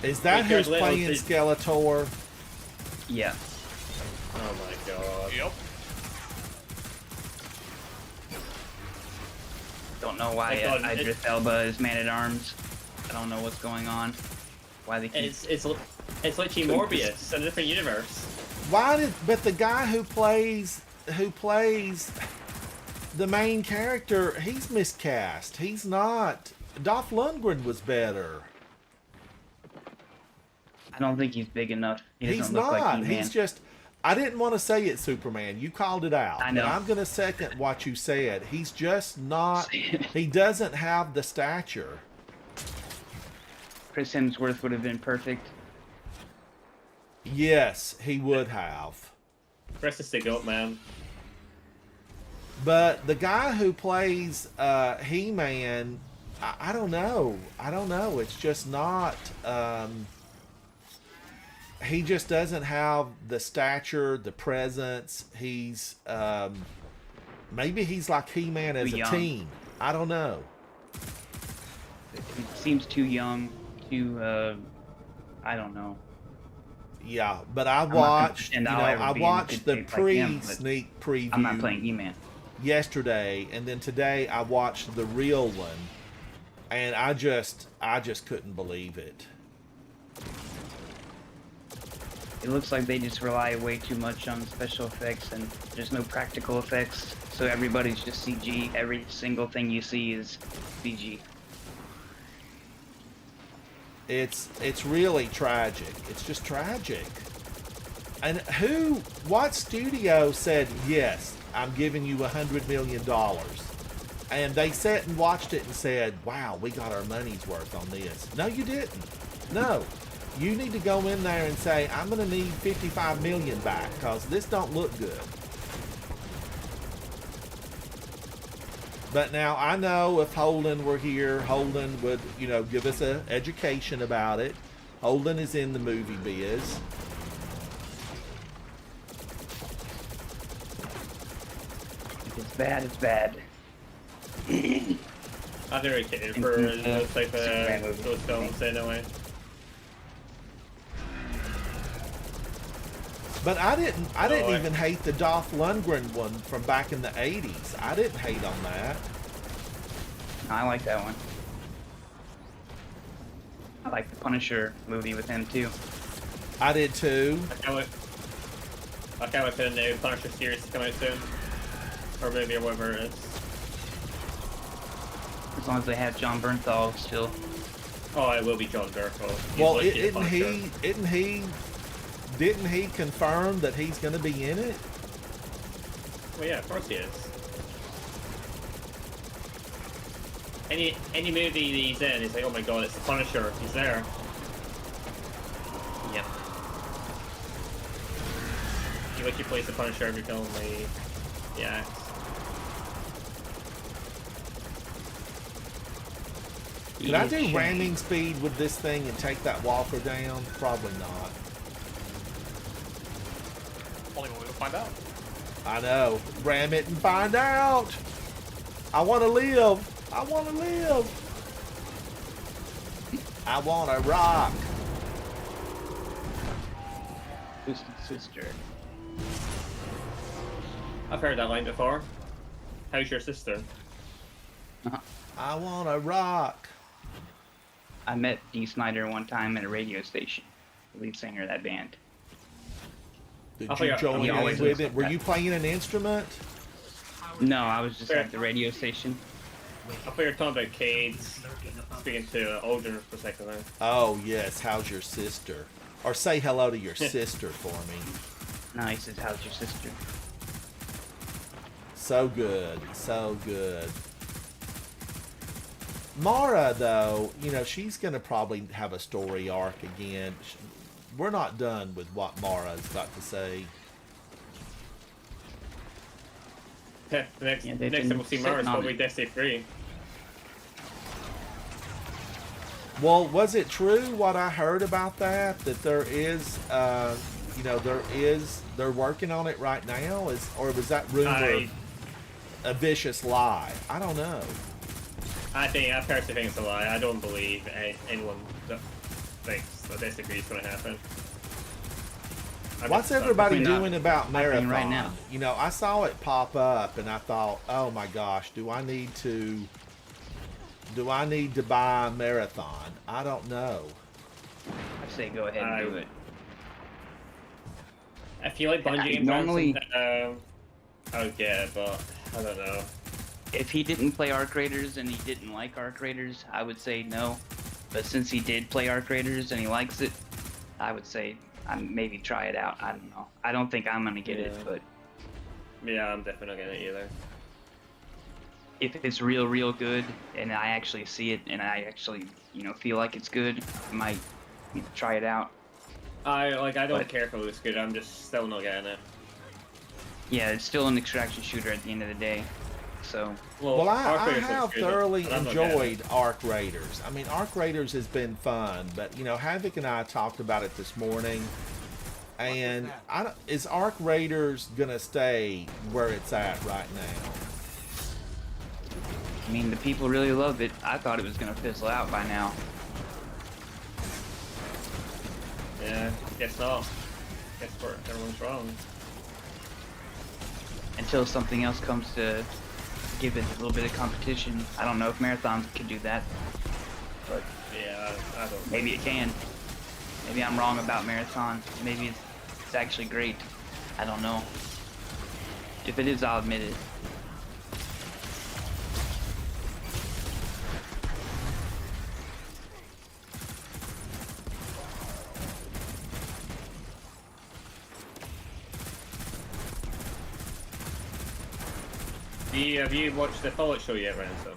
Is that Wait, who's Jared Leto playing did- Skeletor? yeah, Oh my god. Yep. don't know why I thought it- Idris Elba is Man at Arms. I don't know what's going on. Why they keep It's literally Morbius, a different universe. Why did? But the guy who plays the main character, he's miscast. He's not. Dolph Lundgren was better. I don't think he's big enough. He doesn't He's look not. like He-Man. He's just. I didn't want to say it, Superman. You called it out. I know. But I'm going to second what you said. He's just not. He doesn't have the stature. Chris Hemsworth would have been perfect. Yes, he would have. Rest is the goat, man. But the guy who plays He-Man, I don't know. I don't know. It's just not. He just doesn't have the stature, the presence. He's maybe he's like He-Man as Too a young. teen. I don't know. He seems too young. Too. I don't know. Yeah, but I not gonna watched. pretend You know, I'll ever I be in watched the good shape like him, but pre-sneak preview. I'm not playing He-Man. Yesterday, and then today I watched the real one, and I just couldn't believe it. It looks like they just rely way too much on special effects and there's no practical effects. So everybody's just CG. Every single thing you see is CG. It's really tragic. It's just tragic. And what studio said, yes, I'm giving you $100 million? And they sat and watched it and said, wow, we got our money's worth on this. No, you didn't. No. You need to go in there and say, I'm going to need $55 million back because this don't look good. But now I know if Holden were here, Holden would, give us an education about it. Holden is in the movie biz. If it's bad, it's bad. I don't really care for those type Superman of movie. those films anyway. But I didn't even hate the Dolph Lundgren one from back in the 80s. I didn't hate on that. I like that one. I like the Punisher movie with him too. I did too. I can't wait for the new Punisher series to come out soon. Or maybe or whatever it is. As long as they have John Bernthal still. Oh, it will be John Bernthal. He's Well, like the didn't he confirm that he's going to be in it? Well, yeah, of course he is. Any movie that he's in, he's like, oh my god, it's the Punisher. He's there. Yep. He literally plays the Punisher every film. Yeah. Could I do ramming speed with this thing and take that walker down? Probably not. Only one way to find out. I know. Ram it and find out. I want to live. I want to live. I want to rock. Twisted Sister. I've heard that line before. How's your sister? I want to rock. I met Dee Snider one time at a radio station. The lead singer of that band. Did I you forgot- join he in always with looks it? Were you playing an instrument? No, I was just Fair. at the radio station. I thought you were talking about Cade's. Speaking to Aldrin for a second there. Oh, yes. How's your sister? Or say hello to your sister for me. No, he says, how's your sister? So good. So good. Mara, though, she's going to probably have a story arc again. We're not done with what Mara's got to say. The next Yeah, they've time been we'll see sitting Mars on probably it. Destiny 3. Well, was it true what I heard about that? That there is, they're working on it right now? Or was that rumor a vicious lie? I don't know. I personally think it's a lie. I don't believe anyone that thinks that Destiny 3 is going to happen. What's everybody Definitely not doing about happening Marathon? right now. I saw it pop up and I thought, oh my gosh, do I need to buy Marathon? I don't know. I say go ahead and do it. If you like Bungie games, normally- I would get it, but I don't know. If he didn't play Arc Raiders and he didn't like Arc Raiders, I would say no. But since he did play Arc Raiders and he likes it, I would say maybe try it out. I don't know. I don't think I'm gonna get it, Yeah. but Yeah, I'm definitely not getting it either. if it's real good and I actually see it and I actually feel like it's good, I might try it out. I don't But- care if it looks good. I'm just still not getting it. Yeah, it's still an extraction shooter at the end of the day. So Well, I Arc Raiders have looks good, thoroughly but I'm not getting it. enjoyed Arc Raiders. I mean, Arc Raiders has been fun, but Havoc and I talked about it this morning. And is Arc Raiders gonna stay where it's at right now? I mean, the people really love it. I thought it was gonna fizzle out by now. Yeah, guess not. Guess everyone's wrong. Until something else comes to give it a little bit of competition. I don't know if Marathon can do that, but Yeah, I don't. maybe it can. Maybe I'm wrong about Marathon. Maybe it's actually great. I don't know. If it is, I'll admit it. Have you watched the Fallout show yet, Ransom?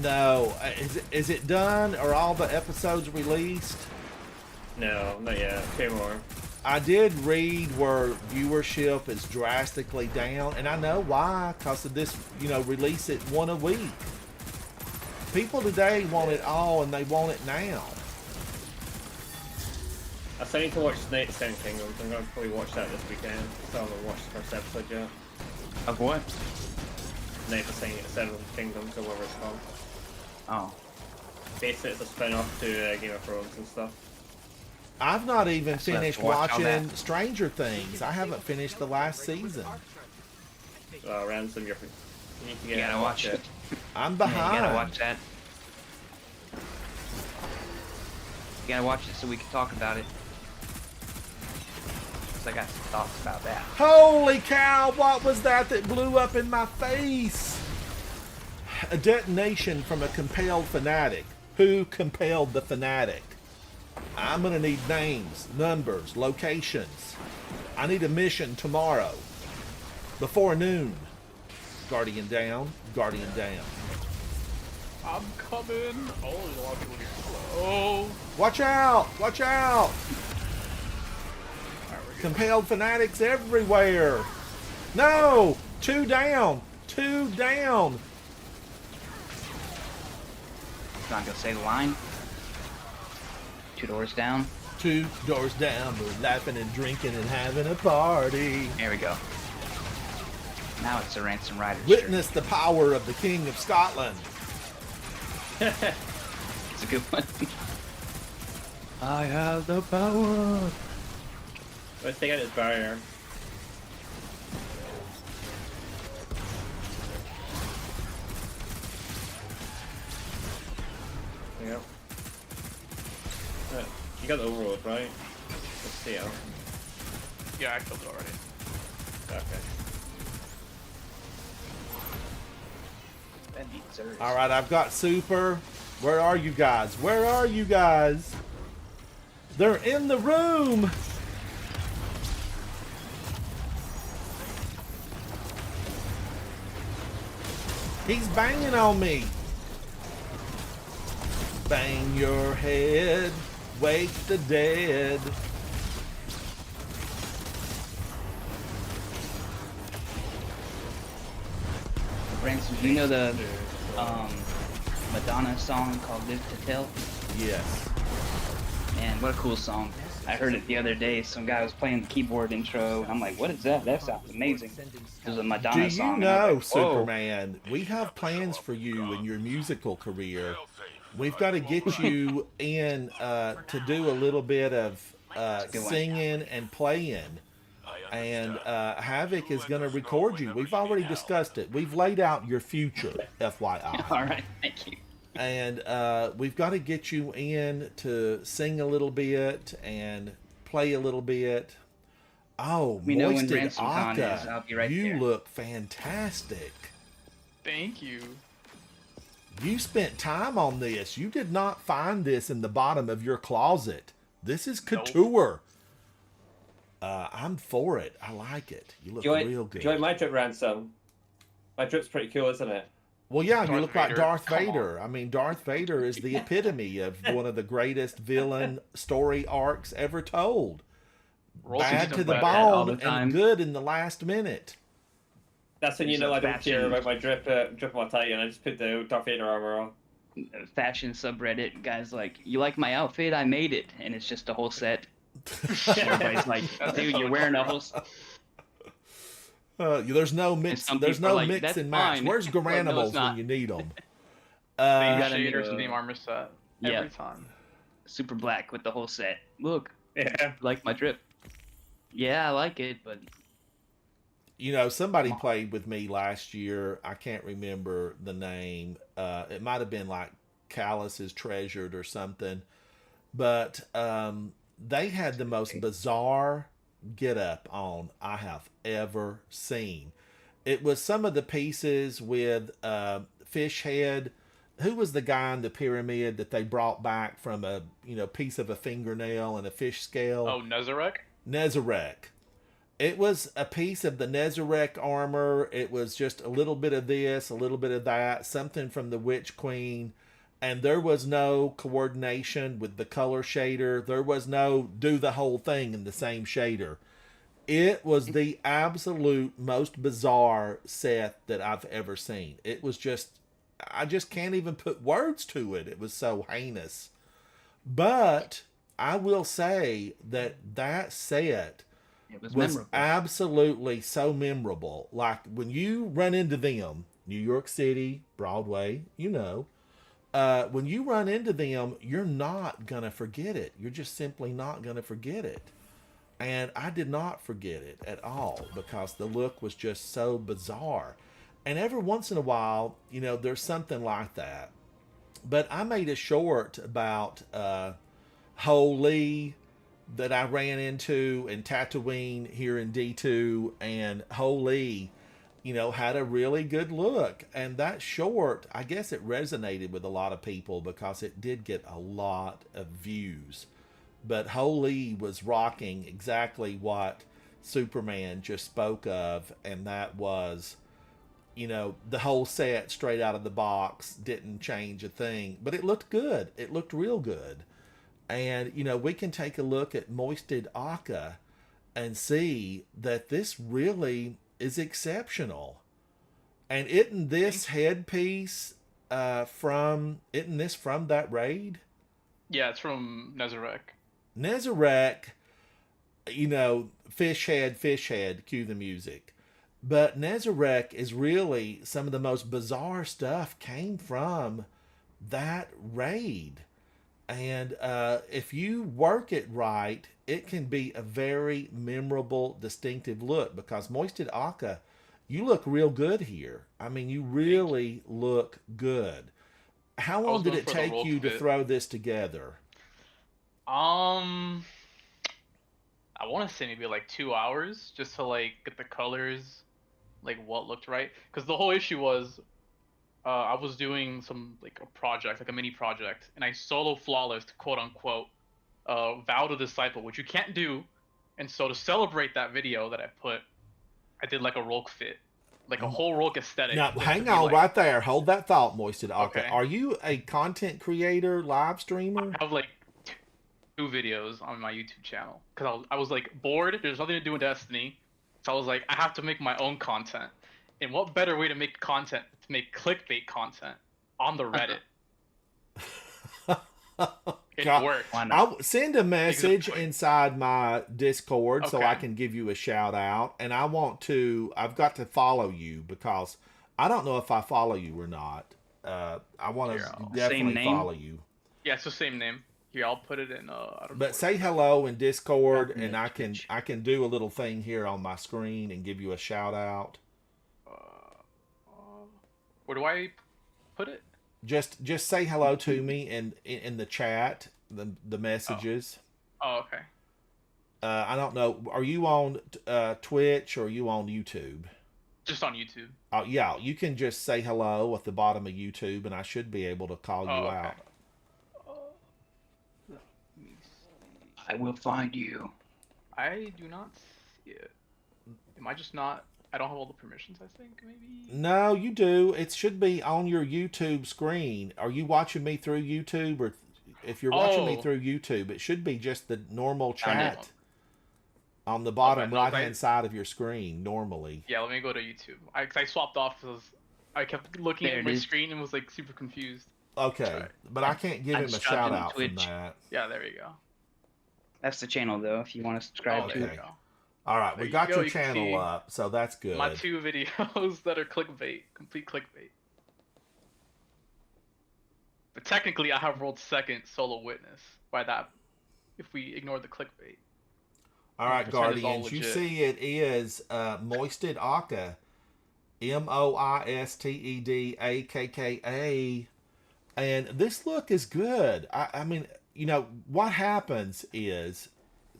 No, is it done? Are all the episodes released? No, not yet. 2 more. I did read where viewership is drastically down, and I know why, because of this, release it one a week. People today want it all, and they want it now. I still need to watch Snake Seven Kingdoms. I'm going to probably watch that this weekend. Still haven't watched the first episode yet. Of what? Snake Seven Kingdoms, or whatever it's called. Oh. Basically, it's a spin-off to Game of Thrones and stuff. I've not even So I have finished to watch all watching that. Stranger Things. I haven't finished the last season. Ransom, you need to get You gotta watch it. I'm Yeah, behind. you gotta watch that. You gotta watch it so we can talk about it. 'Cause I got some thoughts about that. Holy cow, what was that blew up in my face? A detonation from a compelled fanatic. Who compelled the fanatic? I'm gonna need names, numbers, locations. I need a mission tomorrow. Before noon. Guardian down, Guardian down. I'm coming. Oh, there's a lot of people here. Hello. Watch out! Watch out! Alright, we're good. Compelled fanatics everywhere. No! 2 down! 2 down! Not gonna say the line. 2 doors down. 2 doors down, we're laughing and drinking and having a party. There we go. Now it's a Ransom Rider. Witness the power of the King of Scotland. It's a good one. I have the power. Let's take out this barrier. Yep. You got the overload, right? Let's see how. Yeah, I killed it already. Okay. That needs Zers. All right, I've got super. Where are you guys? Where are you guys? They're in the room. He's banging on me. Bang your head, wake the dead. Ransom, do you know the Madonna song called "Live to Tell"? Yes. Man, what a cool song! I heard it the other day. Some guy was playing the keyboard intro, and I'm like, "What is that? That sounds amazing." It was a Do Madonna you song. and I know, was like, "Whoa." Superman, we have plans for you in your musical career. We've got to get you in to do a little bit of good one. singing and playing. And Havoc is going to record you. We've already discussed it. We've laid out your future, FYI. All right, thank you. And we've got to get you in to sing a little bit and play a little bit. Oh, We know when Moisted Ransom Con Aka, is. I'll be right you there. look fantastic. Thank you. You spent time on this. You did not find this in the bottom of your closet. This is couture. I'm for it. I like it. You look real good. Join my drip, Ransom. My drip's pretty cool, isn't it? Well, yeah, you Darth look like Vader. Darth Come Vader. I mean, Darth Vader is the epitome of one of the greatest villain story arcs ever told. Roll Bad system to the better. all the bone time. and good in the last minute. That's when you He's know a I don't care fashion- about my drip on my Titan. I just put the Darth Vader armor on. Fashion subreddit guys like, "You like my outfit? I made it," and it's just a whole set. Everybody's like, "Dude, you're wearing a whole." There's no mix. some There's people no are like, mix "That's and match. fine." Where's Well, no, Garanimals it's not. when you need them? Same gotta need shaders a- and same armor set. Yeah. Every time. Super black with the whole set. Look, Yeah. like my drip. Yeah, I like it, but Somebody played with me last year. I can't remember the name. It might have been like Callus is Treasured or something. But they had the most bizarre get up on I have ever seen. It was some of the pieces with fish head. Who was the guy in the pyramid that they brought back from a piece of a fingernail and a fish scale? Oh, Nezarek? Nezarek. It was a piece of the Nezarek armor. It was just a little bit of this, a little bit of that, something from the Witch Queen. And there was no coordination with the color shader. There was no do the whole thing in the same shader. It was the absolute most bizarre set that I've ever seen. It was just, I just can't even put words to it. It was so heinous. But I will say that that set It was was memorable. absolutely so memorable. Like when you run into them, New York City, Broadway, when you run into them, you're not going to forget it. You're just simply not going to forget it. And I did not forget it at all because the look was just so bizarre. And every once in a while, there's something like that. But I made a short about Ho Lee that I ran into in Tatooine here in D2, and Ho Lee, had a really good look. And that short, I guess it resonated with a lot of people because it did get a lot of views. But Ho Lee was rocking exactly what Superman just spoke of, and that was, the whole set straight out of the box, didn't change a thing, but it looked good. It looked real good. And, we can take a look at Moisted Akka and see that this really is exceptional. And isn't this headpiece from that raid? Yeah, it's from Nezarek. Nezarek, fish head, cue the music. But Nezarek is really some of the most bizarre stuff came from that raid. And if you work it right, it can be a very memorable, distinctive look because Moisted Akka, you look real good here. I mean, you really look good. How long did it take you to throw this together? I want to say maybe like 2 hours just to like get the colors, like what looked right. Because the whole issue was, I was doing some like a project, like a mini project, and I solo flawless, quote unquote, Vow to Disciple, which you can't do. And so to celebrate that video that I put, I did like a Rolk fit, like a whole Rolk aesthetic. Now, hang on right there. Hold that thought, Moisted Akka. Okay. Are you a content creator, live streamer? I have like 2 videos on my YouTube channel because I was like bored. There's nothing to do in Destiny, so I was like, I have to make my own content. And what better way to make content to make clickbait content on the Reddit? It worked. I'll send a message inside my Discord so Okay. I can give you a shout out. And I've got to follow you because I don't know if I follow you or not. I want to definitely follow you. Yeah, it's the same name. Here, I'll put it in. I don't know. But say hello in Discord, and I can do a little thing here on my screen and give you a shout out. Where do I put it? Just say hello to me in the chat, the messages. Oh, okay. I don't know. Are you on Twitch or are you on YouTube? Just on YouTube. Yeah, you can just say hello at the bottom of YouTube, and I should be able to call you okay. out. Let me see. I will find you. I do not see it. Am I just not? I don't have all the permissions, I think, maybe? No, you do. It should be on your YouTube screen. Are you watching me through YouTube? Or if you're watching me through YouTube, it should be just the normal chat on the bottom right-hand side of your screen, normally. Yeah, let me go to YouTube. I swapped off because I kept looking at my screen and was like super confused. Okay, but I can't give him a shout-out from that. Yeah, there you go. That's the channel, though, if you want to subscribe to it. All right, we got your channel up, so that's good. My 2 videos that are clickbait, complete clickbait. But technically, I have rolled second solo witness by that, if we ignore the clickbait. All right, Guardians, you see it is Moisted Akka, MOISTEDAKKA, and this look is good. I mean, what happens is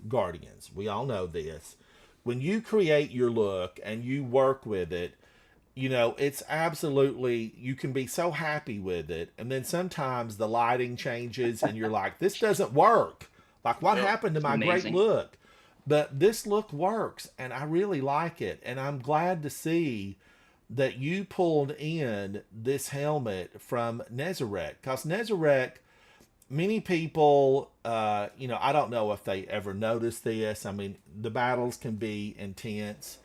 Guardians. We all know this. When you create your look and you work with it, you know, it's absolutely, you can be so happy with it. And then sometimes the lighting changes and you're like, this doesn't work. Like, what happened to my great look? But this look works, and I really like it. And I'm glad to see that you pulled in this helmet from Nezarec. Because Nezarec, many people, you know, I don't know if they ever noticed this. I mean, the battles can be intense.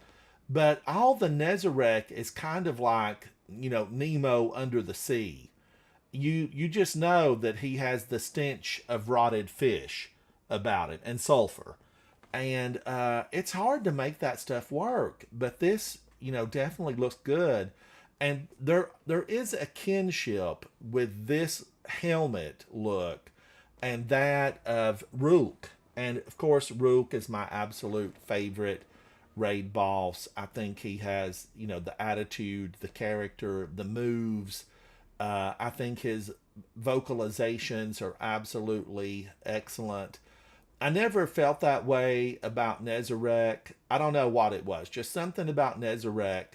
But all the Nezarec is kind of like, you know, Nemo under the sea. You just know that he has the stench of rotted fish about it, and sulfur. And it's hard to make that stuff work. But this, you know, definitely looks good. And there is a kinship with this helmet look and that of Rook. And, of course, Rook is my absolute favorite raid boss. I think he has, you know, the attitude, the character, the moves. I think his vocalizations are absolutely excellent. I never felt that way about Nezarec. I don't know what it was. Just something about Nezarec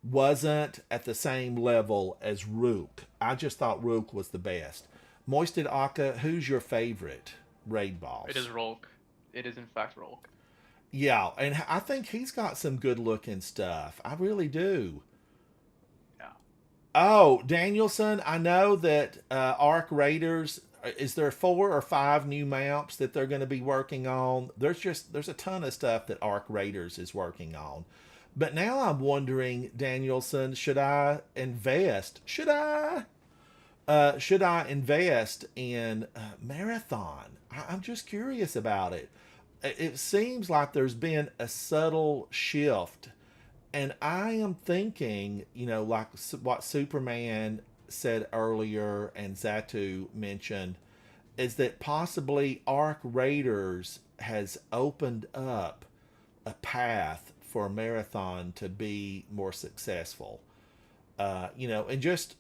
wasn't at the same level as Rook. I just thought Rook was the best. Moisted Akka, who's your favorite raid boss? It is Rolk. It is in fact Rolk. Yeah, and I think he's got some good looking stuff. I really do. Yeah. Oh, Danielson, I know that Arc Raiders, is there 4 or 5 new maps that they're going to be working on? There's a ton of stuff that Arc Raiders is working on. But now I'm wondering, Danielson, should I invest? Should I invest in Marathon? I'm just curious about it. It seems like there's been a subtle shift, and I am thinking, you know, like what Superman said earlier and Zatu mentioned, is that possibly Arc Raiders has opened up a path for Marathon to be more successful. You know, and just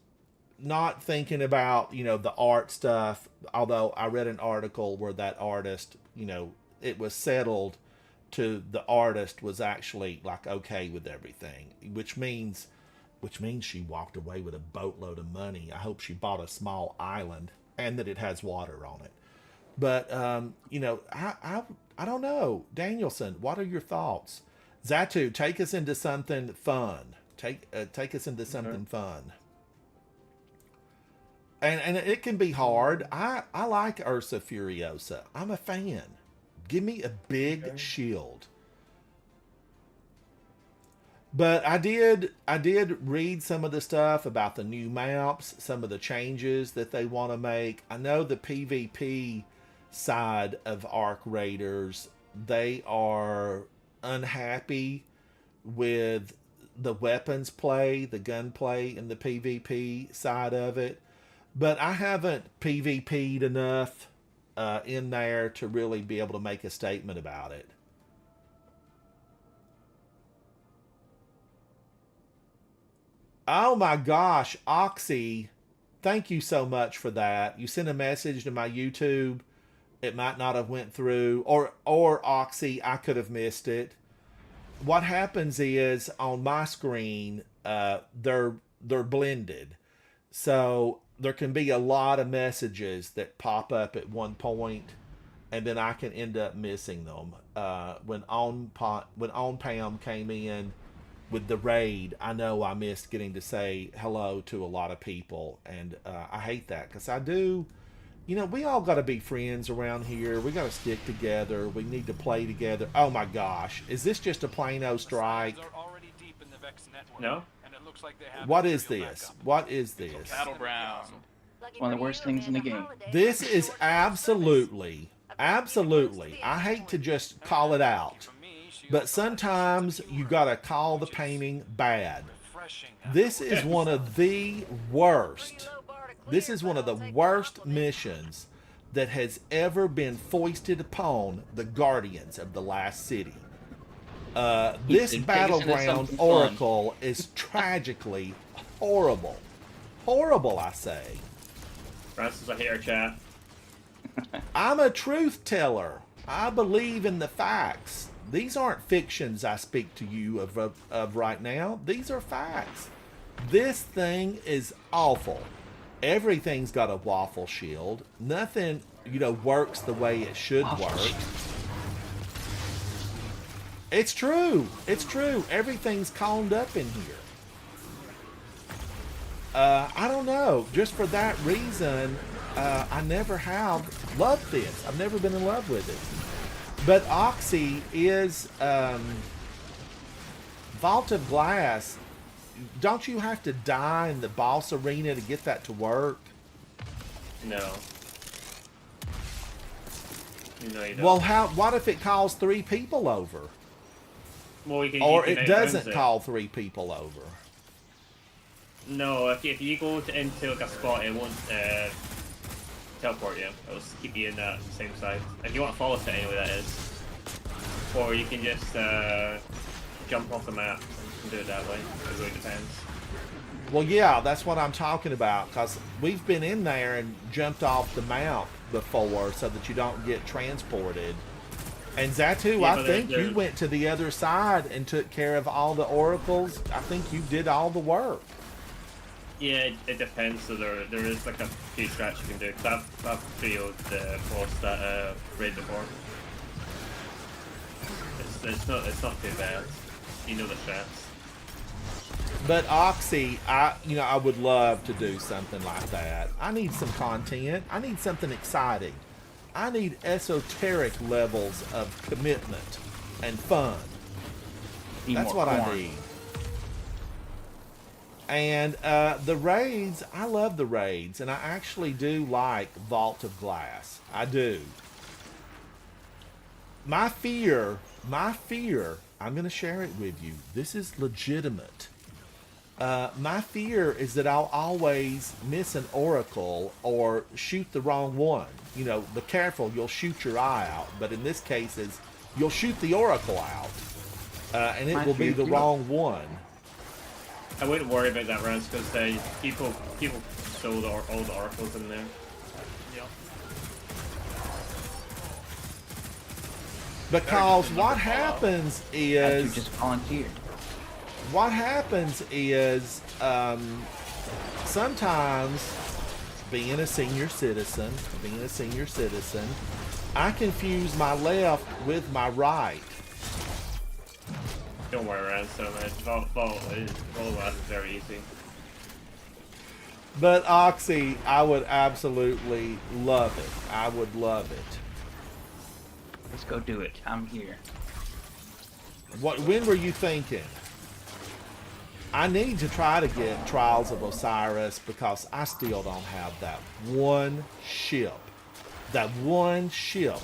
not thinking about, you know, the art stuff, although I read an article where that artist, you know, it was settled to the artist was actually like okay with everything, which means she walked away with a boatload of money. I hope she bought a small island and that it has water on it. But you know, I don't know. Danielson, what are your thoughts? Zatu, take us into something fun. Take us into something fun. And it can be hard. I like Ursa Furiosa. I'm a fan. Give me a big shield. But I did read some of the stuff about the new maps, some of the changes that they want to make. I know the PvP side of Arc Raiders, they are unhappy with the weapons play, the gunplay, and the PvP side of it. But I haven't PvP'd enough in there to really be able to make a statement about it. Oh my gosh, Oxy, thank you so much for that. You sent a message to my YouTube. It might not have went through, or Oxy, I could have missed it. What happens is on my screen, they're blended. So there can be a lot of messages that pop up at one point, and then I can end up missing them. When OnPam came in with the raid, I know I missed getting to say hello to a lot of people, and I hate that because I do. You know, we all got to be friends around here. We got to stick together. We need to play together. Oh my gosh, is this just a plain old strike? No. What is this? What is this? Battleground. One of the worst things in the game. This is absolutely. I hate to just call it out, but sometimes you gotta call the painting bad. This is one of the worst. This is one of the worst missions that has ever been foisted upon the Guardians of the Last City. This Battleground Oracle is tragically horrible. Horrible, I say. Francis, I hear chat. I'm a truth teller. I believe in the facts. These aren't fictions I speak to you of right now. These are facts. This thing is awful. Everything's got a waffle shield. Nothing, works the way it should work. It's true. It's true. Everything's coned up in here. I don't know. Just for that reason, I never have loved this. I've never been in love with it. But Oxy is Vault of Glass. Don't you have to die in the boss arena to get that to work? No. No, you don't. Well, what if it calls 3 people over? Well, you can, Or you can it doesn't it. call 3 people over? No, if you go into like a spot, it won't teleport you. It'll just keep you in that same side. If you want to follow it anyway, that is. Or you can just jump off the map and do it that way. It really depends. Well, yeah, that's what I'm talking about, because we've been in there and jumped off the mount before so that you don't get transported. And Zatu, Yeah, I think you went to the other side and took care of all the oracles. I think you did all the work. Yeah, it depends. So there is like a few strats you can do. Cause I've tried the boss that raid before. It's not too bad. You know the strats. But Oxy, I would love to do something like that. I need some content. I need something exciting. I need esoteric levels of commitment and fun. That's what I need. And the raids, I love the raids, and I actually do like Vault of Glass. I do. My fear, I'm going to share it with you. This is legitimate. My fear is that I'll always miss an oracle or shoot the wrong one. Be careful, you'll shoot your eye out. But in this case, you'll shoot the oracle out. And it will be the wrong one. I wouldn't worry about that, Rance, because people stole all the oracles in there. Yep. Because what happens is... You just volunteered. What happens is sometimes being a senior citizen, I confuse my left with my right. Don't worry, Rance, so Vault is very easy. But Oxy, I would absolutely love it. I would love it. Let's go do it. I'm here. When were you thinking? I need to try to get Trials of Osiris because I still don't have that one ship. That one ship.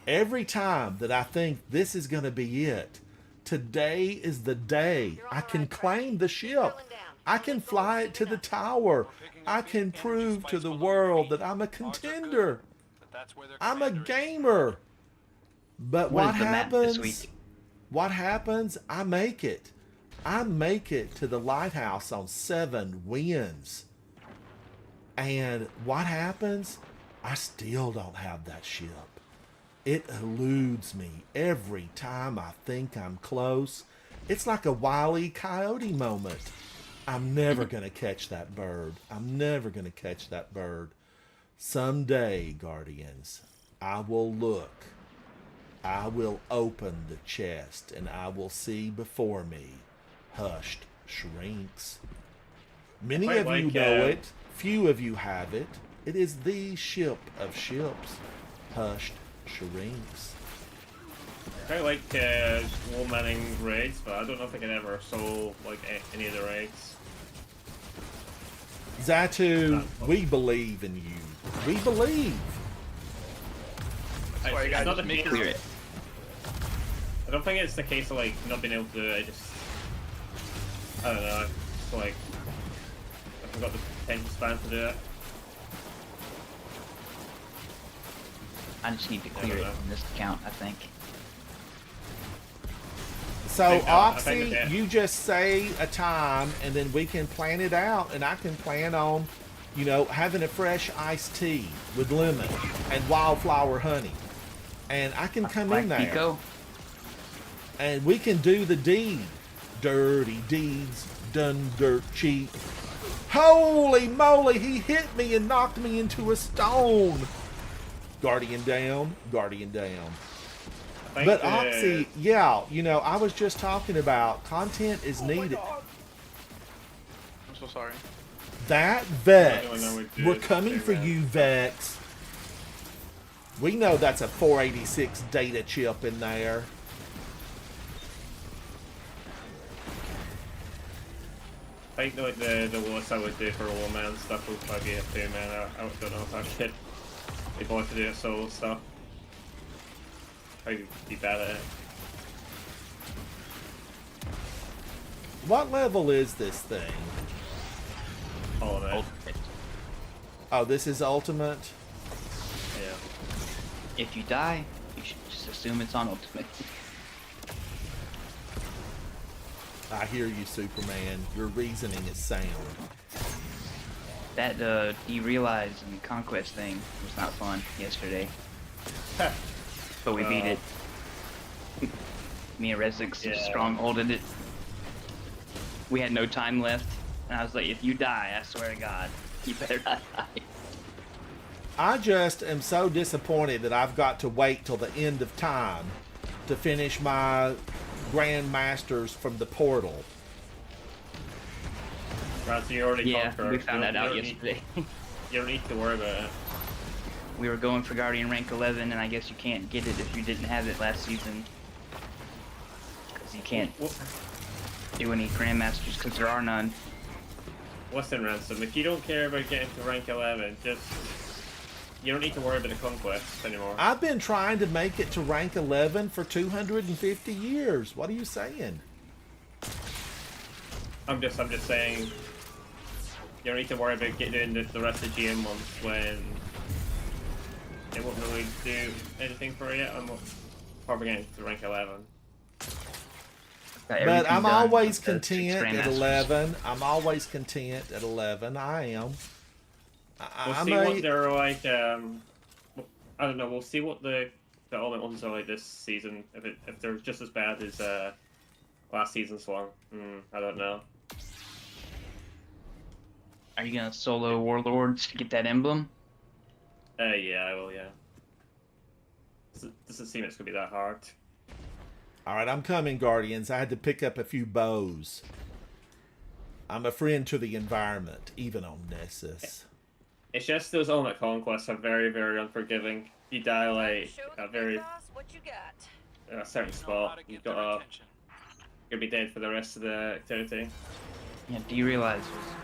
Every time that I think this is going to be it, today is the day I can claim the ship. I can fly it to the tower. I can prove to the world that I'm a contender. I'm a gamer. But what happens? What happens? I make it. I make it to the lighthouse on 7 wins. And what happens? I still don't have that ship. It eludes me every time I think I'm close. It's like a Wile E. Coyote moment. I'm never going to catch that bird. I'm never going to catch that bird. Someday, Guardians, I will look. I will open the chest and I will see before me hushed shrinks. Many of you know it. Few of you have it. It is the ship of ships. Hushed shrinks. I like wall manning raids, but I don't know if I can ever solo like any of the raids. Zatu, we believe in you. We believe. That's why you gotta just make Clear it. it. I don't think it's the case of like not being able to do it. I don't know. It's like I forgot the attention span to do it. I just need to clear it from this account, I think. So, I think Oxy, that- you just say a time, and then we can plan it out, and I can plan on, having a fresh iced tea with lemon and wildflower honey. and I can come Black in there, Pico. and we can do the deed. Dirty deeds done dirt cheap. Holy moly, he hit me and knocked me into a stone. Guardian down, Guardian down. I think But the- Oxy, yeah, you know, I was just talking about content is needed. I'm so sorry. That I Vex, don't know what to we're do. coming for Yeah. you, Vex. We know that's a 486 data chip in there. I think like the lowest I would do for a 1-man stuff would probably be a 2-man. I don't know if I could be bothered to do a solo stuff. I'd be bad at it. What level is this thing? All of it. Ultimate. Oh, this is ultimate? Yeah. If you die, you should just assume it's on ultimate. I hear you, Superman. Your reasoning is sound. That derealize and conquest thing was not fun yesterday, but we beat it. Me and Rezix Yeah. strongholded it. We had no time left, and I was like, if you die, I swear to God, you better not die. I just am so disappointed that I've got to wait till the end of time to finish my Grandmasters from the portal. Right, so you already Yeah, conquered. we found that You out don't need- yesterday. You don't need to worry about it. We were going for Guardian rank 11, and I guess you can't get it if you didn't have it last season. Because you can't do any Grandmasters because there are none. Listen, Ransom, if you don't care about getting to rank 11, just... You don't need to worry about the conquest anymore. I've been trying to make it to rank 11 for 250 years. What are you saying? I'm just saying... You don't need to worry about getting the rest of the GM months when... It won't really do anything for you. I'm probably getting to rank 11. But I'm always content content at 11. I'm always content at 11. I am. We'll I'm see a- what they're like. I don't know. We'll see what the ultimate ones are like this season. If they're just as bad as last season's one, I don't know. Are you gonna solo Warlords to get that emblem? Yeah, I will. Yeah. Doesn't seem it's gonna be that hard. All right, I'm coming, Guardians. I had to pick up a few bows. I'm a friend to the environment, even on Nessus. It's just those ultimate conquests are very, very unforgiving. You die like a very What you got? a certain spot, you've got you'll be dead for the rest of the activity. Yeah, derealize was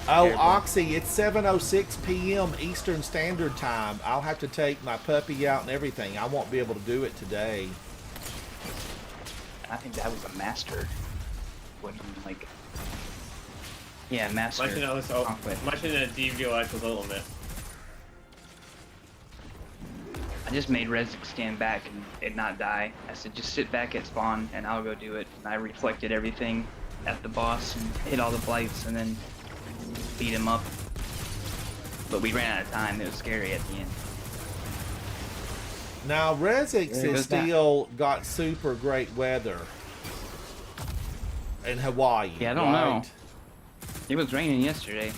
Oh, Terrible. Oxy, it's 7:06 p.m. Eastern Standard Time. I'll have to take my puppy out and everything. I won't be able to do it today. I think that was a master. Wasn't like, yeah, master. Imagine that was conquest. imagine a derealize was ultimate. I just made Rezix stand back and it not die. I said, just sit back at spawn and I'll go do it. And I reflected everything at the boss and hit all the blights and then beat him up. But we ran out of time. It was scary at the end. Now, Rezix There has goes that. still got super great weather in Hawaii. Yeah, I don't know. right? It was raining yesterday.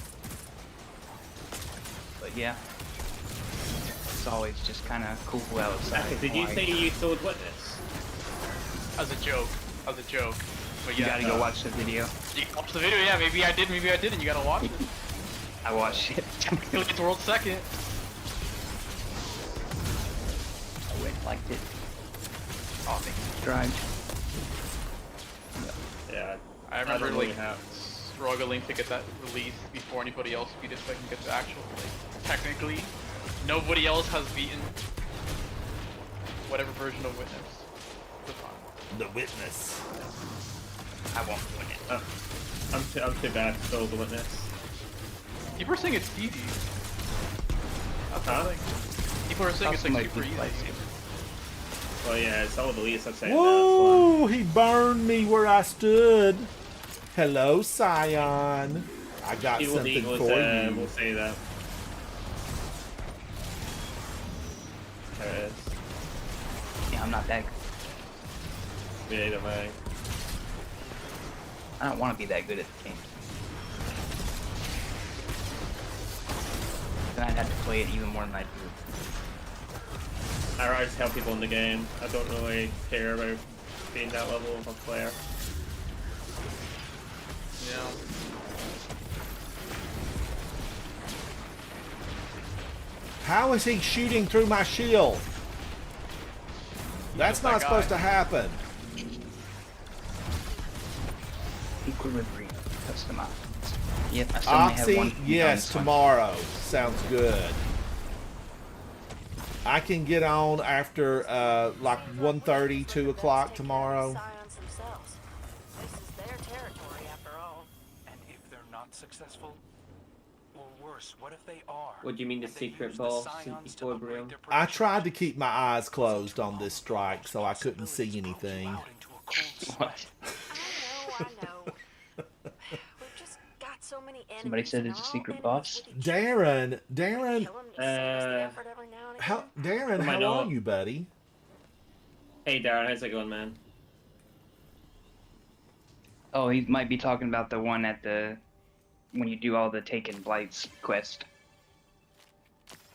But yeah. It's always just kind of cool outside. Zach, did you Hawaii. say you sold Witness? As a joke. As a joke. But You yeah, gotta go watch the video. You can watch the video. Yeah, maybe I did, maybe I didn't. You gotta watch it. I watched it. Technically, it's world second. I went and liked it. Oh, thank you. Subscribed. Yeah. I remember don't like really have- struggling to get that released before anybody else beat it, so I can get the actual. Like, technically, nobody else has beaten whatever version of Witness. So far. The Witness. I won't win it. I'm too bad to sold the Witness. People are saying it's easy. That's Huh? the thing. People are saying it's like super easy. Well, yeah, it's all the least I'm saying. Whoa! He burned me where I stood. Hello, Scion. I got People something equals, for you. we'll say that. There it is. I'm not that good. Yeah, either way. I don't want to be that good at the game. Then I'd have to play it even more than I do. I rather just help people in the game. I don't really care about being that level of a player. Yeah. How is he shooting through my shield? That's just that not supposed guy. to happen. Equilibrium. Customized. Yep, I still only have one. Oxy, yes, tomorrow. Sounds good. I can get on after like 1:30, 2 o'clock tomorrow. Scions themselves. This is their territory after all. And if they're not successful, or worse, what if they are? What do you mean the And they secret use the boss scions to equilibrium? upgrade their I production tried to methods. keep my eyes closed on this strike so I couldn't see anything. Out into a cold What? sweat. I know. We've just got so many enemies. Somebody said and it's a they're all secret enemies boss? with each other. Darren, Kill 'em to save us the effort every now and how, again. Darren, Am I how not? are you, buddy? Hey Darren, how's it going, man? Oh, he might be talking about the one at the when you do all the Taken Blights quest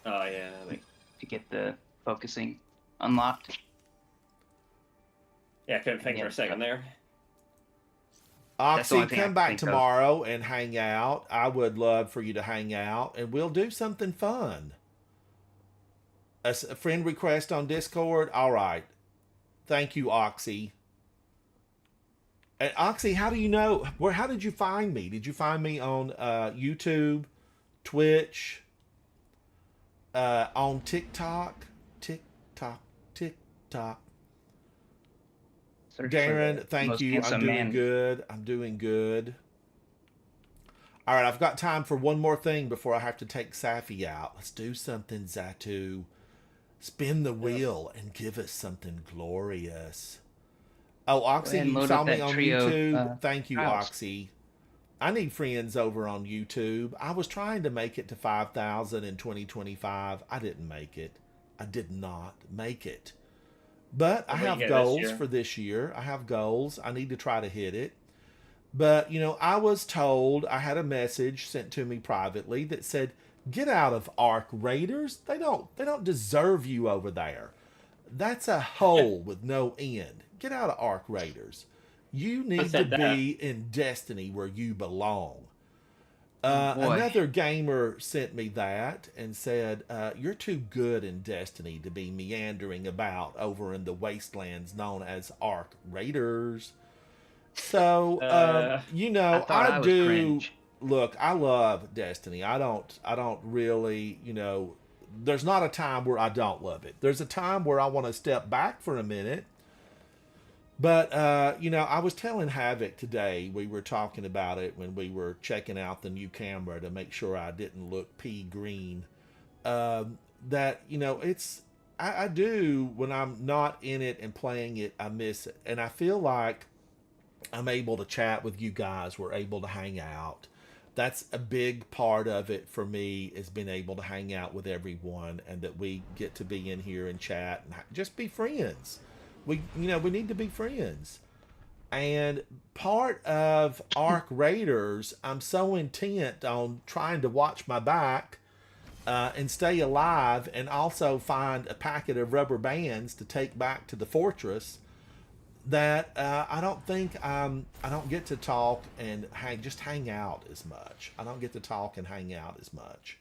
Oh yeah, like to get the focusing unlocked. yeah, I couldn't think for a second there. That's the Oxy, only thing I come can back think of. tomorrow and hang out. I would love for you to hang out, and we'll do something fun. A friend request on Discord? All right. Thank you, Oxy. And Oxy, how do you know? How did you find me? Did you find me on YouTube, Twitch, on TikTok? TikTok. Search for Darren, the thank most you. I'm handsome doing man. good. I'm doing good. All right, I've got time for one more thing before I have to take Safi out. Let's do something, Zatu. Spin the wheel and give us something glorious. Oh, Oxy, ahead and you load saw up me that on trio, YouTube. Thank you, tiles. Oxy. I need friends over on YouTube. I was trying to make it to 5,000 in 2025. I didn't make it. I did not make it. But I What do you have get this goals year? for this year. I have goals. I need to try to hit it. But, you know, I was told, I had a message sent to me privately that said, get out of Arc Raiders. They don't deserve you over there. That's a hole with no end. Get out of Arc Raiders. You need to said that? be in Destiny where you belong. Boy. Another gamer sent me that and said, you're too good in Destiny to be meandering about over in the wastelands known as Arc Raiders. So, you know, thought I I was do. cringe. Look, I love Destiny. I don't really, you know, there's not a time where I don't love it. There's a time where I want to step back for a minute. But, you know, I was telling Havoc today, we were talking about it when we were checking out the new camera to make sure I didn't look pea green. That, you know, I do, when I'm not in it and playing it, I miss it. And I feel like I'm able to chat with you guys. We're able to hang out. That's a big part of it for me, is being able to hang out with everyone, and that we get to be in here and chat and just be friends. We need to be friends. And part of Arc Raiders, I'm so intent on trying to watch my back and stay alive, and also find a packet of rubber bands to take back to the fortress, that I don't think I don't get to talk and hang out as much. I don't get to talk and hang out as much.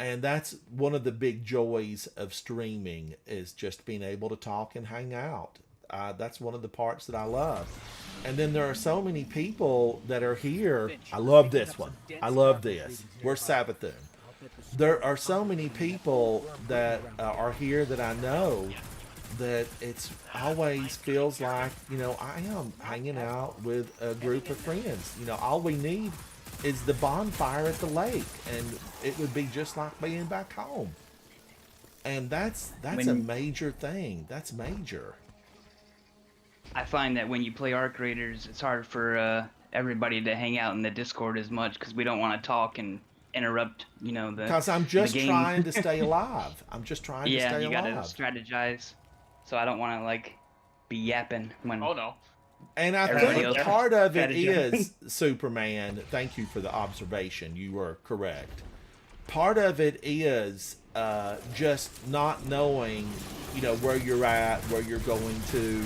And that's one of the big joys of streaming, is just being able to talk and hang out. That's one of the parts that I love. And then there are so many people that are here. I love this one. I love this. Where's Savathun? There are so many people that are here that I know, that it's always feels like, you know, I am hanging out with a group of friends. You know, all we need is the bonfire at the lake, and it would be just like being back home. And that's a major thing. That's major. I find that when you play Arc Raiders, it's hard for everybody to hang out in the Discord as much, because we don't want to talk and interrupt, you know, the Because I'm just the game. trying to stay alive. I'm just trying to Yeah, stay you alive. gotta strategize. so I don't want to like be yapping when. Oh no. And I Everybody think else part of it had a joke. is Superman. Thank you for the observation. You were correct. Part of it is just not knowing, you know, where you're at, where you're going to.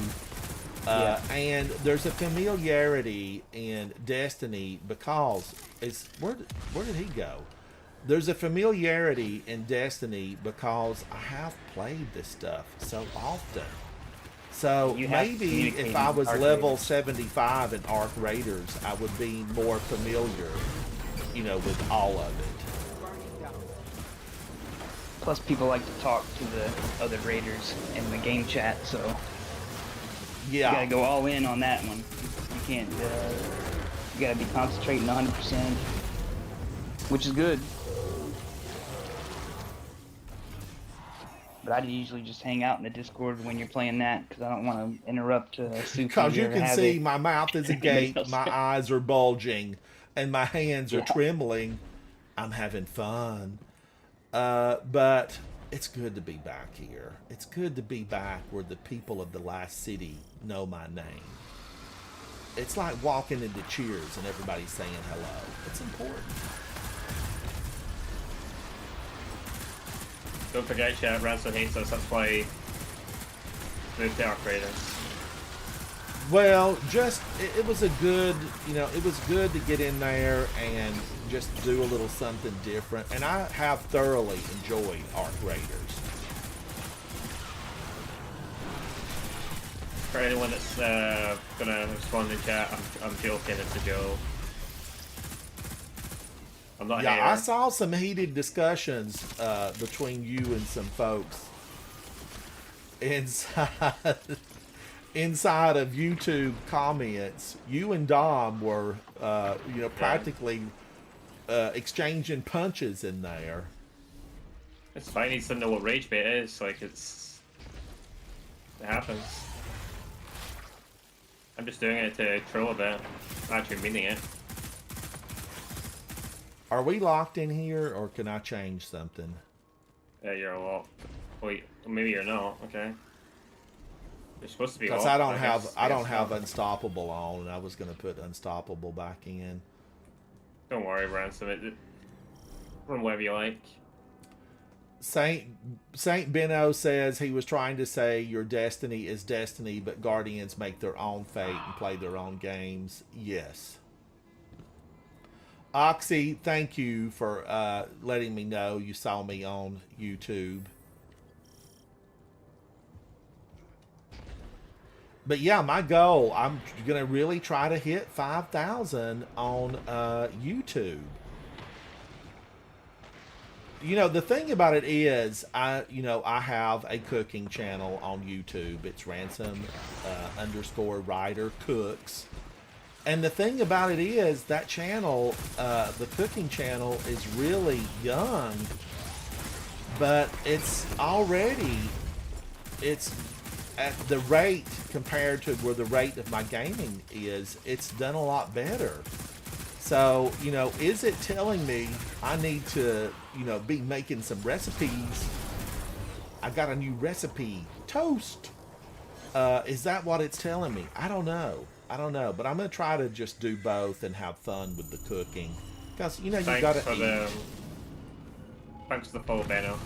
And there's a familiarity in Destiny because it's where did he go? There's a familiarity in Destiny because I have played this stuff so often. So You have to maybe communicate if I with was Arc level Raiders. 75 in Arc Raiders, I would be more familiar, you know, with all of it. Plus, people like to talk to the other raiders in the game chat, so you Yeah. gotta go all in on that one. You can't. You gotta be concentrating 100%, which is good. But I usually just hang out in the Discord when you're playing that because I don't want to interrupt Suki. Because you or can have see it- my mouth is agape, my eyes are bulging, and my hands are Yeah. trembling. I'm having fun. But it's good to be back here. It's good to be back where the people of the last city know my name. It's like walking into Cheers and everybody saying hello. It's important. Don't forget, chat, Ransom hates us, that's why he moved to Arc Raiders. Well, just it was a good, you know, it was good to get in there and just do a little something different. And I have thoroughly enjoyed Arc Raiders. For anyone that's gonna respond in chat, I'm joking, it's a joke. I'm not Yeah, here. I saw some heated discussions between you and some folks inside of YouTube comments. You and Dom were, you know, practically exchanging punches in there. It's fine, he doesn't know what rage bait is, like it happens. I'm just doing it to troll a bit, not actually meaning it. Are we locked in here, or can I change something? Yeah, you're a lot. Wait, maybe you're not, okay. You're supposed to be Because locked, I don't guess have not. Unstoppable on, and I was gonna put Unstoppable back in. Don't worry, Ransom, run whatever you like. Saint Benno says he was trying to say your destiny is destiny, but Guardians make their own fate and play their own games. Yes. Oxy, thank you for letting me know you saw me on YouTube. But yeah, my goal, I'm going to really try to hit 5,000 on YouTube. You know, the thing about it is, I have a cooking channel on YouTube. It's Ransom _ Ryder Cooks. And the thing about it is, that channel, the cooking channel, is really young. But it's at the rate compared to where the rate of my gaming is, it's done a lot better. So, you know, is it telling me I need to, you know, be making some recipes? I got a new recipe, toast. Is that what it's telling me? I don't know. But I'm going to try to just do both and have fun with the cooking. Because, you know, you got to eat. Thanks for the follow, Benno.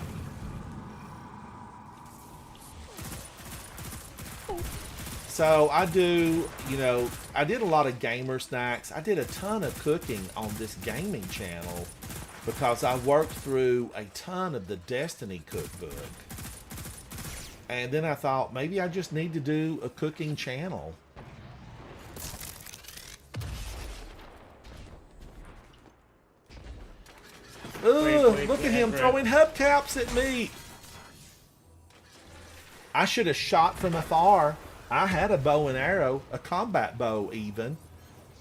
So I do, you know, I did a lot of gamer snacks. I did a ton of cooking on this gaming channel because I worked through a ton of the Destiny cookbook. And then I thought maybe I just need to do a cooking channel. Ugh, look at him throwing hubcaps at me. I should have shot from afar. I had a bow and arrow, a combat bow even.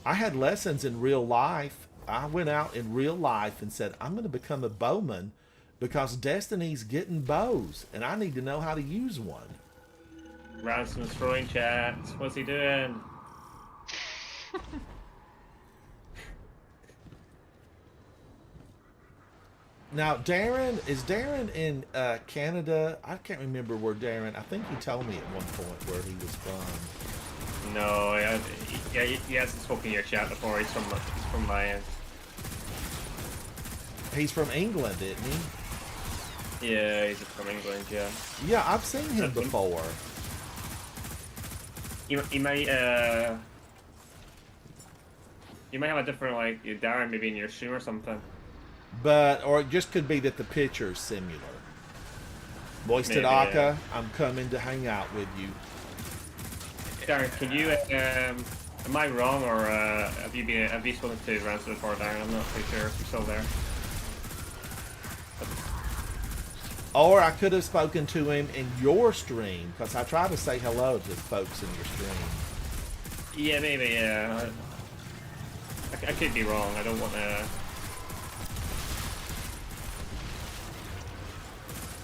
I had lessons in real life. I went out in real life and said, I'm going to become a bowman because Destiny's getting bows and I need to know how to use one. Ransom's throwing chat. What's he doing? Now, Darren, is Darren in Canada? I can't remember where Darren, I think he told me at one point where he was from. No, he hasn't spoken in your chat before. He's from my end. He's from England, isn't he? Yeah, he's from England, yeah. Yeah, I've seen him before. You might have a different, like, Darren maybe in your stream or something. But, or it just could be that the picture's similar. Moisted Maybe, Aka, yeah. I'm coming to hang out with you. Darren, can you, am I wrong, or have you spoken to Ransom before, Darren? I'm not pretty sure if you're still there. Or I could have spoken to him in your stream, because I try to say hello to folks in your stream. Yeah, maybe, yeah. I could be wrong. I don't want to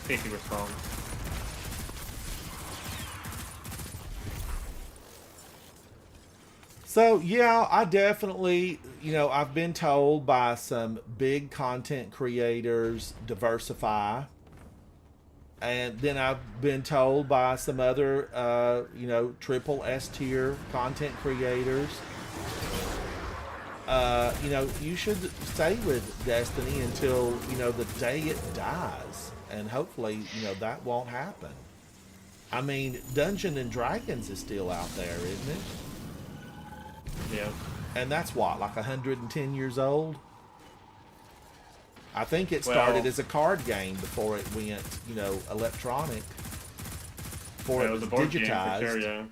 see if he was wrong. So, yeah, I definitely, you know, I've been told by some big content creators, diversify. And then I've been told by some other, you know, triple S tier content creators, you know, you should stay with Destiny until, you know, the day it dies. And hopefully, you know, that won't happen. I mean, Dungeons and Dragons is still out there, isn't it? Yeah. And that's what, like 110 years old? I think it started as a card game before it went, you know, electronic. Before it was a board digitized. game for sure, yeah.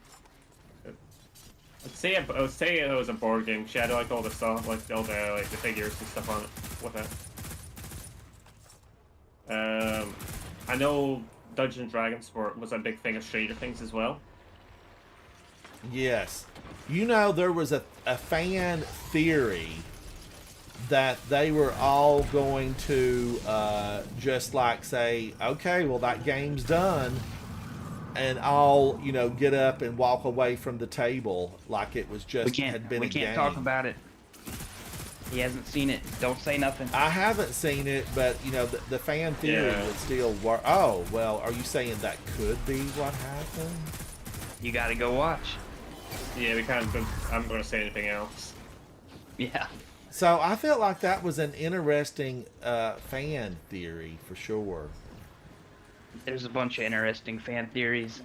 I would say it was a board game. She had like all the stuff, like all the like the figures and stuff on it with it. I know Dungeons and Dragons was a big thing of Stranger Things as well. Yes. You know, there was a fan theory that they were all going to just like say, okay, well, that game's done, and all, you know, get up and walk away from the table like it was just had been a game. We can't talk about it. He hasn't seen it. Don't say nothing. I haven't seen it, but, you know, the fan theory would still work. Oh, well, are you saying that could be what happened? You gotta go watch. Yeah, we can't. I'm going to say anything else. Yeah. So I felt like that was an interesting fan theory for sure. There's a bunch of interesting fan theories.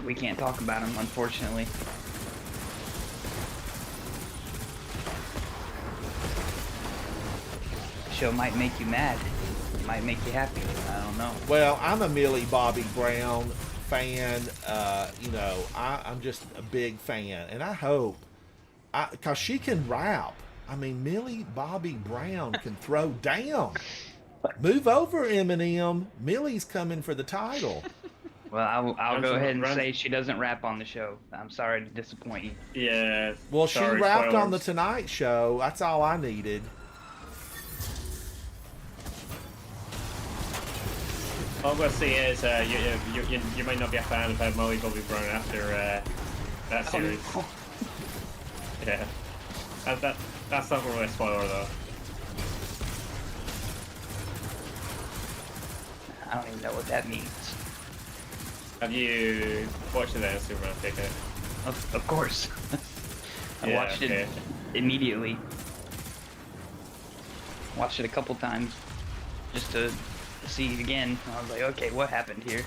We can't talk about them, unfortunately. The show might make you mad. It might make you happy. I don't know. Well, I'm a Millie Bobby Brown fan. You know, I'm just a big fan, and I hope, because she can rap. I mean, Millie Bobby Brown can throw down. Move over, Eminem. Millie's coming for the title. Well, I'll go ahead and say she doesn't rap on the show. I'm sorry to disappoint you. Yeah. Well, she sorry, rapped spoilers. on the Tonight Show. That's all I needed. All I'm going to say is you might not be a fan of Millie Bobby Brown after that series. Yeah. That's not really a spoiler, though. I don't even know what that means. Have you watched it then, Superman? Take it. Of course. I Yeah, watched it immediately. Watched it a couple times just to see it again. I was like, okay, what happened here?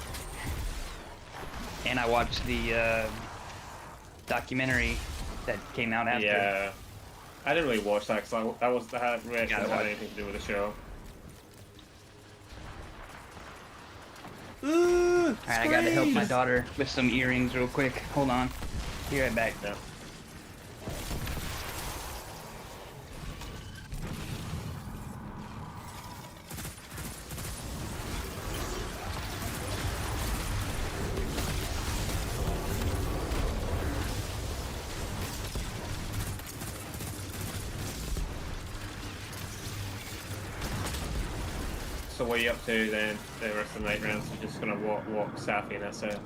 And I watched the documentary that came out after. Yeah. I didn't really watch that because that hadn't really had anything to do with the show. Alright, I gotta help my daughter with some earrings real quick. Hold on. Be right back. Yeah. So what are you up to then, the rest of the night rounds? You're just gonna walk Safi and that's it?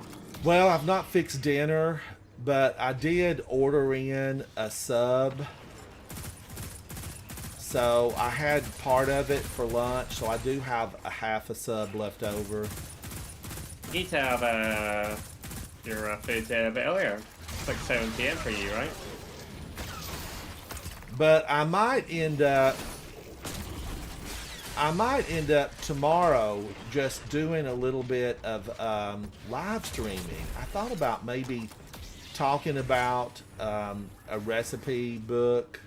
Well, I've not fixed dinner, but I did order in a sub So I had part of it for lunch, so I do have a half a sub left over. You need to have your food a bit earlier. It's like 7 p.m. for you, right? But I might end up tomorrow just doing a little bit of live streaming. I thought about maybe talking about a recipe book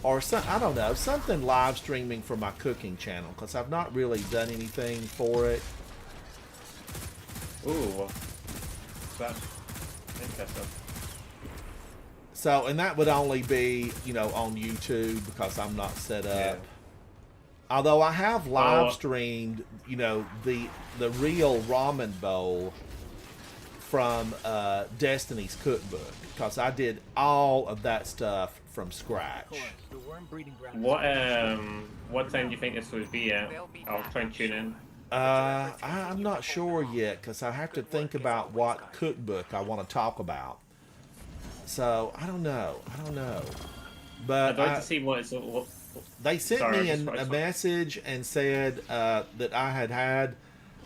or some, I don't know, something live streaming for my cooking channel, because I've not really done anything for it. Ooh, that's interesting. So, and that would only be, you know, on YouTube because I'm not set up. Yeah. Although I have live streamed, you know, the real ramen bowl from Destiny's Cookbook, because I did all of that stuff from scratch. The worm breeding ground. What time do you think this would be at? I'll try and tune in. I'm not sure yet, because I have to think about what cookbook I want to talk about. So I don't know. But I'd like to see what it's. they sent Sorry, me I just- a message and said that I had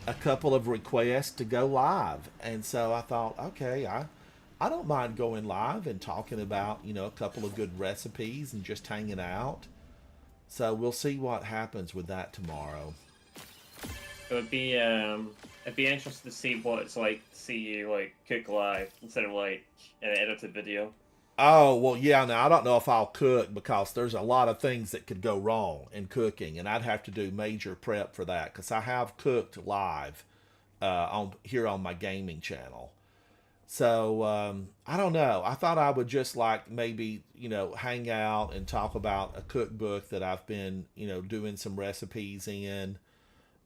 a couple of requests to go live, and so I thought, okay, I don't mind going live and talking about, you know, a couple of good recipes and just hanging out. So we'll see what happens with that tomorrow. It'd be interesting to see what it's like to see you like cook live instead of like an edited video. Oh, well, yeah, now I don't know if I'll cook, because there's a lot of things that could go wrong in cooking, and I'd have to do major prep for that, because I have cooked live here on my gaming channel. So, I don't know. I thought I would just like maybe, you know, hang out and talk about a cookbook that I've been, you know, doing some recipes in,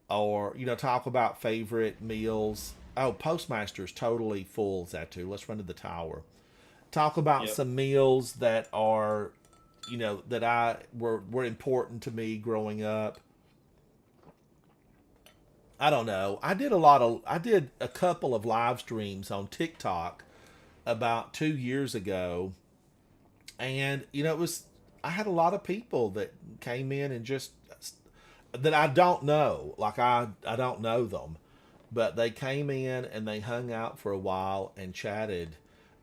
or, you know, talk about favorite meals. Oh, Postmaster's totally full, Zatu. Let's run to the tower. Talk about some meals that are, you know, that were important to me growing up. I don't know. I did a couple of live streams on TikTok about 2 years ago, and you know, I had a lot of people that came in and just that I don't know, like I don't know them, but they came in and they hung out for a while and chatted.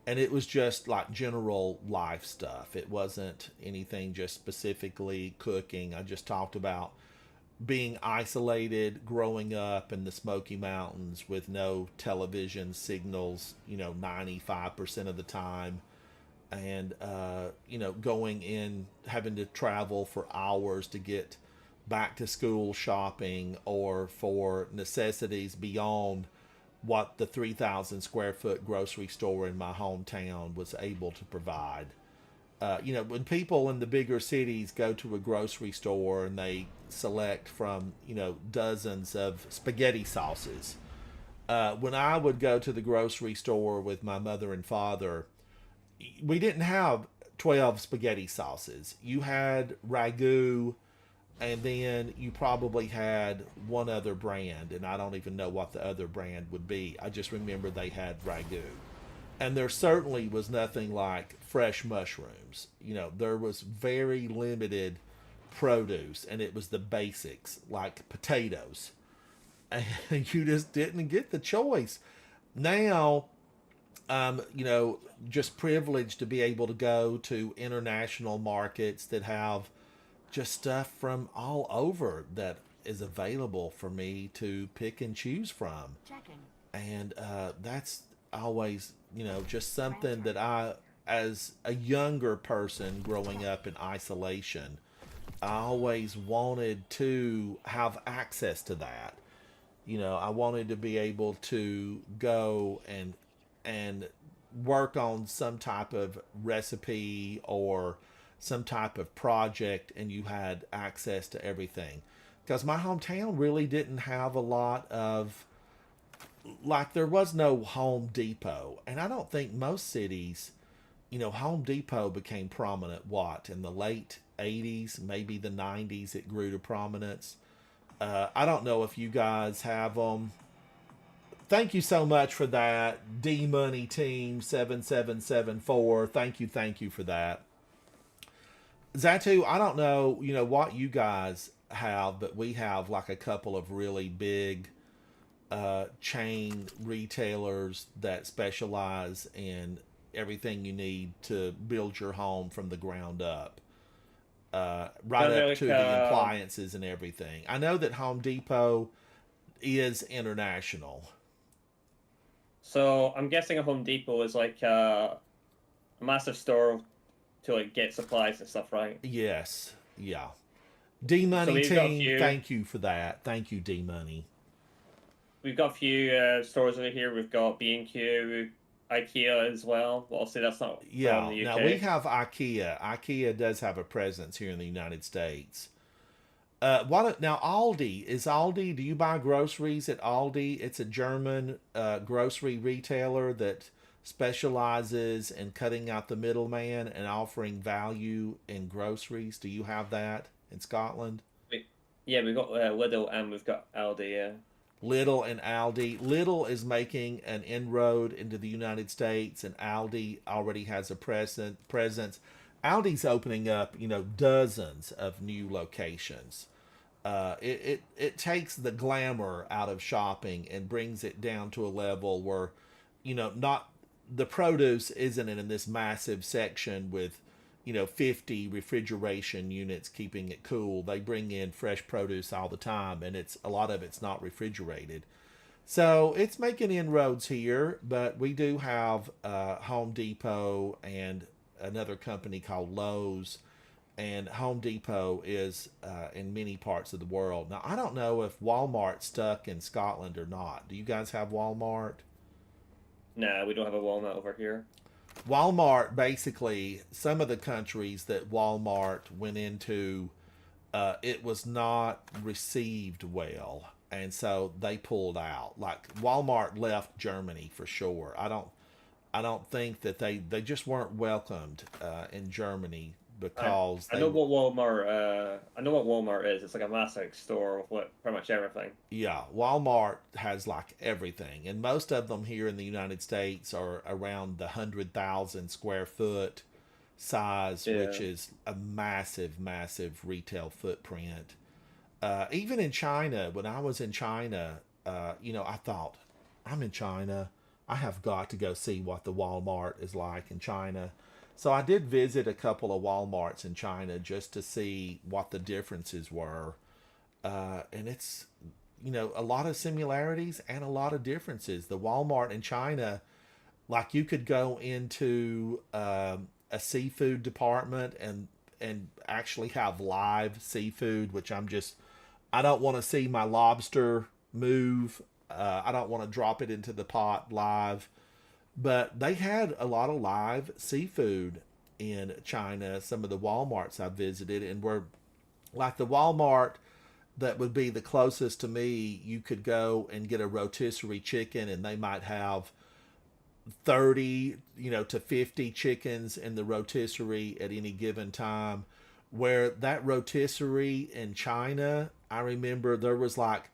And it was just like general life stuff. It wasn't anything just specifically cooking. I just talked about being isolated, growing up in the Smoky Mountains with no television signals, you know, 95% of the time. And, you know, going in, having to travel for hours to get back to school shopping, or for necessities beyond what the 3,000 square foot grocery store in my hometown was able to provide. You know, when people in the bigger cities go to a grocery store and they select from, you know, dozens of spaghetti sauces, when I would go to the grocery store with my mother and father, we didn't have 12 spaghetti sauces. You had Ragu, and then you probably had one other brand, and I don't even know what the other brand would be. I just remember they had Ragu. And there certainly was nothing like fresh mushrooms. You know, there was very limited produce, and it was the basics, like potatoes. And you just didn't get the choice. Now, you know, just privileged to be able to go to international markets that have just stuff from all over that is available for me to pick and choose from. And that's always, you know, just something that I, as a younger person growing up in isolation, I always wanted to have access to that. You know, I wanted to be able to go and work on some type of recipe or some type of project, and you had access to everything. Because my hometown really didn't have a lot of, like, there was no Home Depot. And I don't think most cities, you know, Home Depot became prominent, in the late 80s, maybe the 90s it grew to prominence. I don't know if you guys have them. Thank you so much for that. D-Money Team 7774. Thank you for that. Zatu, I don't know, what you guys have, but we have like a couple of really big chain retailers that specialize in everything you need to build your home from the ground up. Right They're up like, to the appliances and everything. I know that Home Depot is international. So I'm guessing a Home Depot is like a massive store to like get supplies and stuff, right? Yes. Yeah. D Money we've got a team, few- thank you for that. Thank you, D Money. We've got a few stores over here. We've got B&Q, IKEA as well. Well, obviously that's not Yeah. from the Now UK. we have IKEA. IKEA does have a presence here in the United States. Now Aldi, is Aldi, do you buy groceries at Aldi? It's a German grocery retailer that specializes in cutting out the middleman and offering value in groceries. Do you have that in Scotland? Yeah, we've got Lidl and we've got Aldi, yeah. Lidl and Aldi. Lidl is making an inroad into the United States, and Aldi already has a presence. Aldi's opening up, dozens of new locations. It takes the glamour out of shopping and brings it down to a level where, not the produce isn't in this massive section with, 50 refrigeration units keeping it cool. They bring in fresh produce all the time, and a lot of it's not refrigerated. So it's making inroads here, but we do have Home Depot and another company called Lowe's, and Home Depot is in many parts of the world. Now, I don't know if Walmart's stuck in Scotland or not. Do you guys have Walmart? Nah, we don't have a Walmart over here. Walmart, basically, some of the countries that Walmart went into, it was not received well, and so they pulled out. Like Walmart left Germany for sure. I don't think that they just weren't welcomed in Germany because I know what Walmart is. It's like a massive store with pretty much everything. Yeah, Walmart has like everything, and most of them here in the United States are around the 100,000 square foot size, which is a massive, massive retail footprint. Even in China, when I was in China, I thought, I'm in China, I have got to go see what the Walmart is like in China. So I did visit a couple of Walmarts in China just to see what the differences were. And it's, a lot of similarities and a lot of differences. The Walmart in China, like you could go into a seafood department and actually have live seafood, which I don't want to see my lobster move. I don't want to drop it into the pot live. But they had a lot of live seafood in China, some of the Walmarts I visited, and were like the Walmart that would be the closest to me. You could go and get a rotisserie chicken, and they might have 30, to 50 chickens in the rotisserie at any given time. Where that rotisserie in China, I remember there was like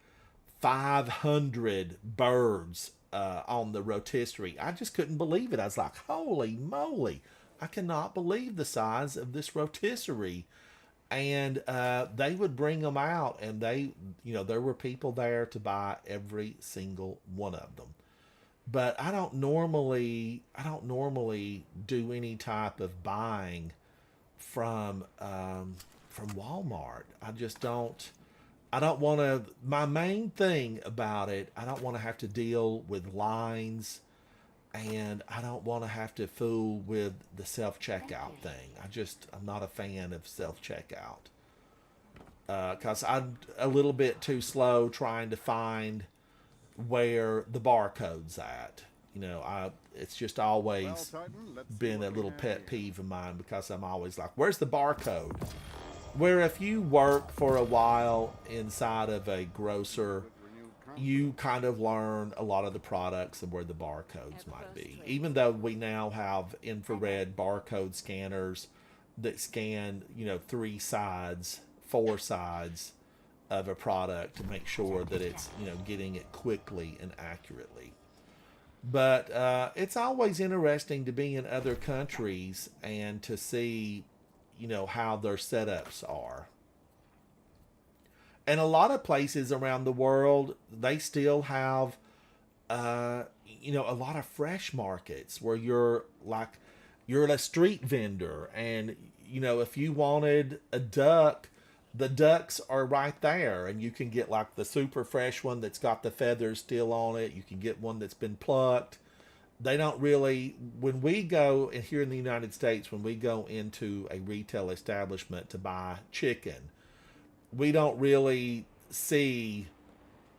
500 birds on the rotisserie. I just couldn't believe it. I was like, holy moly, I cannot believe the size of this rotisserie. And they would bring them out, and there were people there to buy every single one of them. But I don't normally do any type of buying from Walmart. I just don't. I don't want to, my main thing about it, I don't want to have to deal with lines, and I don't want to have to fool with the self-checkout thing. I'm not a fan of self-checkout. Because I'm a little bit too slow trying to find where the barcode's at. It's just always been a little pet peeve of mine, because I'm always like, where's the barcode? Where if you work for a while inside of a grocer, you kind of learn a lot of the products and where the barcodes might be. Even though we now have infrared barcode scanners that scan, 3 sides, 4 sides of a product to make sure that it's, getting it quickly and accurately. But it's always interesting to be in other countries and to see how their setups are. And a lot of places around the world, they still have, a lot of fresh markets where you're a street vendor, and if you wanted a duck, the ducks are right there, and you can get like the super fresh one that's got the feathers still on it. You can get one that's been plucked. They don't really, when we go, and here in the United States, when we go into a retail establishment to buy chicken, we don't really see,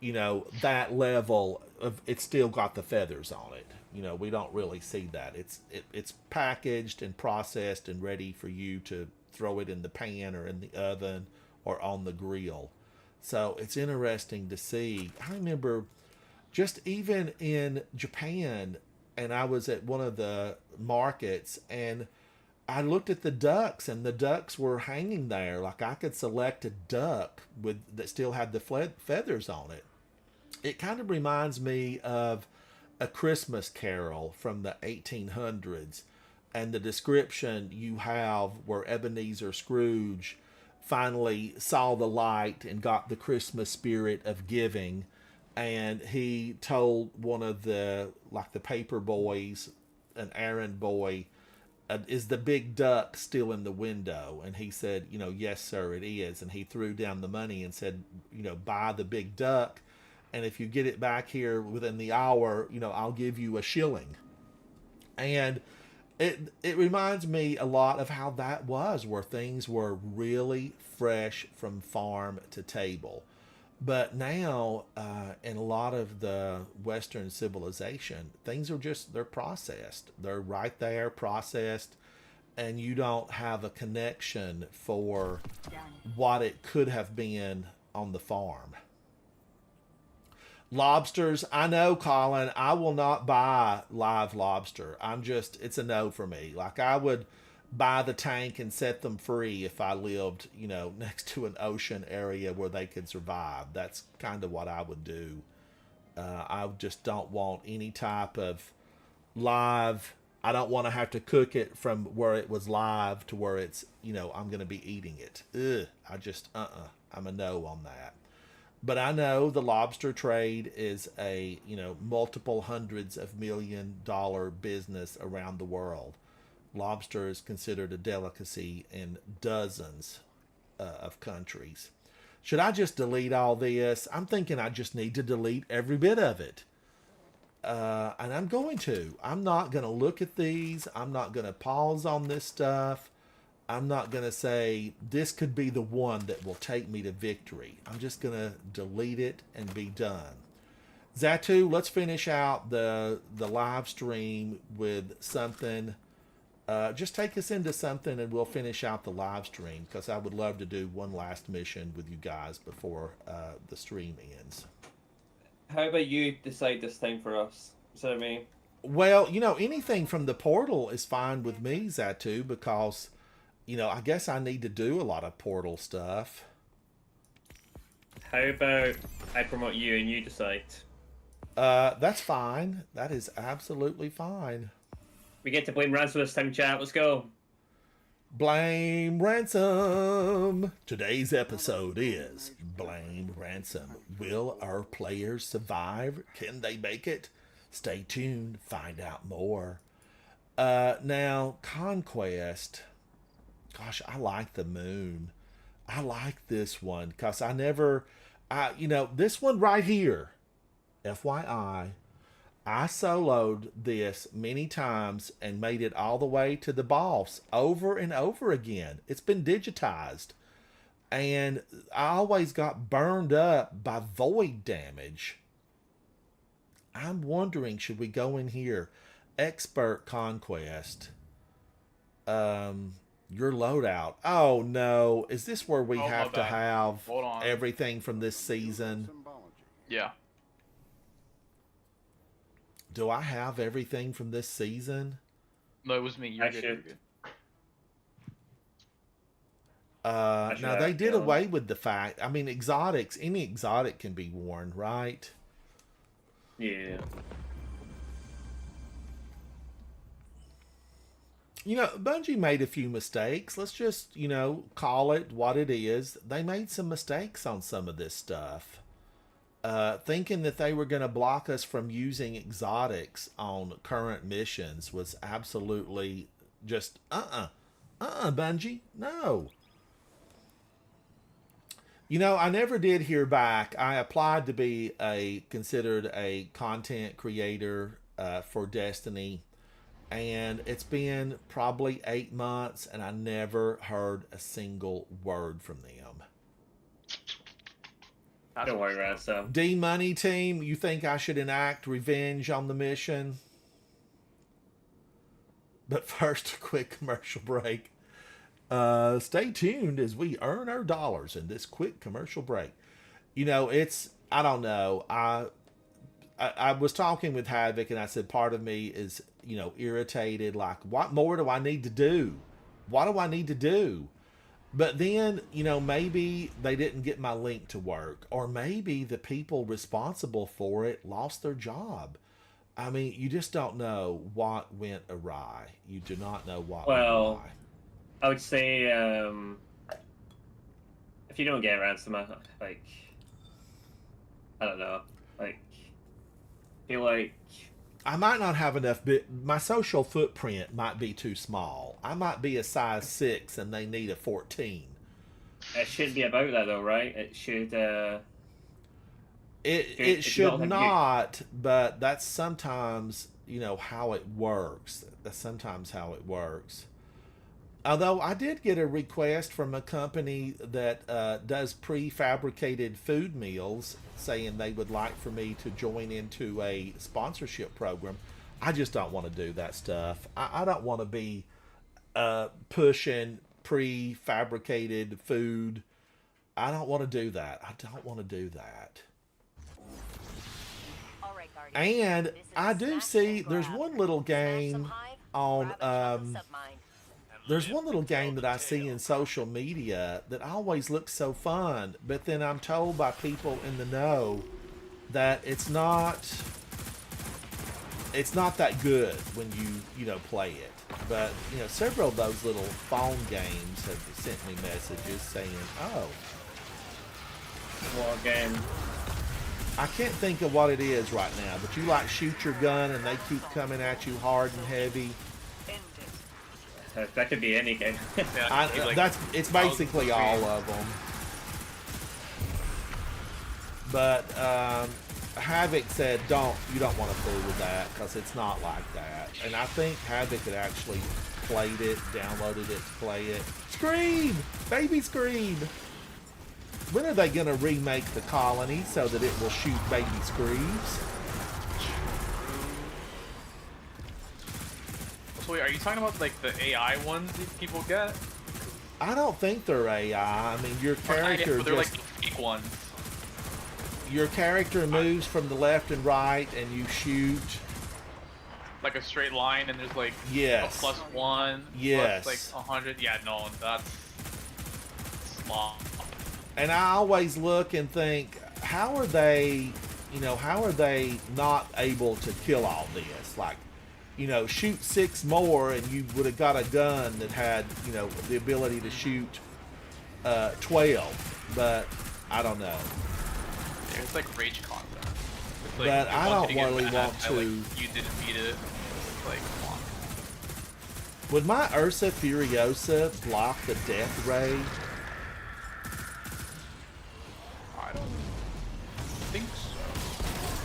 that level of, it's still got the feathers on it. We don't really see that. It's packaged and processed and ready for you to throw it in the pan or in the oven or on the grill. So it's interesting to see. I remember just even in Japan, and I was at one of the markets, and I looked at the ducks, and the ducks were hanging there. Like I could select a duck that still had the feathers on it. It kind of reminds me of A Christmas Carol from the 1800s, and the description you have where Ebenezer Scrooge finally saw the light and got the Christmas spirit of giving, and he told one of the paper boys, an errand boy, is the big duck still in the window? And he said, yes, sir, it is. And he threw down the money and said, buy the big duck, and if you get it back here within the hour, I'll give you a shilling. And it reminds me a lot of how that was, where things were really fresh from farm to table. But now, in a lot of the Western civilization, things are they're processed. They're right there, processed, and you don't have a connection for what it could have been on the farm. Lobsters, I know, Colin, I will not buy live lobster. It's a no for me. Like, I would buy the tank and set them free if I lived, next to an ocean area where they could survive. That's kind of what I would do. I just don't want any type of live. I don't want to have to cook it from where it was live to where it's, I'm going to be eating it. I'm a no on that. But I know the lobster trade is a, multiple hundreds of $1 million business around the world. Lobster is considered a delicacy in dozens of countries. Should I just delete all this? I'm thinking I just need to delete every bit of it. And I'm going to. I'm not going to look at these. I'm not going to pause on this stuff. I'm not going to say this could be the one that will take me to victory. I'm just going to delete it and be done. Zatu, let's finish out the live stream with something. Just take us into something and we'll finish out the live stream, because I would love to do one last mission with you guys before the stream ends. How about you decide this time for us? Is that what I mean? Well, anything from the portal is fine with me, Zatu, because, I guess I need to do a lot of portal stuff. How about I promote you and you decide? That's fine. That is absolutely fine. We get to blame Ransom this time, chat. Let's go. Blame Ransom. Today's episode is Blame Ransom. Will our players survive? Can they make it? Stay tuned. Find out more. Now, Conquest. Gosh, I like the moon. I like this one because this one right here, FYI, I soloed this many times and made it all the way to the boss over and over again. It's been digitized. And I always got burned up by void damage. I'm wondering, should we go in here? Expert Conquest. Your loadout. Oh no. Is this where we have to have everything from this season? Yeah. Do I have everything from this season? No, it was me. You're good. You're good. Now they did away with the fact. I mean, exotics. Any exotic can be worn, right? Yeah. You know, Bungie made a few mistakes. Let's just, you know, call it what it is. They made some mistakes on some of this stuff. Thinking that they were going to block us from using exotics on current missions was absolutely just, Bungie, no. You know, I never did hear back. I applied to be considered a content creator for Destiny, and it's been probably 8 months, and I never heard a single word from them. Don't worry, Ransom. D Money team, you think I should enact revenge on the mission? But first, a quick commercial break. Stay tuned as we earn our dollars in this quick commercial break. You know, I don't know. I was talking with Havoc, and I said part of me is, you know, irritated. Like, what more do I need to do? What do I need to do? But then, you know, maybe they didn't get my link to work, or maybe the people responsible for it lost their job. I mean, you just don't know what went awry. You do not know what went awry. I would say, if you don't get Ransom, like, I don't know, like, feel like I might not have enough, my social footprint might be too small. I might be a size 6 and they need a 14. It should be about that though, right? It should, it should not, but that's sometimes, you know, how it works. That's sometimes how it works. Although I did get a request from a company that does prefabricated food meals, saying they would like for me to join into a sponsorship program. I just don't want to do that stuff. I don't want to be pushing prefabricated food. I don't want to do that. I don't want to do that. All right, Guardian. And This is I do Smash see and there's Grab. one little Smash some game hive, on grab a chunk of submine. there's one little game that I see in social media that always looks so fun, but then I'm told by people in the know that it's not that good when you know, play it. But, you know, several of those little phone games have sent me messages saying, oh, war game. I can't think of what it is right now, but you like shoot your gun and they keep coming at you hard and heavy. That could be any game. It's basically all of them. But Havoc said, you don't want to fool with that because it's not like that. And I think Havoc had actually played it, downloaded it to play it. Scream! Baby Scream! When are they going to remake the Colony so that it will shoot baby screams? So wait, are you talking about like the AI ones that people get? I don't think they're AI. I mean, your character they're just... like the fake ones. Your character moves from the left and right, and you shoot. Like a straight line, and there's like Yes. a +1, Yes. plus like 100. Yeah, no, that's small. And I always look and think, how are they not able to kill all this? Like, you know, shoot 6 more and you would have got a gun that had, you know, the ability to shoot 12. But I don't know. Yeah, it's like rage content. It's like, But you I wanted don't to get really mad want that, to. like, you didn't beat it. It's like, come on. Would my Ursa Furiosa block the death ray? I don't think so.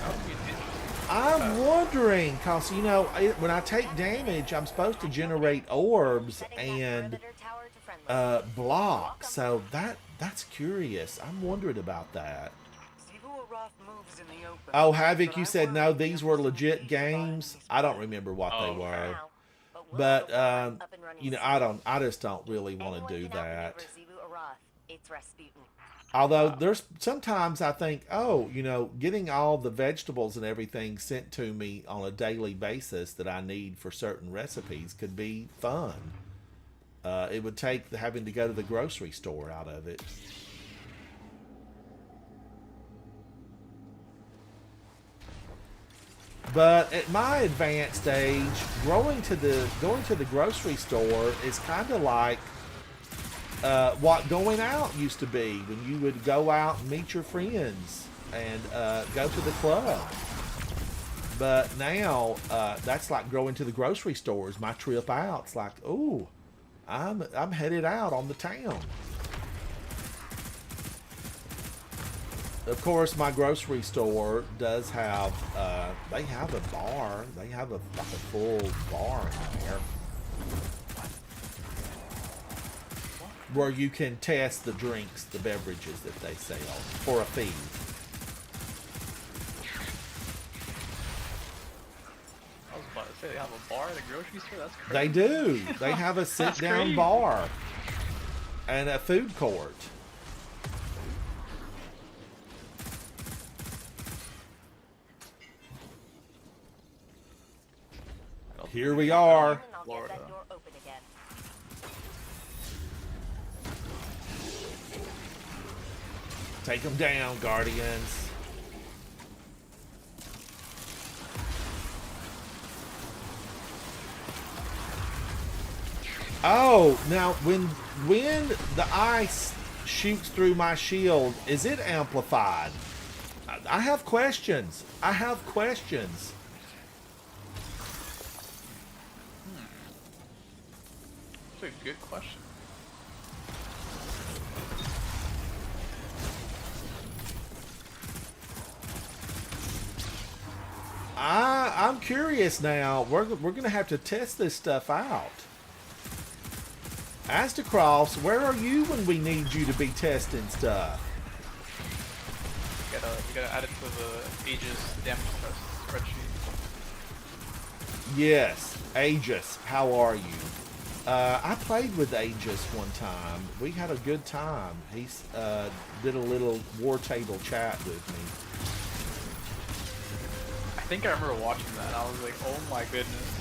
That would be interesting. I'm wondering, because, you know, when I take damage, I'm supposed to generate orbs and block. So that's curious. I'm wondering about that. Oh, Havoc, you said no, these were legit games? I don't remember what they were. But, you know, I just don't really want to do that. Although there's sometimes I think, oh, you know, getting all the vegetables and everything sent to me on a daily basis that I need for certain recipes could be fun. It would take having to go to the grocery store out of it. But at my advanced age, going to the grocery store is kind of like what going out used to be, when you would go out and meet your friends and go to the club. But now that's like going to the grocery stores. My trip out, it's like, ooh, I'm headed out on the town. Of course, my grocery store does have, they have a bar. They have like a full bar in there where you can test the drinks, the beverages that they sell for a fee. I was about to say they have a bar at a grocery store. That's crazy. They do. They have a sit-down crazy. bar and a food court. Here we are. And I'll get Florida. that door open again. Take them down, Guardians. Oh, now when the ice shoots through my shield, is it amplified? I have questions. I have questions. That's a good question. I'm curious now. We're gonna have to test this stuff out. Astacross, where are you when we need you to be testing stuff? We gotta add it to the Aegis damage spreadsheet. Yes, Aegis, how are you? I played with Aegis one time. We had a good time. He did a little war table chat with me. I think I remember watching that. I was like, oh my goodness.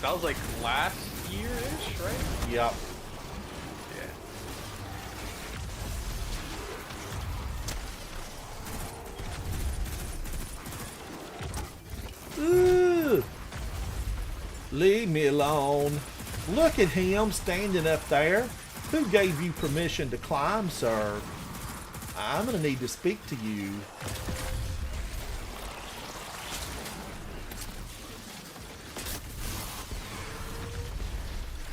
That was like last year-ish, right? Yep. Yeah. Ooh. Leave me alone. Look at him standing up there. Who gave you permission to climb, sir? I'm gonna need to speak to you.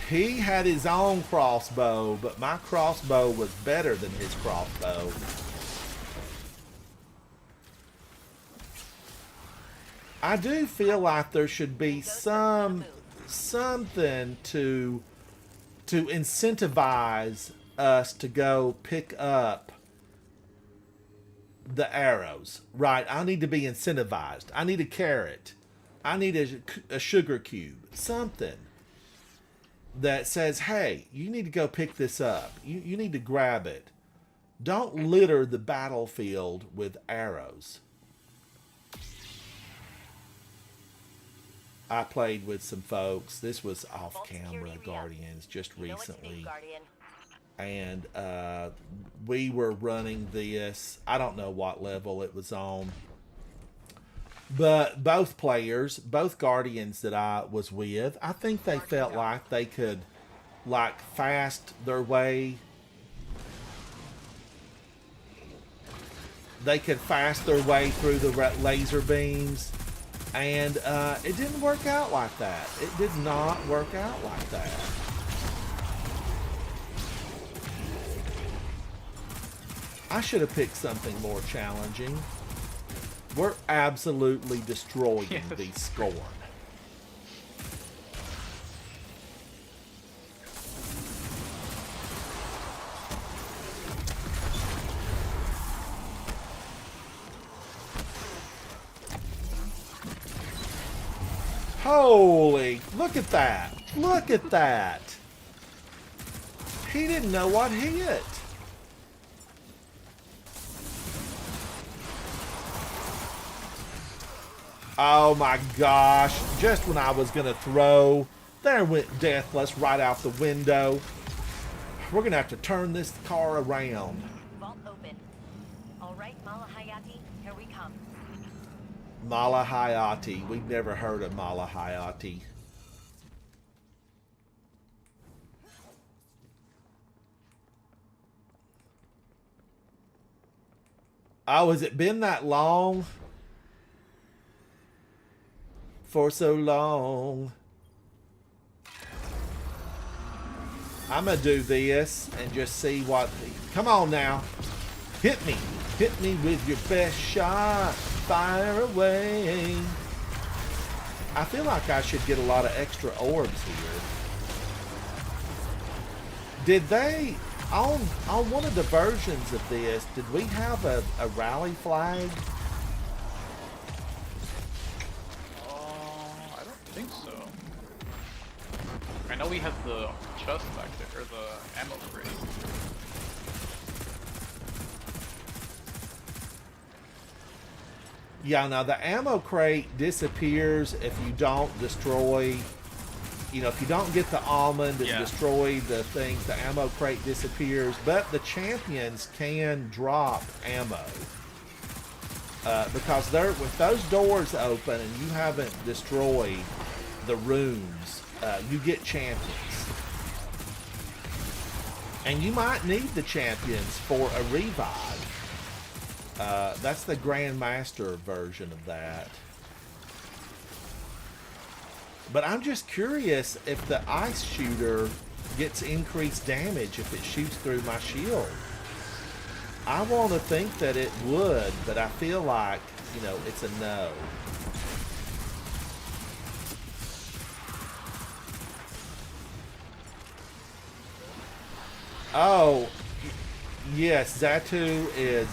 He had his own crossbow, but my crossbow was better than his crossbow. I do feel like there should be something to incentivize us to go pick up the arrows. Right, I need to be incentivized. I need a carrot. I need a sugar cube. Something that says, hey, you need to go pick this up. You need to grab it. Don't litter the battlefield with arrows. I played with some folks. This was off camera, Guardians, just recently. And we were running this. I don't know what level it was on. But both players, both Guardians that I was with, I think they felt like they could fast their way. They could fast their way through the laser beams. And it didn't work out like that. It did not work out like that. I should have picked something more challenging. We're absolutely destroying the Scorn. Holy, look at that. Look at that. He didn't know what hit. Oh my gosh. Just when I was going to throw, there went Deathless right out the window. We're going to have to turn this car around. Vault open. Mala Hayati. We've never heard of Mala Hayati. Oh, has it been that long? For so long. I'm gonna do this and just see what. Come on now. Hit me. Hit me with your best shot. Fire away. I feel like I should get a lot of extra orbs here. Did they, on one of the versions of this, did we have a rally flag? I don't think so. I know we had the chest back there, or the ammo crate. Yeah, now the ammo crate disappears if you don't destroy, you know, if you don't get the almond and destroy the things, the ammo crate disappears. But the champions can drop ammo. Because with those doors open and you haven't destroyed the rooms, you get champions. And you might need the champions for a revive. That's the Grandmaster version of that. But I'm just curious if the ice shooter gets increased damage if it shoots through my shield. I want to think that it would, but I feel like, you know, it's a no. Oh, yes, Zatu is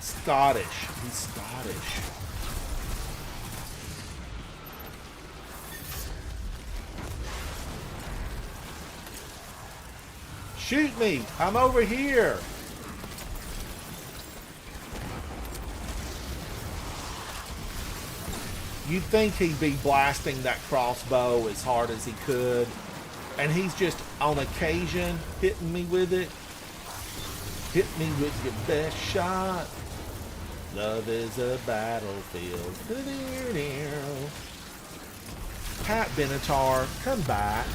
Scottish. He's Scottish. Shoot me! I'm over here! You'd think he'd be blasting that crossbow as hard as he could. And he's just, on occasion, hitting me with it. Hit me with your best shot. Love is a battlefield. Pat Benatar, come back.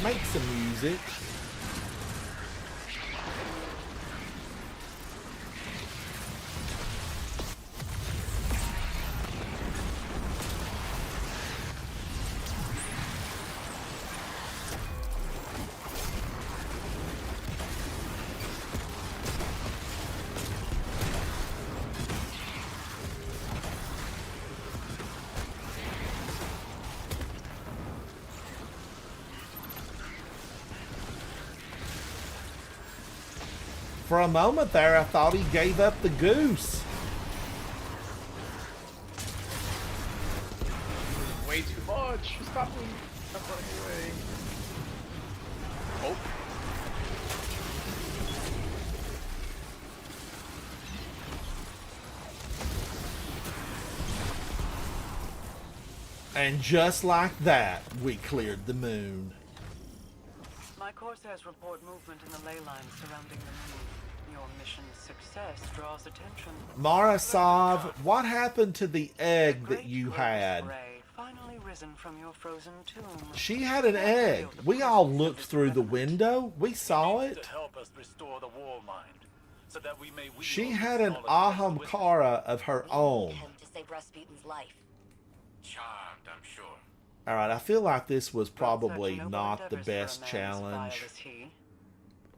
Make some music. For a moment there, I thought he gave up the goose. Way too much. Stop me. Stop running away. Oh. And just like that, we cleared the moon. My Corsairs report movement in the ley lines surrounding the moon. Your mission's success draws attention. Mara Sav, what happened to the egg that you had? Finally risen from your frozen tomb. She had an egg. We all looked through the window. We saw it. To help us restore the war mind, so that we may She had an Ahamkara of her own. To save Rasputin's life. Charmed, I'm sure. Alright, I feel like this was probably not the best challenge.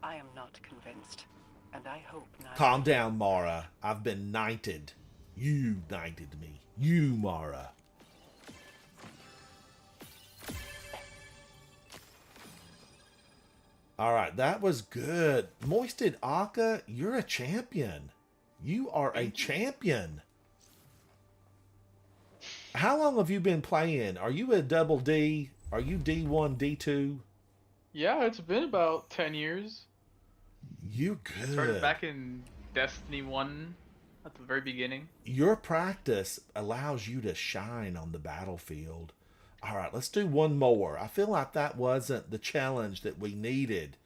I am not convinced, and I hope not. Calm down, Mara. I've been knighted. You knighted me. You, Mara. Alright, that was good. Moisted Akka, you're a champion. You are a champion. How long have you been playing? Are you a double D? Are you D1, D2? Yeah, it's been about 10 years. You good. Started back in Destiny 1 at the very beginning. Your practice allows you to shine on the battlefield. All right, let's do one more. I feel like that wasn't the challenge that we needed.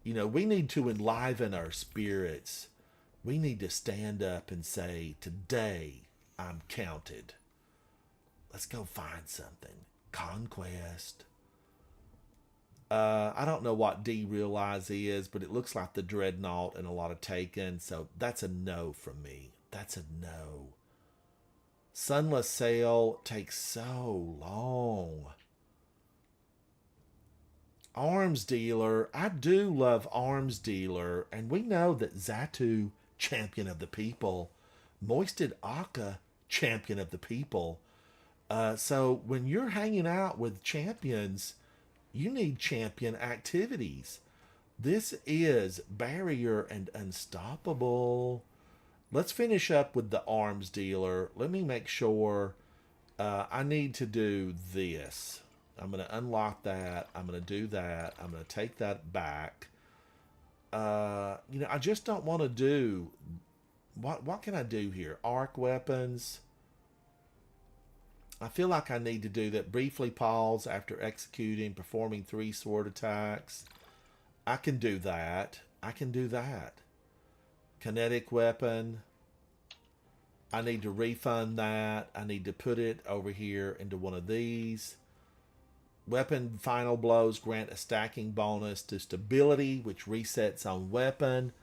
You know, we need to enliven our spirits We need to stand up and say, today I'm counted. Let's go find something. Conquest. I don't know what Derealize is, but it looks like the Dreadnought and a lot of Taken, so that's a no from me. That's a no. Sunless Sail takes so long. Arms Dealer. I do love Arms Dealer, and we know that Xatu, champion of the people, Moisted Akka, champion of the people. So when you're hanging out with champions, you need champion activities. This is Barrier and Unstoppable. Let's finish up with the Arms Dealer. Let me make sure. I need to do this. I'm going to unlock that. I'm going to do that. I'm going to take that back. You know, I just don't want to do... What can I do here? Arc weapons. I feel like I need to do that. Briefly pause after executing, performing 3 sword attacks. I can do that. I can do that. Kinetic weapon. I need to refund that. I need to put it over here into one of these. Weapon final blows grant a stacking bonus to stability, which resets on weapon.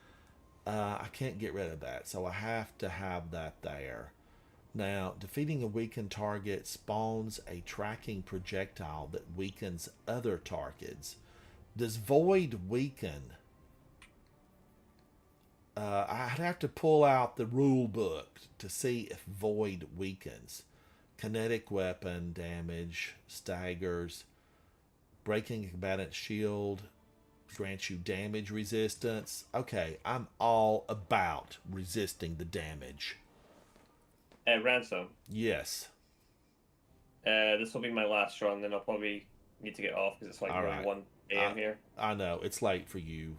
I can't get rid of that, so I have to have that there. Now, defeating a weakened target spawns a tracking projectile that weakens other targets. Does Void weaken? I'd have to pull out the rule book to see if Void weakens. Kinetic weapon damage, staggers, breaking a combatant's shield, grants you damage resistance. Okay, I'm all about resisting the damage. Ransom. Yes. This will be my last run, then I'll probably need to get off because it's like All nearly right. 1 a.m. here. I know, it's late for you.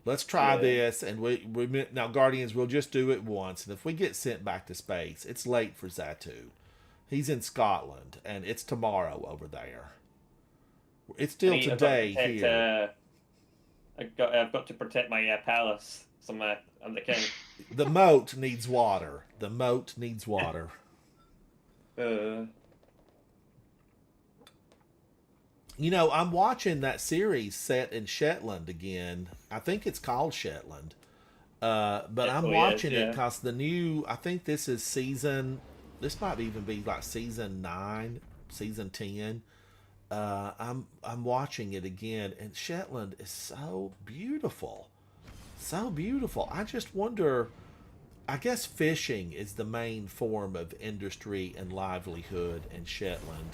Let's try Yeah. this, and we now, Guardians, we'll just do it once, and if we get sent back to space, it's late for Xatu. He's in Scotland, and it's tomorrow over there. It's still today here. I've got to protect my palace. So I'm the king. The moat needs water. The moat needs water. You know, I'm watching that series set in Shetland again. I think it's called Shetland. But I'm watching it because the new, I think this is this might even be like season 9, season 10. I'm watching it again, and Shetland is so beautiful. So beautiful. I just wonder, I guess fishing is the main form of industry and livelihood in Shetland.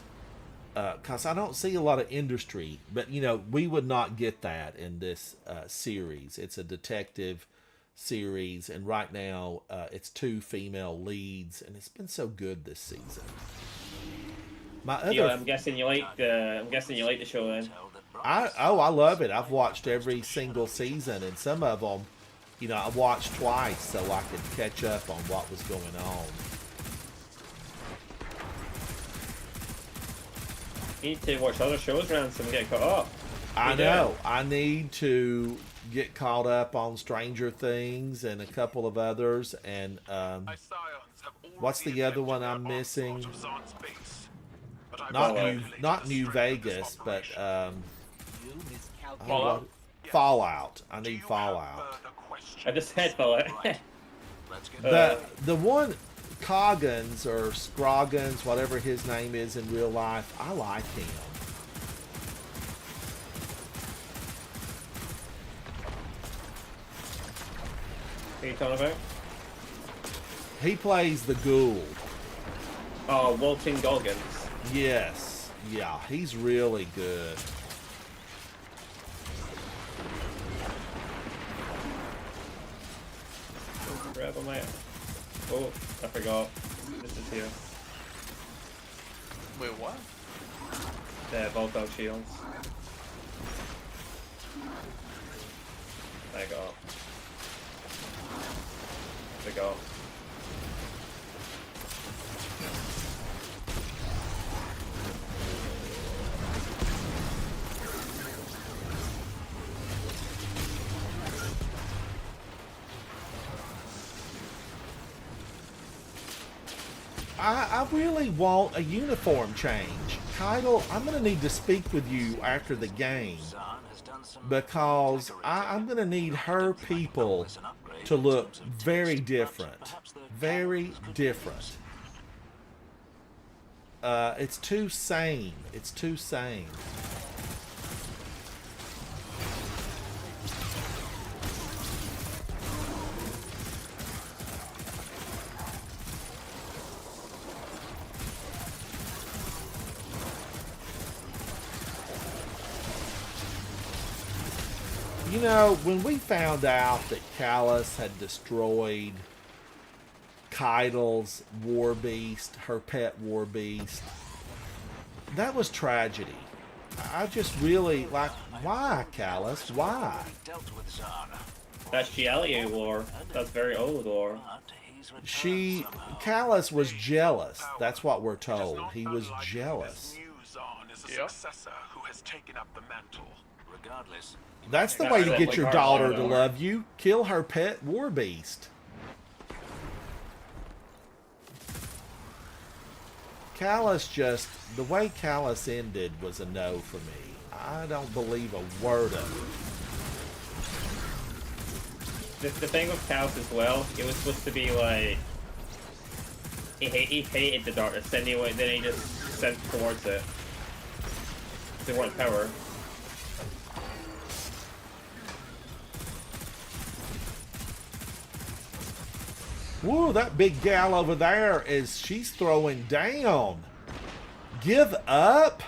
Because I don't see a lot of industry, but you know, we would not get that in this series. It's a detective series, and right now it's 2 female leads, and it's been so good this season. I'm guessing you like the show then. I love it. I've watched every single season, and some of them, you know, I watched twice so I could catch up on what was going on. You need to watch other shows, Ransom, and get caught up. I know. I need to get caught up on Stranger Things and a couple of others. And what's the other one I'm missing? Not New Vegas, but Fallout. Fallout. I need Fallout. I just said Fallout. The one, Coggins or Scroggins, whatever his name is in real life, I like him. What are you talking about? He plays the Ghoul. Oh, Walton Goggins. Yes. Yeah, he's really good. Grab on my... Oh, I forgot. This is here. Wait, what? The Voltog shields. I got. I really want a uniform change. Keitel, I'm going to need to speak with you after the game because I'm going to need her people to look very different. Very different. It's too sane. It's too sane. You know, when we found out that Callus had destroyed Keitel's war beast, her pet war beast, that was tragedy. I just really, like, why, Callus? Why? That's Giallia lore. That's very old lore. Callus was jealous. That's what we're told. He was jealous. Yep. That's the way to get your daughter to love you. Kill her pet war beast. Callus just, the way Callus ended was a no for me. I don't believe a word of it. The thing with Callus as well, it was supposed to be like, he hated the darkness anyway, then he just sent towards it. They want power. Whoa, that big gal over there she's throwing down. Give up?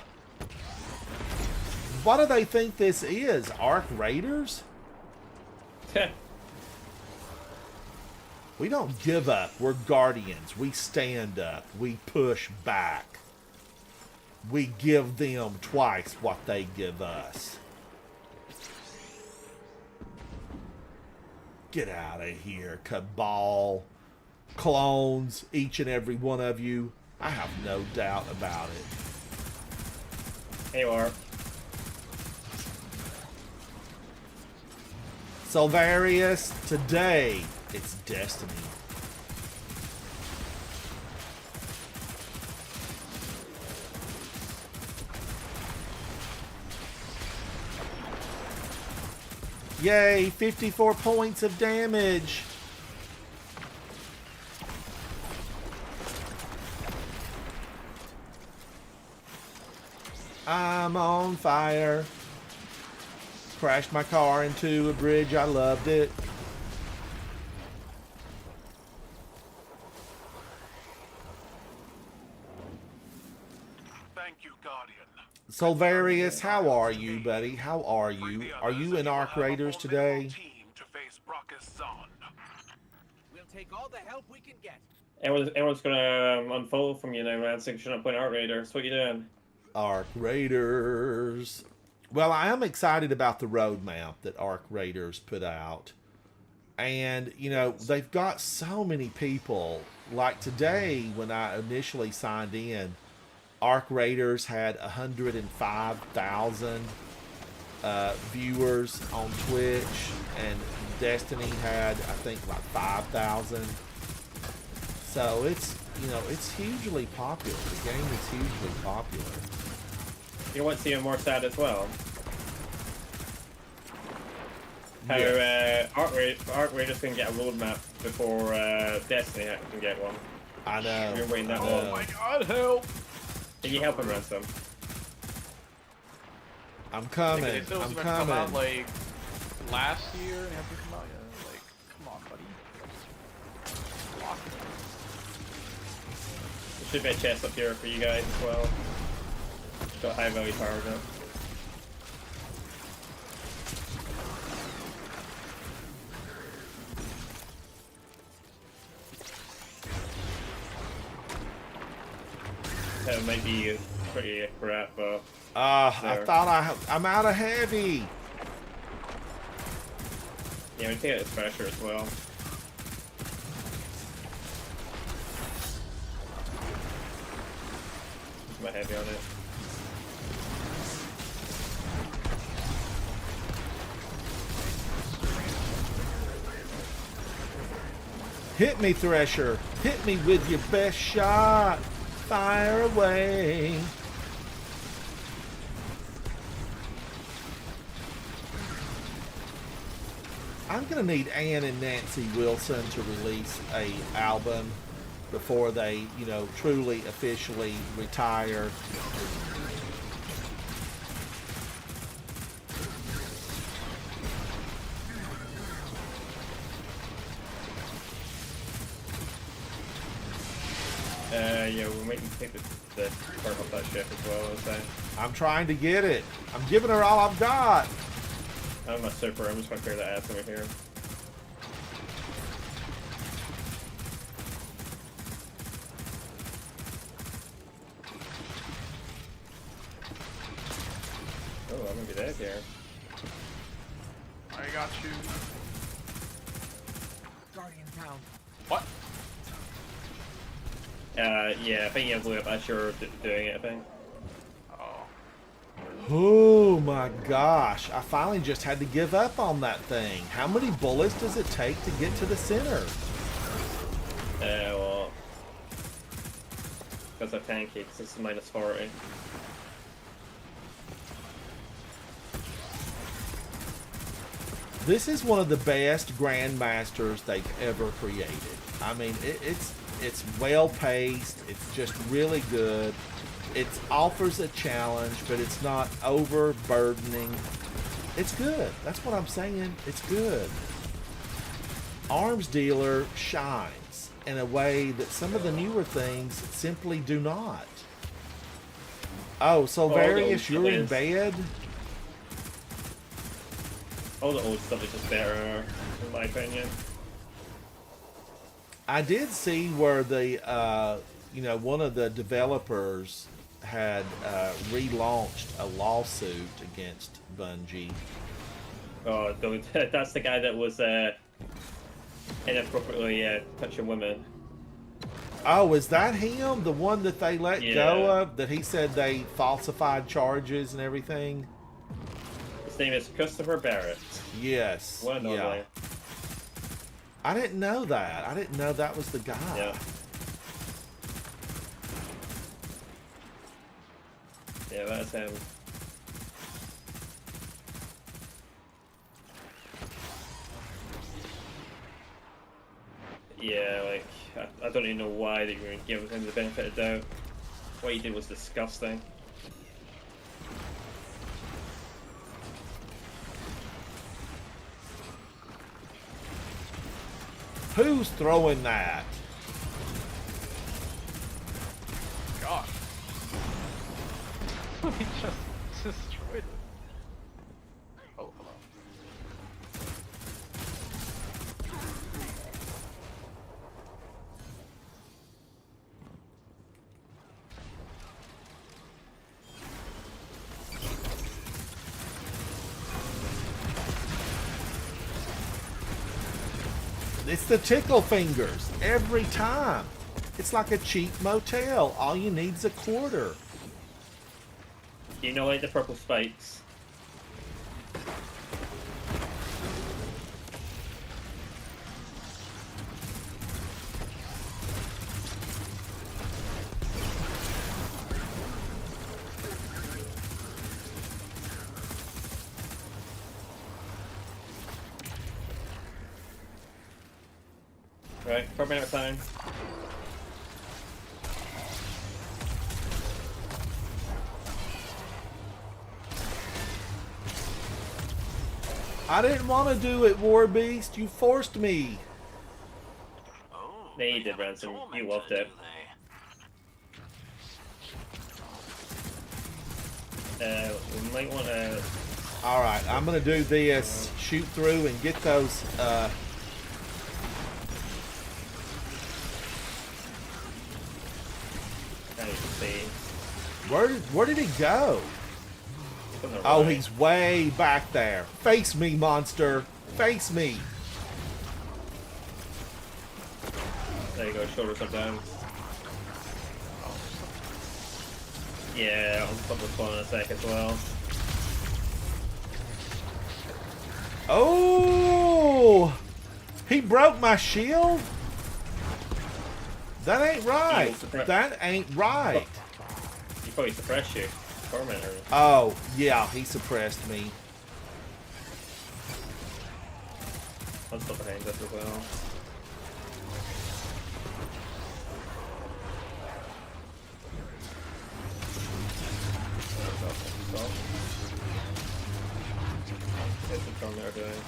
What do they think this is? Arc Raiders? We don't give up. We're Guardians. We stand up. We push back. We give them twice what they give us. Get out of here, Cabal. Clones, each and every one of you. I have no doubt about it. Hey, War. Silvarius, today it's destiny. Yay, 54 points of damage. I'm on fire. Crashed my car into a bridge. I loved it. Thank you, Guardian. Silvarius, how are you, buddy? How are you? Are you in Arc Raiders today? We'll take all the help we can get. Everyone's gonna unfold from you now, man, so you shouldn't play Arc Raiders. What you doing? Arc Raiders. Well, I am excited about the roadmap that Arc Raiders put out. And, you know, they've got so many people. Like today, when I initially signed in, Arc Raiders had 105,000 viewers on Twitch. And Destiny had, I think, like 5,000. So it's, you know, it's hugely popular. The game is hugely popular. You want to see him more sad as well? How Yes. Arc Raiders can get a roadmap before Destiny can get one. I know. You're waiting that I long. know. Oh my god, help! Can you help him, Ransom? I'm coming. Like, they said it was I'm gonna come out coming. like last year and it hasn't come out yet. Like, come on, buddy. Fuck. There should be a chest up here for you guys as well. Got high value power now. That might be pretty crap, but I there. thought I'm out of heavy. Yeah, we can get this pressure as well. Put my heavy on it. Hit me, Thresher. Hit me with your best shot. Fire away. I'm gonna need Ann and Nancy Wilson to release a album before they, you know, truly officially retire. Yeah, we might take the part off that ship as well, I'd say. I'm trying to get it. I'm giving her all I've got. I'm a super, I'm just gonna clear the ass over here. Oh, I'm gonna be dead here. I got you. Guardian down. What? Yeah, I think you blew up as you're doing it, I think. Oh. Oh my gosh. I finally just had to give up on that thing. How many bullets does it take to get to the center? Well, because of pancakes, it's -40. This is one of the best Grandmasters they've ever created. I mean, it's well paced. It's just really good. It offers a challenge, but it's not overburdening. It's good. That's what I'm saying. It's good. Arms Dealer shines in a way that some of the newer things simply do not. Oh, Silverius, you're in bed? All the old stuff is just better, in my opinion. I did see where the, you know, one of the developers had relaunched a lawsuit against Bungie. Oh, that's the guy that was inappropriately touching women. Oh, is that him? The one that they let Yeah. go of? That he said they falsified charges and everything? His name is Christopher Barrett. Yes. One and yeah. only. I didn't know that. I didn't know that was the guy. Yeah. Yeah, that's him. Yeah, like, I don't even know why they were giving him the benefit of the doubt. What he did was disgusting. Who's throwing that? God. He just destroyed it. Oh, hello. It's the tickle fingers every time. It's like a cheap motel. All you need is a quarter. You know, like the purple spikes. Right, 4 minute time. I didn't want to do it, War Beast. You forced me. Oh, Yeah, you did, Ransom. You loved it. We might want to... Alright, I'm going to do this. Shoot through and get those... I need to see. Where did he go? Oh, he's way back there. Face me, monster. Face me. There you go, shoulders are down. Yeah, on top of spawn in a sec as well. Oh! He broke my shield? That ain't right. Suppress- That ain't right. He probably suppressed you. Tormentor. Oh, yeah, he suppressed me. I'm still behind us as well. It's the Tormentor doing.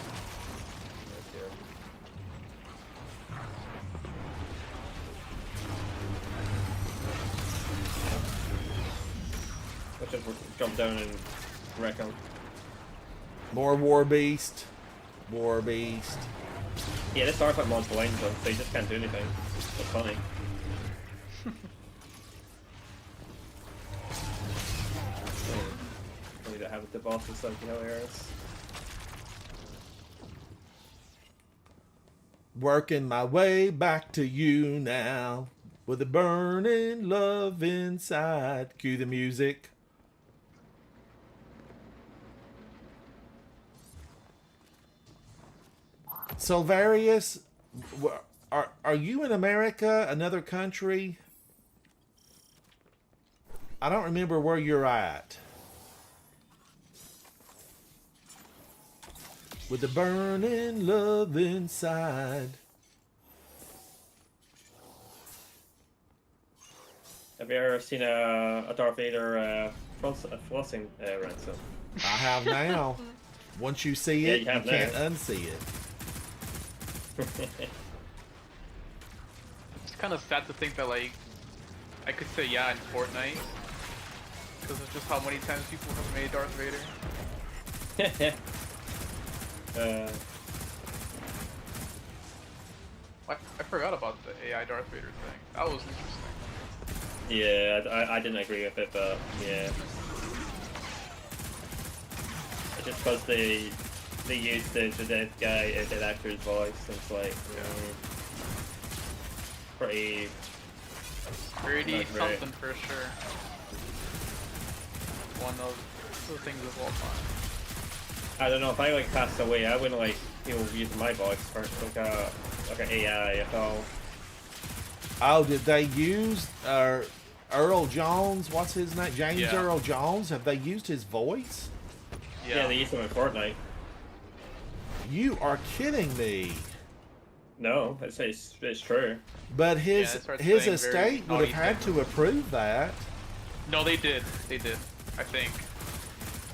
Let's just jump down and wreck him. More War Beast. War Beast. Yeah, this Artifact mod's blind though, so you just can't do anything. It's funny. Funny to have the boss is like hilarious. Working my way back to you now. With a burning love inside. Cue the music. Silvarius, are you in America, another country? I don't remember where you're at. With the burning love inside. Have you ever seen a Darth Vader flossing ransom? I have now. Once you see Yeah, it, you you have can't now. unsee it. It's kind of sad to think that like I could say yeah in Fortnite because it's just how many times people have made Darth Vader. I forgot about the AI Darth Vader thing. That was interesting. Yeah, I didn't agree with it, but yeah. It's just because they used the dead guy as an actor's voice, and it's like pretty Pretty not great. something for sure. One of the things of all time. I don't know, if I like passed away, I wouldn't like use my voice for like an AI at all. Oh, did they use Earl Jones? What's his name? James Yeah. Earl Jones? Have they used his voice? Yeah, they used him in Fortnite. You are kidding me. No, it's true. But Yeah, his it starts his saying estate very would have had naughty to approve that. No, they did. They did. I think.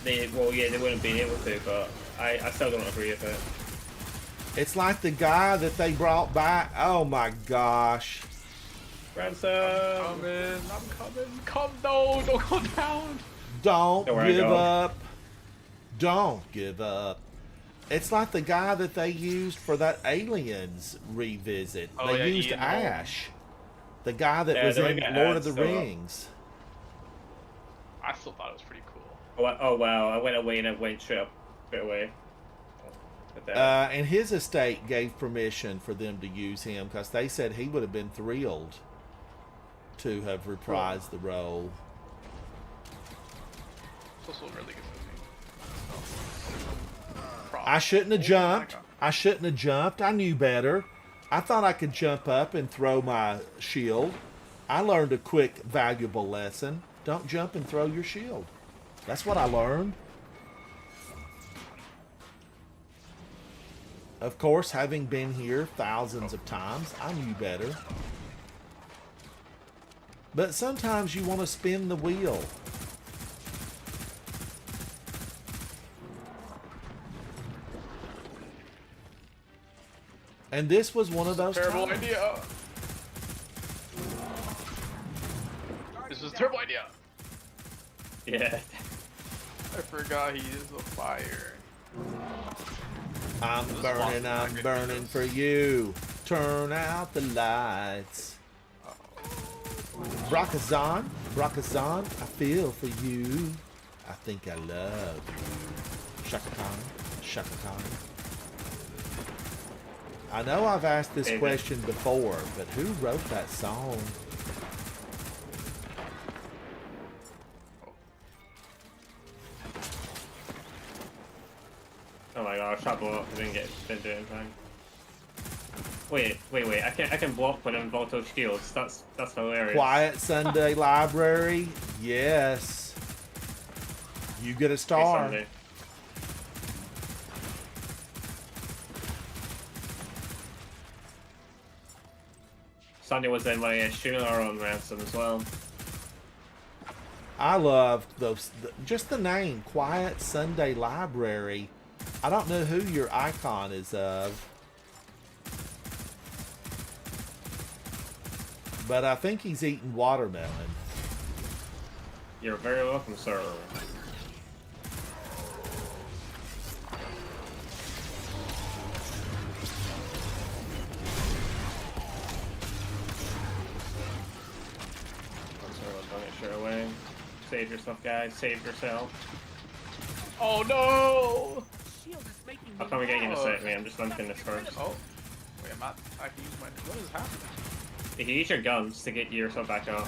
They wouldn't be able to, but I still don't agree with it. It's like the guy that they brought back. Oh my gosh. Ransom! I'm coming. Come, no, don't go down. Don't Don't worry, give dog. up. Don't give up. It's like the guy that they used for that Aliens revisit. Oh, They yeah, used Ian Holm. Ash. The guy that Yeah, was they in got Lord Ash of the still up. Rings. I still thought it was pretty cool. Oh wow, I went away and I went straight away. With that. And his estate gave permission for them to use him because they said he would have been thrilled to have reprised the role. It's also a really good movie. I shouldn't have Oh my jumped. God. I shouldn't have jumped. I knew better. I thought I could jump up and throw my shield. I learned a quick, valuable lesson. Don't jump and throw your shield. That's what I learned. Of course, having been here thousands of times, I knew better. But sometimes you want to spin the wheel. And this was one of those Terrible times. idea. This was a terrible idea. Yeah. I forgot he is a fire. I'm This burning, monster's not I'm good burning news. for you. Turn out the lights. Brakazan, Brakazan, I feel for you. I think I love you. Shaka Khan, Shaka Khan. I know I've asked this David. question before, but who wrote that song? Oh my gosh, shot blow up. I didn't do it in time. Wait. I can block when I'm Volto shields. That's hilarious. Quiet Sunday Library. Yes. You get a Hey, star. Sunday. Sunday was in my Shooter on ransom as well. I loved those. Just the name, Quiet Sunday Library. I don't know who your icon is of, but I think he's eating watermelon. You're very welcome, sir. Sure away. Save yourself, guys. Save yourself. Oh no! Shield is making me I'll come again in a Oh. second. I'm just dunking this first. Oh, wait, I'm not. I can use my. What is happening? You can use your guns to get yourself back up.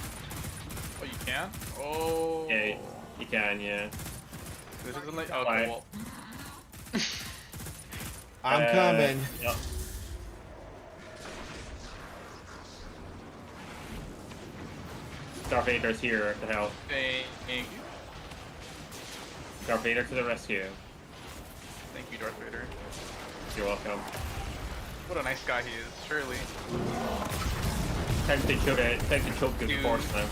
Oh, you can? Oh. Yeah, you can, yeah. This isn't like. Okay, Alright. well. I'm coming. Yep. Darth Vader's here to help. Thank you. Darth Vader to the rescue. Thank you, Darth Vader. You're welcome. What a nice guy he is, surely. Time to choke through the Dude. force now.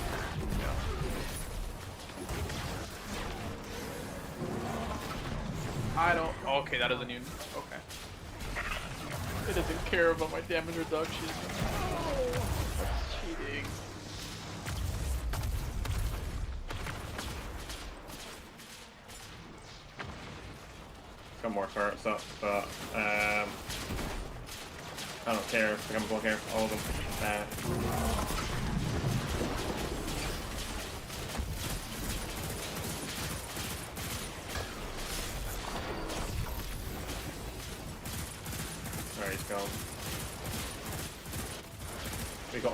I don't. Okay, that doesn't even. Okay. It doesn't care about my damage reduction. Oh, that's cheating. Got more turrets up, but I don't care. I'm gonna go here. All of them. There he's gone. We got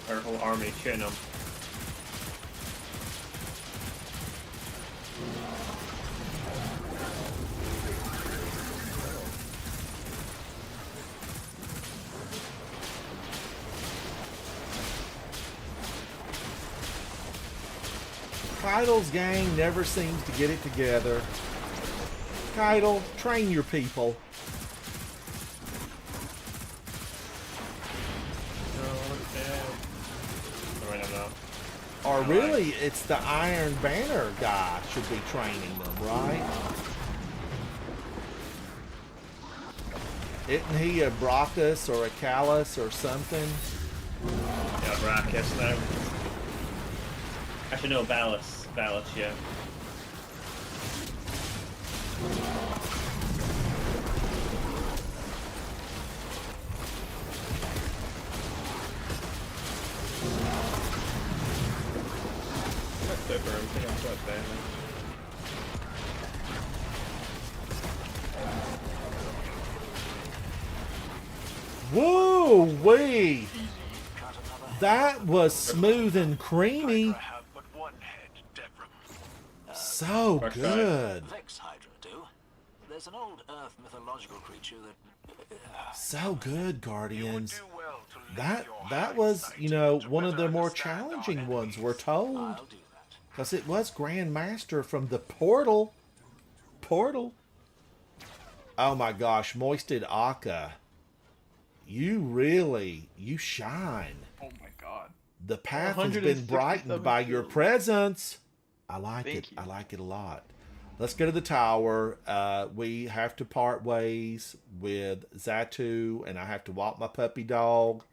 our whole army shooting him. Keidel's gang never seems to get it together. Keidel, train your people. Right, I'm not. Or really, it's the Iron Banner guy should be training them, right? Isn't he a Brockus or a Callus or something? Yeah, Brackus now. Actually, no, Valis. Valis, yeah. That's super. I think I'm quite bad now. Whoa, wee! That was smooth and creamy. have but one head, Devrim. So First good. Vex Hydra do. There's an old Earth mythological creature that So good, Guardians. do well to leave That your that hiding was, site you know, to one of better the more understand our challenging ones, enemies. we're told. I'll do that. Because it was Grandmaster from the Portal. Portal. Oh my gosh, Moisted Akka. You shine. Oh my god. The path has been brightened by your 167 presence. I like Thank it. you. I like it a lot. Let's go to the tower. We have to part ways with Zatu, and I have to walk my puppy dog.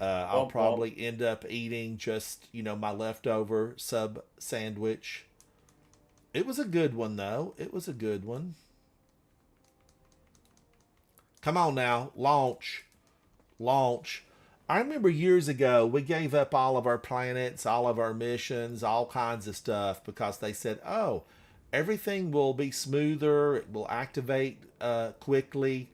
I'll Womp probably end up eating just, you know, my leftover sub sandwich. It was a good one, though. It was a good one. Come on now. Launch. Launch. I remember years ago, we gave up all of our planets, all of our missions, all kinds of stuff because they said, oh, everything will be smoother. It will activate quickly.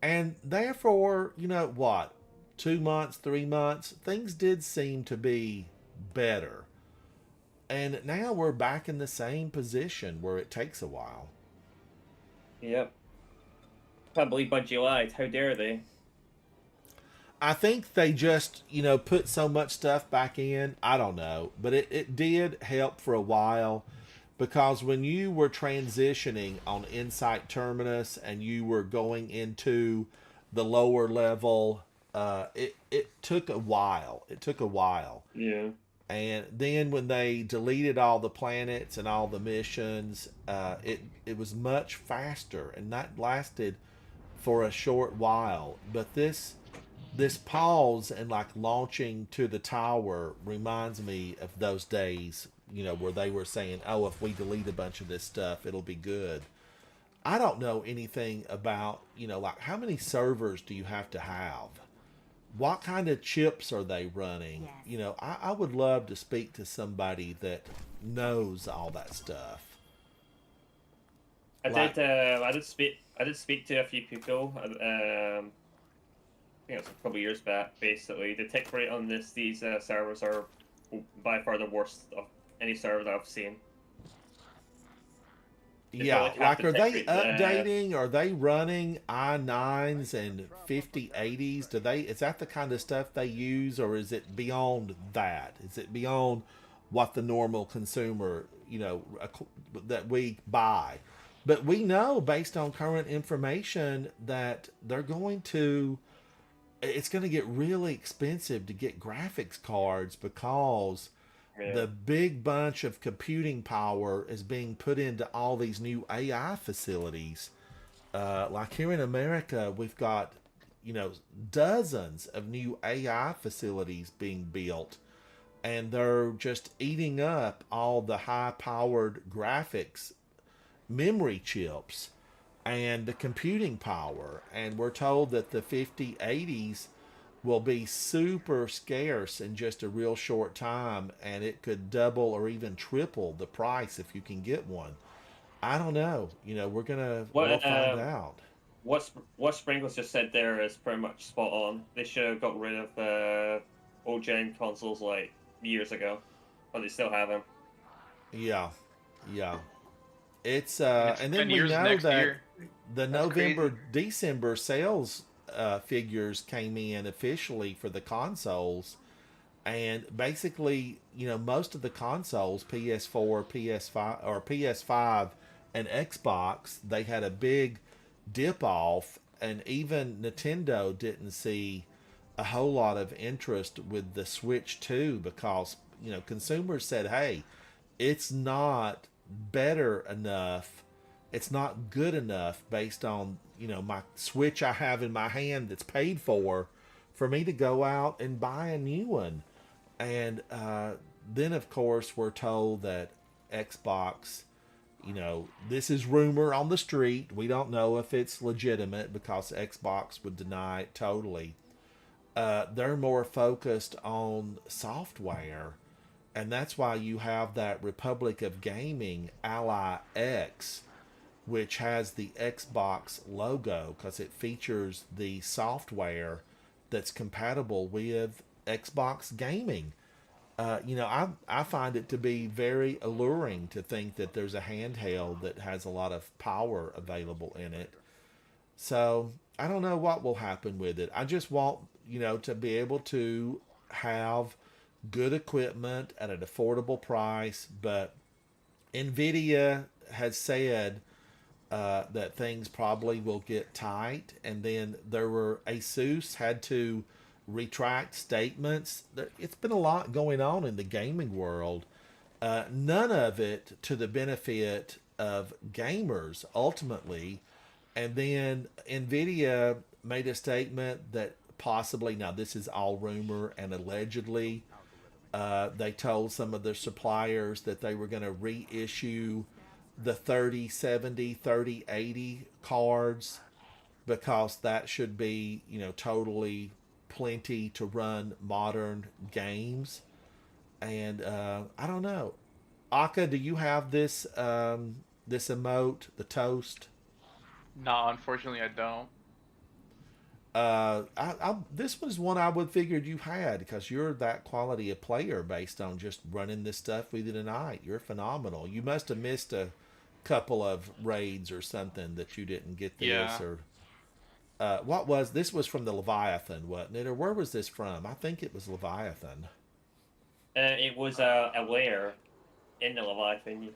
And therefore, you know what? 2 months, 3 months, things did seem to be better. And now we're back in the same position where it takes a while. Yep. Can't believe by July. How dare they? I think they just, put so much stuff back in. I don't know. But it did help for a while, because when you were transitioning on Insight Terminus and you were going into the lower level, it took a while. It took a while. Yeah. And then when they deleted all the planets and all the missions, it was much faster, and that lasted for a short while. But this pause and like launching to the tower reminds me of those days, where they were saying, "Oh, if we delete a bunch of this stuff, it'll be good." I don't know anything about, like how many servers do you have to have? What kind of chips are they running? Yes. I would love to speak to somebody that knows all that stuff. I Like- did speak to a few people. I think it was a couple of years back. Basically, the tick rate on these servers are by far the worst of any server that I've seen. They Yeah, don't have like to are they take updating? Are they running i9s and 5080s? Is that the kind of stuff they use, or is it beyond that? Is it beyond what the normal consumer, that we buy? But we know based on current information that it's going to get really expensive to get graphics cards, because the big bunch of computing power is being put into all these new AI facilities. Like here in America, we've got, dozens of new AI facilities being built, and they're just eating up all the high-powered graphics memory chips and the computing power. And we're told that the 5080s will be super scarce in just a real short time, and it could double or even triple the price if you can get one. I don't know. We'll find out. What Sprinkles just said there is pretty much spot on. They should have got rid of old gen consoles like years ago, but they still have them. Yeah. It's It's and then 10 we years know next that year. the That's November crazy. December sales figures came in officially for the consoles, and basically, most of the consoles, PS4, PS5, or PS5 and Xbox, they had a big dip off, and even Nintendo didn't see a whole lot of interest with the Switch 2, because consumers said, "Hey, it's not better enough, it's not good enough based on my Switch I have in my hand that's paid for me to go out and buy a new one." And then of course we're told that Xbox, this is rumor on the street, we don't know if it's legitimate, because Xbox would deny it totally. They're more focused on software, and that's why you have that Republic of Gaming Ally X, which has the Xbox logo, because it features the software that's compatible with Xbox gaming. I find it to be very alluring to think that there's a handheld that has a lot of power available in it. So I don't know what will happen with it. I just want, to be able to have good equipment at an affordable price. But NVIDIA has said that things probably will get tight, and then Asus had to retract statements. It's been a lot going on in the gaming world, none of it to the benefit of gamers ultimately. And then NVIDIA made a statement that possibly, now this is all rumor and allegedly, they told some of their suppliers that they were going to reissue the 3070, 3080 cards, because that should be, totally plenty to run modern games. And I don't know. Aka, do you have this this emote, the toast? No, unfortunately, I don't. This was one I would figured you had, because you're that quality of player based on just running this stuff with you tonight. You're phenomenal. You must have missed a couple of raids or something that you didn't get this. Yeah. Or what was this? Was from the Leviathan, wasn't it? Or where was this from? I think it was Leviathan. It was a lair in the Leviathan.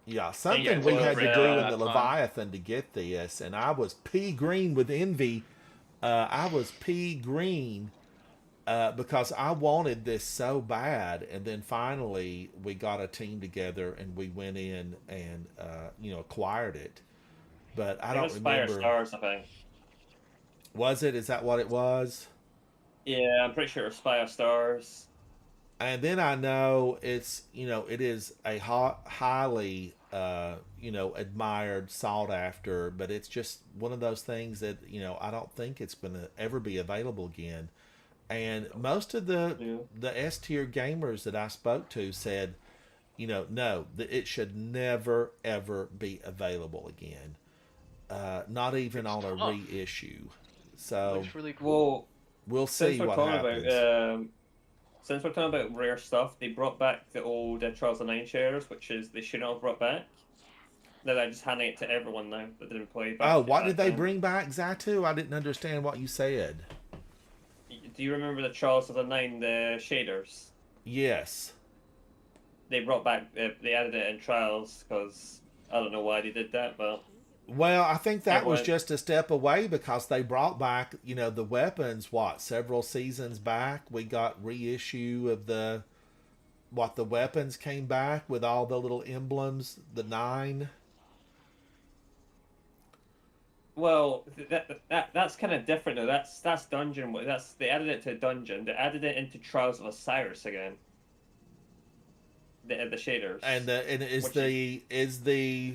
Yeah, something Yeah, we had to do in that's the fine. Leviathan to get this, and I was pea green with envy. I was pea green because I wanted this so bad, and then finally we got a team together and we went in and acquired it. But I It don't was Fire remember. Stars, I think. Was it? Is that what it was? Yeah, I'm pretty sure it was Fire Stars. And then I know it's it is a highly admired, sought after, but it's just one of those things that I don't think it's going to ever be available again. And most of the S tier gamers that I spoke to said, no, that it should never ever be available again, not even on a tough. reissue. So Looks really cool. Well, we'll see what happens. Since we're talking about rare stuff, they brought back the old Trials of Nine shares, which is they should not have brought back. They're just handing it to everyone now that didn't play back. Oh, what did they then. bring back, Zatu? I didn't understand what you said. Do you remember the Trials of the Nine, the shaders? Yes. They brought back, they added it in Trials because I don't know why they did that, but Well, I think that was went- just a step away because they brought back, the weapons, several seasons back. We got reissue of the weapons came back with all the little emblems, the 9. well, that's kind of different though. That's dungeon. They added it to dungeon. They added it into Trials of Osiris again. The shaders. And Which is the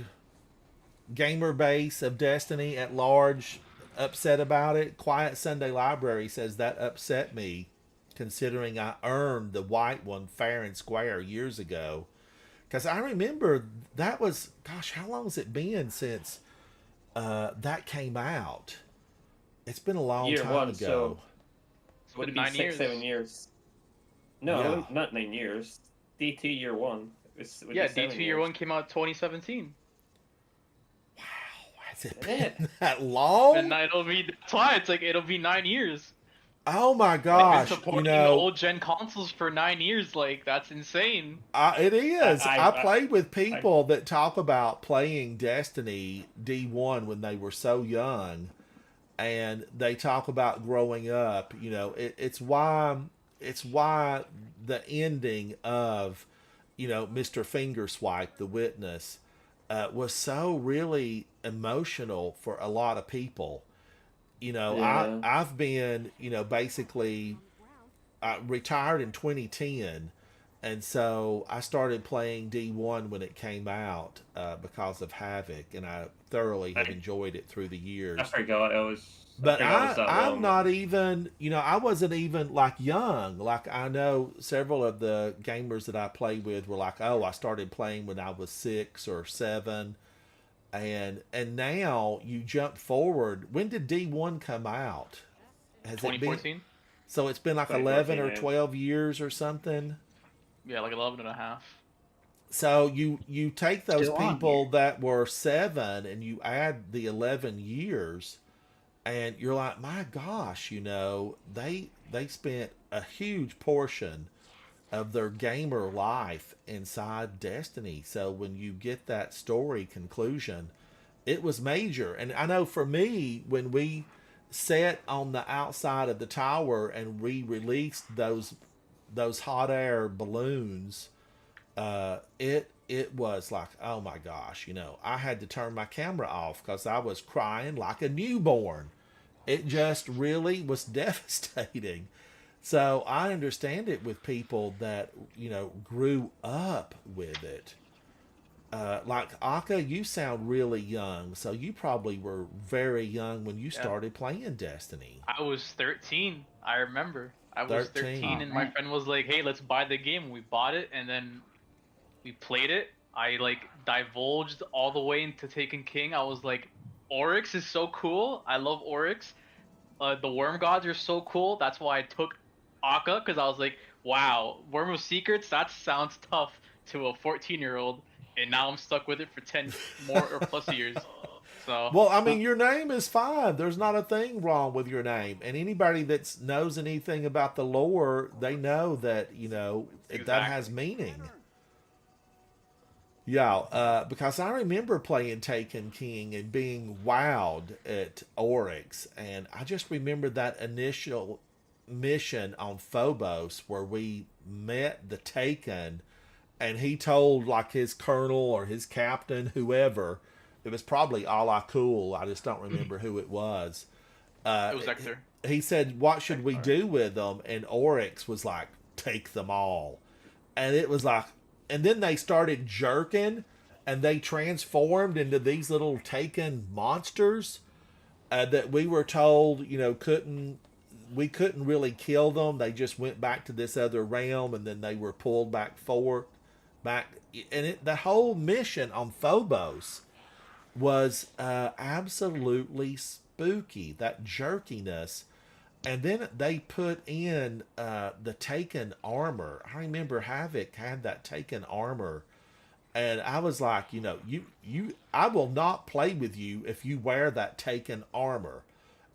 gamer base of Destiny at large upset about it? Quiet Sunday Library says that upset me, considering I earned the white one fair and square years ago. Because I remember that was, gosh, how long has it been since that came out? It's been a long Year time one, ago. so It's would been it be 9 6, years. 7 years? No, Yeah. not 9 years. DT year 1. Would Yeah, be 7 D2 Year years. 1 came out 2017. Has it Yeah. been that long? And that's why it's like it'll be 9 years. Oh my They've gosh! been supporting old gen consoles for 9 years. Like that's insane. It is. I I- played with people that talk about playing Destiny D1 when they were so young, and they talk about growing up. It's why the ending of Mr. Fingerswipe, the witness, was so really emotional for a lot of people. Yeah. I've been basically retired in 2010, and so I started playing D1 when it came out because of Havoc, and I thoroughly have enjoyed it through the years. I forgot it was. But forgot it was that I'm long. not even, I wasn't even like young. Like I know several of the gamers that I played with were like, oh, I started playing when I was 6 or 7. And now you jump forward. When did D1 come out? Has it been? 2014. So it's been like 2014, 11 or yeah. 12 years or something. Yeah, like 11 and a half. So you take those Still on people that were 7 and you add the 11 years, and you're like, my gosh, they spent a huge portion of their gamer life inside Destiny. So when you get that story conclusion, it was major. And I know for me, when we sat on the outside of the tower and we released those hot air balloons, it was like, oh my gosh, I had to turn my camera off because I was crying like a newborn. It just really was devastating. So I understand it with people that, grew up with it. Like Aka, you sound really young, so you probably were very young when you started playing Destiny. I was 13. I remember. I was 13. 13, and my friend was like, "Hey, let's buy the game." We bought it, and then we played it. I divulged all the way into Taken King. I was like, "Oryx is so cool. I love Oryx. The Worm Gods are so cool." That's why I took Aka, because I was like, "Wow, Worm of Secrets. That sounds tough to a 14-year-old." And now I'm stuck with it for 10 more or plus years. So Well, I mean, your name is fine. There's not a thing wrong with your name. And anybody that knows anything about the lore, they know that, you know, that has meaning. Yeah, because I remember playing Taken King and being wowed at Oryx. And I just remember that initial mission on Phobos where we met the Taken and he told like his colonel or his captain, whoever, it was probably Allah Cool. I just don't remember who it was. it was Hector. He said, "What should we do with them?" And Oryx was like, "Take them all." And it was like, and then they started jerking, and they transformed into these little Taken monsters that we were told, you know, we couldn't really kill them. They just went back to this other realm, and then they were pulled back. And the whole mission on Phobos was absolutely spooky, that jerkiness. And then they put in the Taken armor. I remember Havoc had that Taken armor, and I was like, you know, I will not play with you if you wear that Taken armor,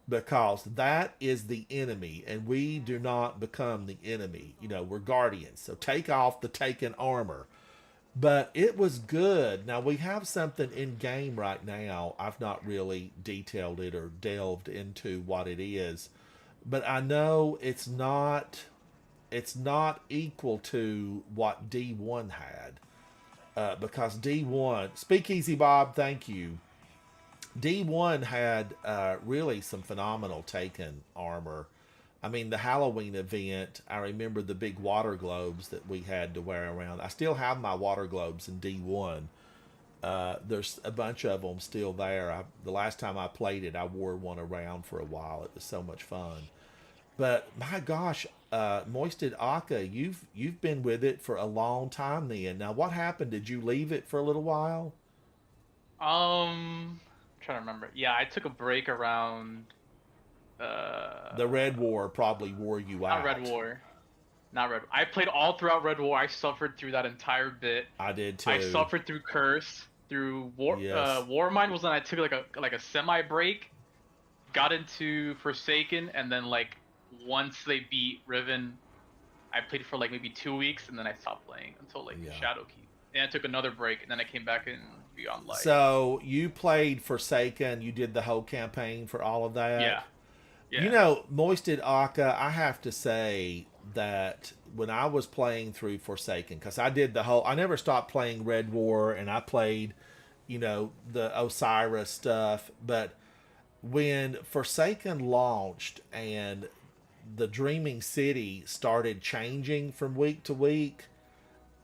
because that is the enemy, and we do not become the enemy. You know, we're guardians, so take off the Taken armor. But it was good. Now, we have something in game right now. I've not really detailed it or delved into what it is. But I know it's not equal to what D1 had. Because D1... Speakeasy Bob, thank you. D1 had really some phenomenal Taken armor. I mean, the Halloween event, I remember the big water globes that we had to wear around. I still have my water globes in D1. There's a bunch of them still there. The last time I played it, I wore one around for a while. It was so much fun. But my gosh, Moisted Aka, you've been with it for a long time then. Now, what happened? Did you leave it for a little while? I'm trying to remember. Yeah, I took a break around. The Red War probably wore you out. Not Red War. I played all throughout Red War. I suffered through that entire bit. I did too. I suffered through Curse, through War. Yes. Warmind was when I took like a semi break, got into Forsaken, and then like once they beat Riven, I played for like maybe 2 weeks, and then I stopped playing until like Shadowkeep. And I took another break, and then I came back in Beyond Light. So you played Forsaken. You did the whole campaign for all of that. Yeah. You know, Moisted Aka, I have to say that when I was playing through Forsaken, because I never stopped playing Red War, and I played, you know, the Osiris stuff, but when Forsaken launched and the Dreaming City started changing from week to week,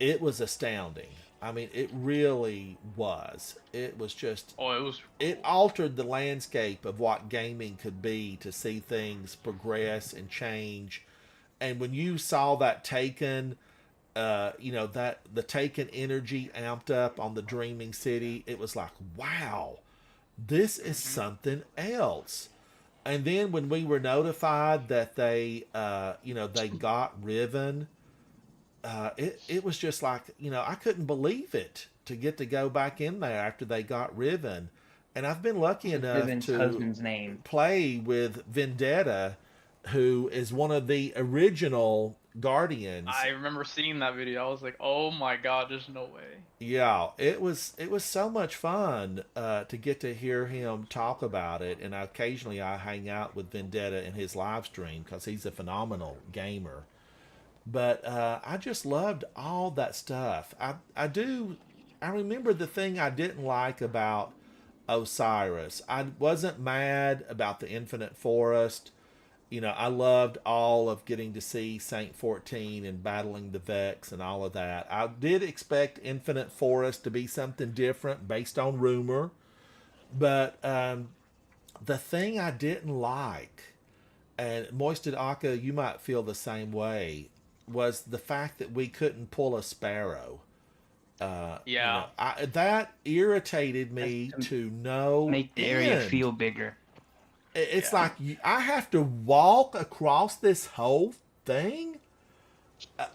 it was astounding. I mean, it really was. It was just... It altered the landscape of what gaming could be, to see things progress and change. And when you saw that Taken, you know, that the Taken energy amped up on the Dreaming City, it was like, wow, this is something else. And then when we were notified that they, you know, they got Riven... it was just like, you know, I couldn't believe it to get to go back in there after they got Riven. And I've been lucky enough Riven's to husband's name. play with Vendetta, who is one of the original Guardians. I remember seeing that video. I was like, oh my god, there's no way. Yeah, it was so much fun to get to hear him talk about it. And occasionally I hang out with Vendetta in his live stream because he's a phenomenal gamer. But I just loved all that stuff. I remember the thing I didn't like about Osiris. I wasn't mad about the Infinite Forest. You know, I loved all of getting to see Saint 14 and battling the Vex and all of that. I did expect Infinite Forest to be something different based on rumor. But the thing I didn't like, and Moisted Aka, you might feel the same way, was the fact that we couldn't pull a Sparrow. Yeah. You know, that irritated me to no Make the area end. feel bigger. It's like I have to walk across this whole thing.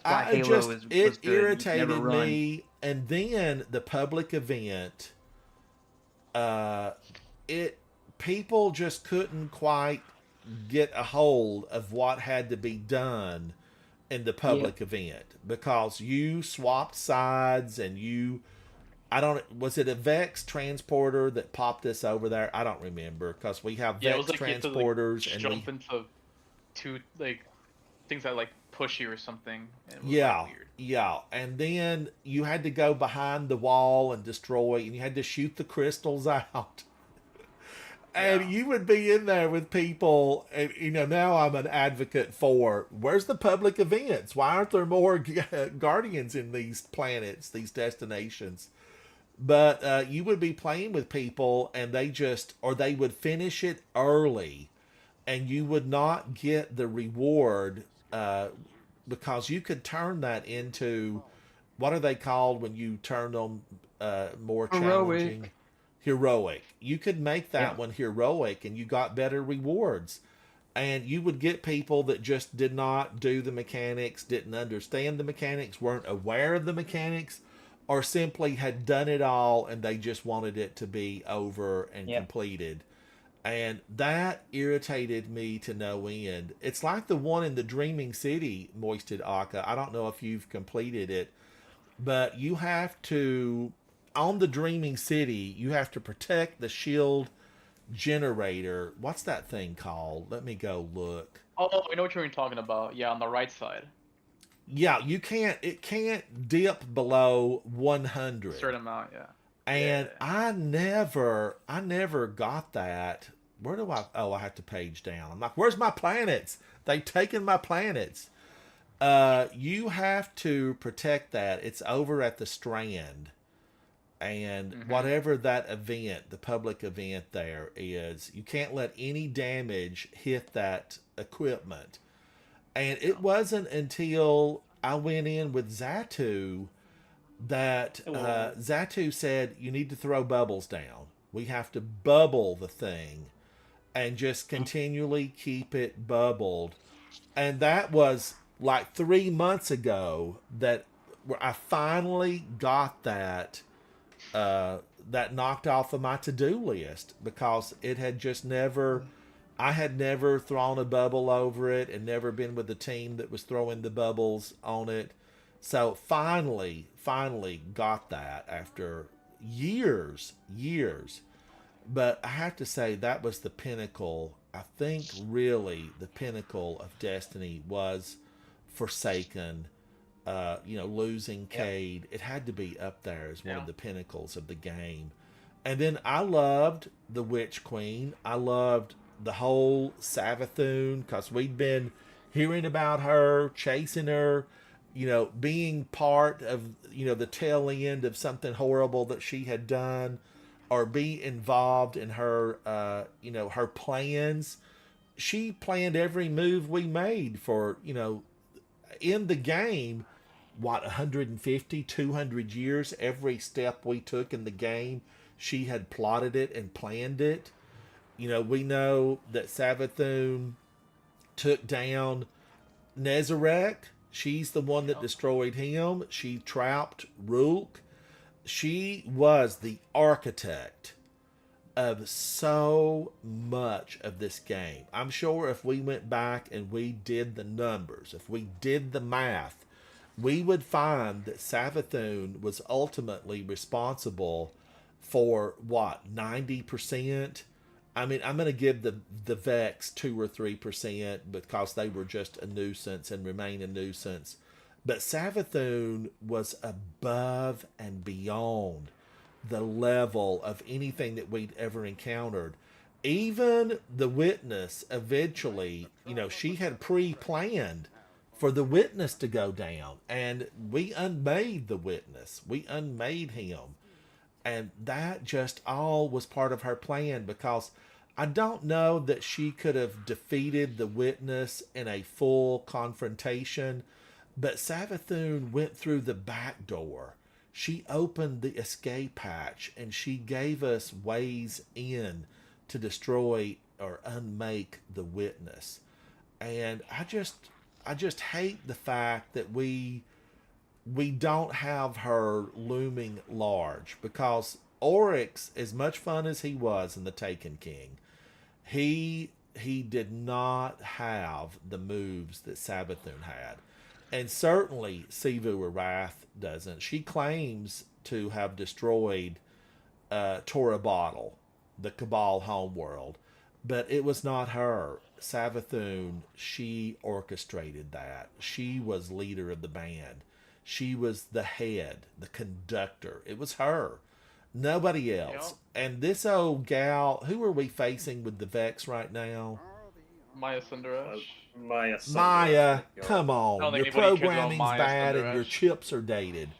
Halo was it good. irritated Never run. me. And then the public event, it people just couldn't quite get a hold of what had to be done in the public event, because you swapped sides and was it a Vex transporter that popped us over there? I don't remember, because we have Yeah, it Vex was like transporters you had to, like, jump into two like things that like push you or something. It was, like, weird. Yeah, and then you had to go behind the wall and destroy, and you had to shoot the crystals out. And you would be in there with people, and now I'm an advocate for, where's the public events? Why aren't there more Guardians in these planets, these destinations? But you would be playing with people, and they would finish it early, and you would not get the reward, because you could turn that into, what are they called when you turn them more challenging? Heroic. You could make that one heroic, and you got better rewards. And you would get people that just did not do the mechanics, didn't understand the mechanics, weren't aware of the mechanics, or simply had done it all and they just wanted it to be over and completed. And that irritated me to no end. It's like the one in the Dreaming City, Moisted Aka. I don't know if you've completed it, but you have to, on the Dreaming City, you have to protect the shield generator. What's that thing called? Let me go look. Oh, I know what you're talking about. Yeah, on the right side. Yeah, it can't dip below 100. Certain amount, yeah. And I never got that. Where do I have to page down. I'm like, where's my planets? They've taken my planets. You have to protect that. It's over at the Strand. And whatever that event, the public event there is, you can't let any damage hit that equipment. And it wasn't until I went in with Zatu that Zatu said, you need to throw bubbles down. We have to bubble the thing and just continually keep it bubbled. And that was like 3 months ago that I finally got that knocked off of my to-do list, because it had just never, I had never thrown a bubble over it and never been with a team that was throwing the bubbles on it. So finally got that after years. But I have to say, that was the pinnacle. I think really the pinnacle of Destiny was Forsaken. Losing Cade. It had to be up there as one of the pinnacles of the game. And then I loved the Witch Queen. I loved the whole Savathun, because we'd been hearing about her, chasing her, being part of, the tail end of something horrible that she had done, or be involved in her, her plans. She planned every move we made for, in the game, 150, 200 years, every step we took in the game, she had plotted it and planned it. We know that Savathun took down Nezarec. She's the one that destroyed him. She trapped Rook. She was the architect of so much of this game. I'm sure if we went back and we did the numbers, if we did the math, we would find that Savathun was ultimately responsible for 90%? I mean, I'm going to give the Vex 2 or 3% because they were just a nuisance and remain a nuisance. But Savathun was above and beyond the level of anything that we'd ever encountered. Even the Witness, eventually, she had pre-planned for the Witness to go down, and we unmade the Witness. We unmade him. And that just all was part of her plan, because I don't know that she could have defeated the Witness in a full confrontation, but Savathun went through the back door. She opened the escape hatch, and she gave us ways in to destroy or unmake the Witness. And I just hate the fact that we don't have her looming large, because Oryx, as much fun as he was in the Taken King, he did not have the moves that Savathun had. And certainly Sivu Arath doesn't. She claims to have destroyed Tora Bottle, the Cabal homeworld, but it was not her. Savathun, she orchestrated that. She was leader of the band. She was the head, the conductor. It was her. Nobody else. Yep. And this old gal, who are we facing with the Vex right now? Maya Sundaresh. Maya, come I on. don't Your think anybody cares about programming's Maya bad and your Sundaresh. chips are dated.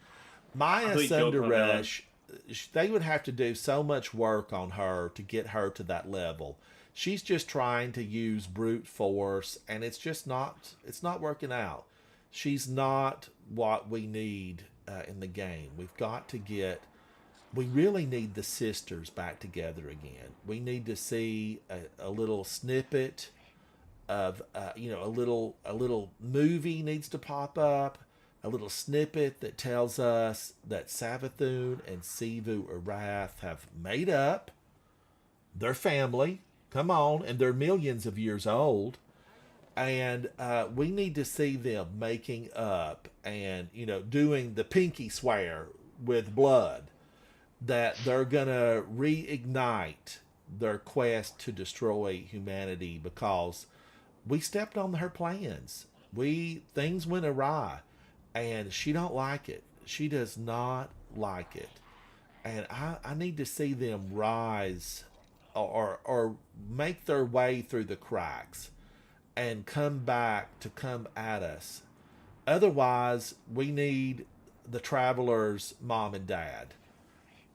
Maya Please joke about that. Sundaresh, they would have to do so much work on her to get her to that level. She's just trying to use brute force, and it's not working out. She's not what we need in the game. We really need the sisters back together again. We need to see a little snippet of, a little movie needs to pop up, a little snippet that tells us that Savathun and Sivu Arath have made up. They're family. Come on, and they're millions of years old. And we need to see them making up and, doing the pinky swear with blood that they're going to reignite their quest to destroy humanity because we stepped on her plans. Things went awry, and she don't like it. She does not like it. And I need to see them rise or make their way through the cracks and come at us. Otherwise, we need the Traveler's mom and dad.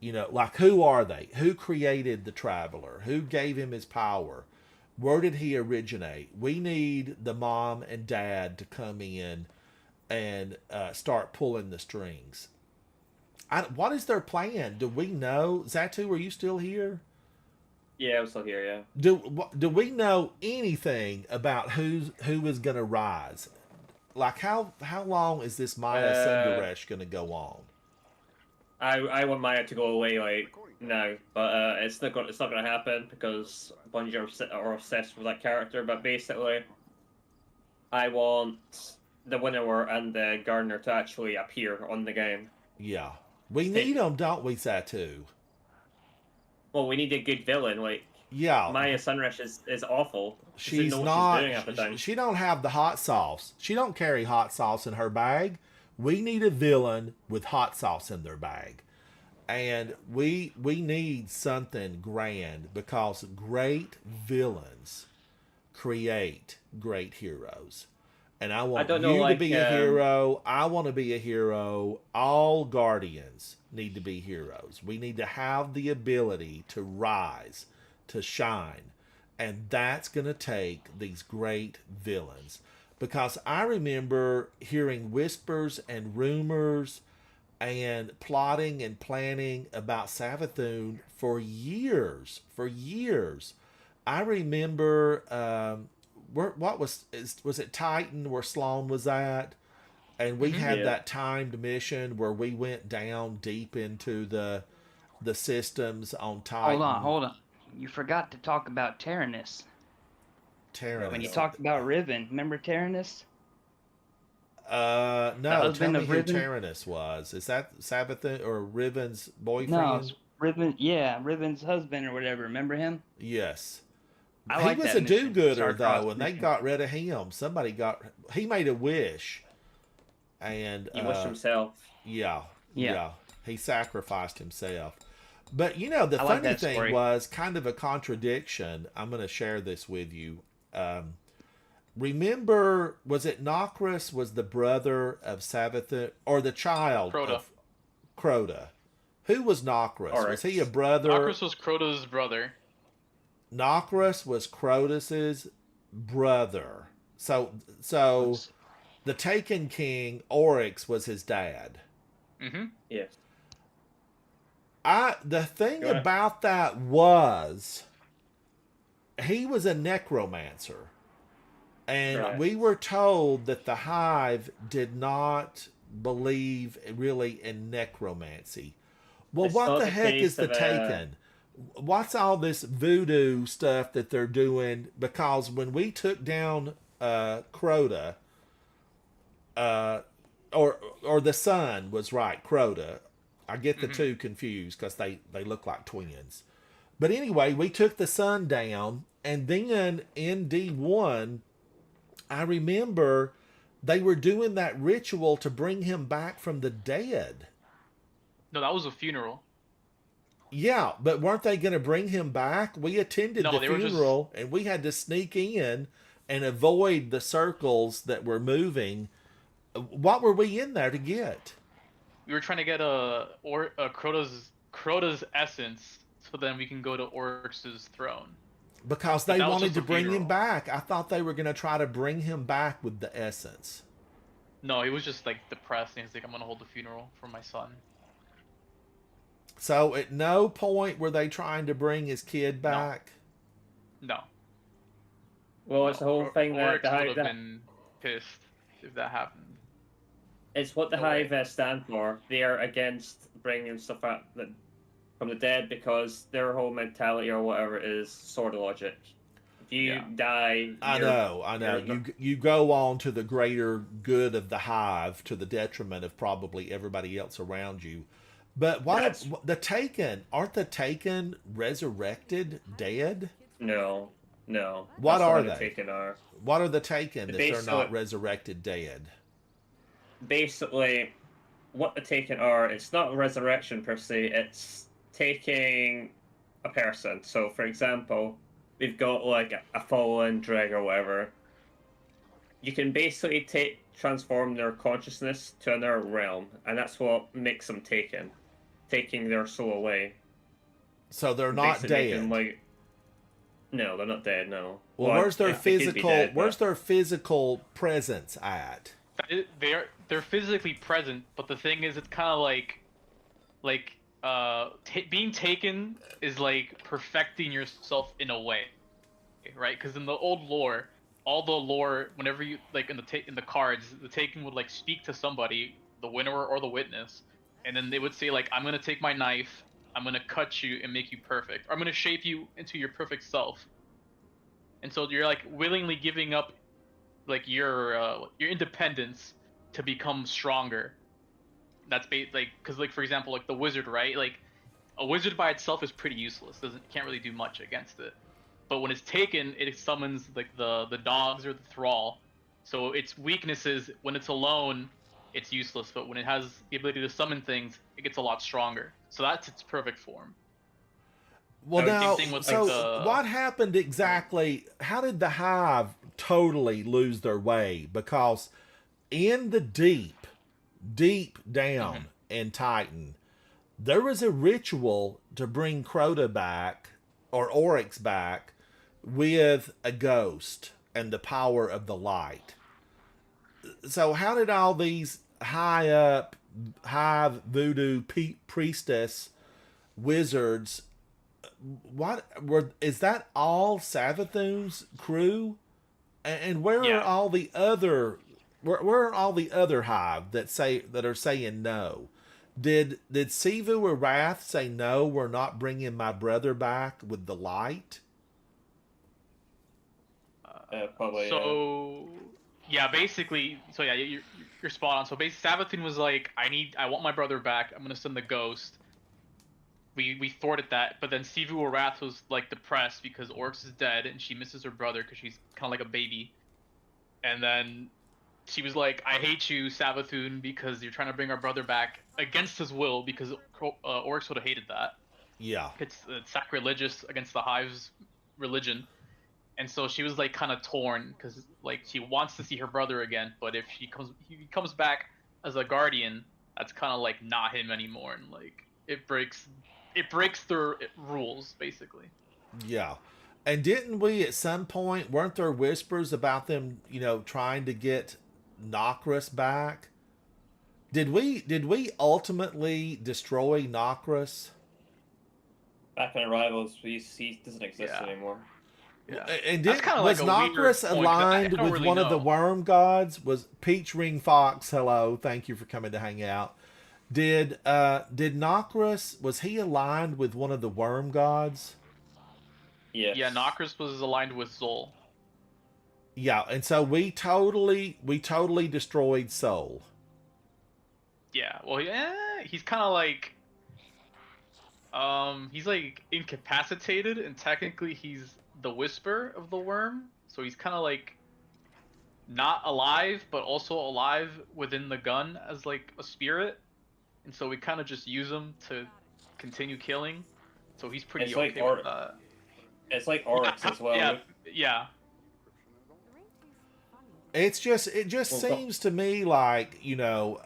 Who are they? Who created the Traveler? Who gave him his power? Where did he originate? We need the mom and dad to come in and start pulling the strings. What is their plan? Do we know? Zatu, are you still here? Yeah, I'm still here, yeah. Do we know anything about who is going to rise? Like, how long is this Maya Sundaresh going to go on? I want Maya to go away now, but it's not going to happen because Bungie are obsessed with that character. But basically, I want the Winnower and the Gardener to actually appear on the game. Yeah, we need them, don't we, Zatu? Well, we need a good villain. Yeah, Maya Sunrush is awful. She's not. She don't have the hot sauce. She don't carry hot sauce in her bag. We need a villain with hot sauce in their bag. And we need something grand because great villains create great heroes. And I want you to be a hero. I want to be a hero. All Guardians need to be heroes. We need to have the ability to rise, to shine. And that's going to take these great villains. Because I remember hearing whispers and rumors and plotting and planning about Savathun for years. I remember was it Titan where Sloan was at? And we had that timed mission where we went down deep into the systems on Titan. Hold on. You forgot to talk about Tyrannus. Tyrannus. When you talked about Riven, remember Tyrannus? No, tell me who Tyrannus was. Is that Savathun or Riven's boyfriend? No, it's Riven. Yeah, Riven's husband or whatever. Remember him? Yes. He was a do-gooder though, and they got rid of him. He made a wish, and he wished himself. Yeah. He sacrificed himself. But the funny thing was kind of a contradiction. I'm going to share this with you. Remember, was it Nokris was the brother of Savathun, or the child of Crota? Who was Nokris? Was he a brother? Nokris was Crota's brother. Nokris was Crotus's brother. So the Taken King, Oryx, was his dad. Mm-hmm. Yes. The thing about that was he was a necromancer. And we were told that the Hive did not believe really in necromancy. Well, It's what not the the heck case is the of, Taken? What's all this voodoo stuff that they're doing? Because when we took down Crota, or the sun was right, Crota. I get the two confused because they look like twins. But anyway, we took the sun down, and then in D1, I remember they were doing that ritual to bring him back from the dead. No, that was a funeral. Yeah, but weren't they going to bring him back? We attended No, the they were just- funeral, and we had to sneak in and avoid the circles that were moving. What were we in there to get? We were trying to get a Crota's essence, so then we can go to Oryx's throne. Because But they that was wanted just to a bring him funeral. back. I thought they were going to try to bring him back with the essence. No, he was just like depressed, and he's like, "I'm gonna hold the funeral for my son." So at no point were they trying to bring his kid back. No. Well, it's the whole thing that Oryx the would Hive. have That, been pissed if that happened. it's what the No way. Hive stand for. They are against bringing stuff out from the dead because their whole mentality or whatever is sort of logic. If you Yeah. die, I you're- know. you're- You go on to the greater good of the hive to the detriment of probably everybody else around you. But That's- the Taken, aren't the Taken resurrected dead? No. What That's not are the they? Taken are. What are the Taken if they're Basically- not resurrected dead? Basically, what the Taken are, it's not resurrection per se, it's taking a person. So, for example, we've got like a fallen dreg or whatever. You can basically transform their consciousness to another realm, and that's what makes them Taken. Taking their soul away. So they're not Basically dead. making, no, they're not dead, no. Well, where's their they could be physical? dead, Where's but- their physical presence at? They're physically present, but the thing is, it's kind of like being taken is like perfecting yourself in a way, right? Because in the old lore, all the lore, whenever you like in the cards, the taken would like speak to somebody, the winner or the witness, and then they would say like, "I'm gonna take my knife, I'm gonna cut you and make you perfect. Or I'm gonna shape you into your perfect self." And so you're like willingly giving up like your independence to become stronger. That's like because like for example like the wizard, right? Like a wizard by itself is pretty useless. Can't really do much against it. But when it's taken, it summons like the dogs or the thrall. So its weaknesses when it's alone, it's useless. But when it has the ability to summon things, it gets a lot stronger. So that's its perfect form. Well, Same now, thing with, so like, the- what happened exactly? How did the hive totally lose their way? Because in the deep down in Titan, there was a ritual to bring Crota back or Oryx back with a ghost and the power of the light. So how did all these high up hive voodoo priestess wizards, is that all Savathun's crew? And where Yeah. are all the other where are all the other hive that are saying no? Did Sivu or Wrath say no, we're not bringing my brother back with the light? Probably. So yeah, basically, so yeah, you're spot on. So basically, Savathun was like, I want my brother back. I'm gonna send the ghost. We thwarted that, but then Sivu or Wrath was like depressed because Oryx is dead and she misses her brother because she's kind of like a baby. And then she was like, I hate you, Savathun, because you're trying to bring our brother back against his will because Oryx would have hated that. Yeah. It's sacrilegious against the Hive's religion. And so she was like kind of torn because like she wants to see her brother again, but if he comes back as a guardian, that's kind of like not him anymore, and like it breaks their rules basically. Yeah. And didn't we at some point, weren't there whispers about them, trying to get Nokris back? Did we ultimately destroy Nokris? Back in Rivals, he doesn't exist Yeah. anymore. Yeah. And That's kinda was like a weird Nokris point, 'cause I aligned don't with really one of the know. worm gods? Was Peach Ring Fox, hello, thank you for coming to hang out. Did Nokris, was he aligned with one of the worm gods? Yeah, Nokris was aligned with Zol. Yeah, and so we totally destroyed Soul. Yeah, well, yeah, he's kind of like, he's like incapacitated, and technically he's the whisper of the worm, so he's kind of like not alive, but also alive within the gun as like a spirit, and so we kind of just use him to continue killing. So he's pretty It's okay like with that. It's like Oryx as well. Yeah. It just seems to me like, you know,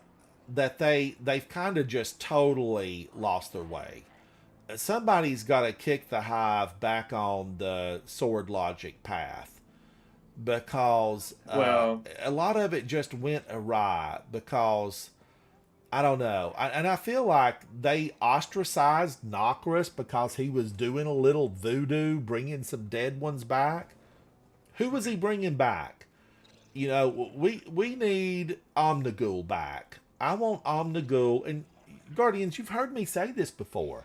that they've kind of just totally lost their way. Somebody's got to kick the hive back on the sword logic path, because Well, a lot of it just went awry because I don't know. And I feel like they ostracized Nokris because he was doing a little voodoo, bringing some dead ones back. Who was he bringing back? You know, we need Omnigul back. I want Omnigul. And Guardians, you've heard me say this before.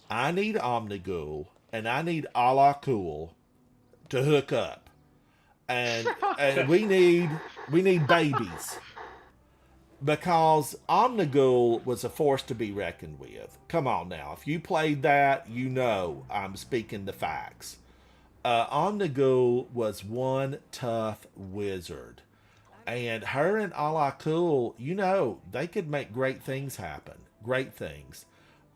I need Omnigul and I need Alakul to hook up. And we need babies. Because Omnigul was a force to be reckoned with. Come on now. If you played that, you know I'm speaking the facts. Omnigul was one tough wizard. And her and Alakul, you know, they could make great things happen. Great things.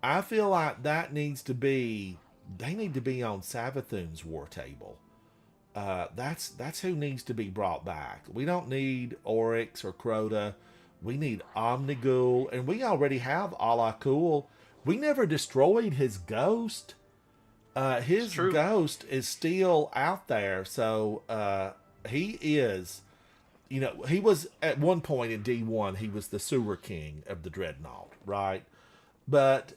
I feel like they need to be on Savathun's war table. That's who needs to be brought back. We don't need Oryx or Crota. We need Omnigul, and we already have Alakul. We never destroyed his ghost. His ghost is still out there, so he is, you know, he was at one point in D1, he was the sewer king of the Dreadnought, right? But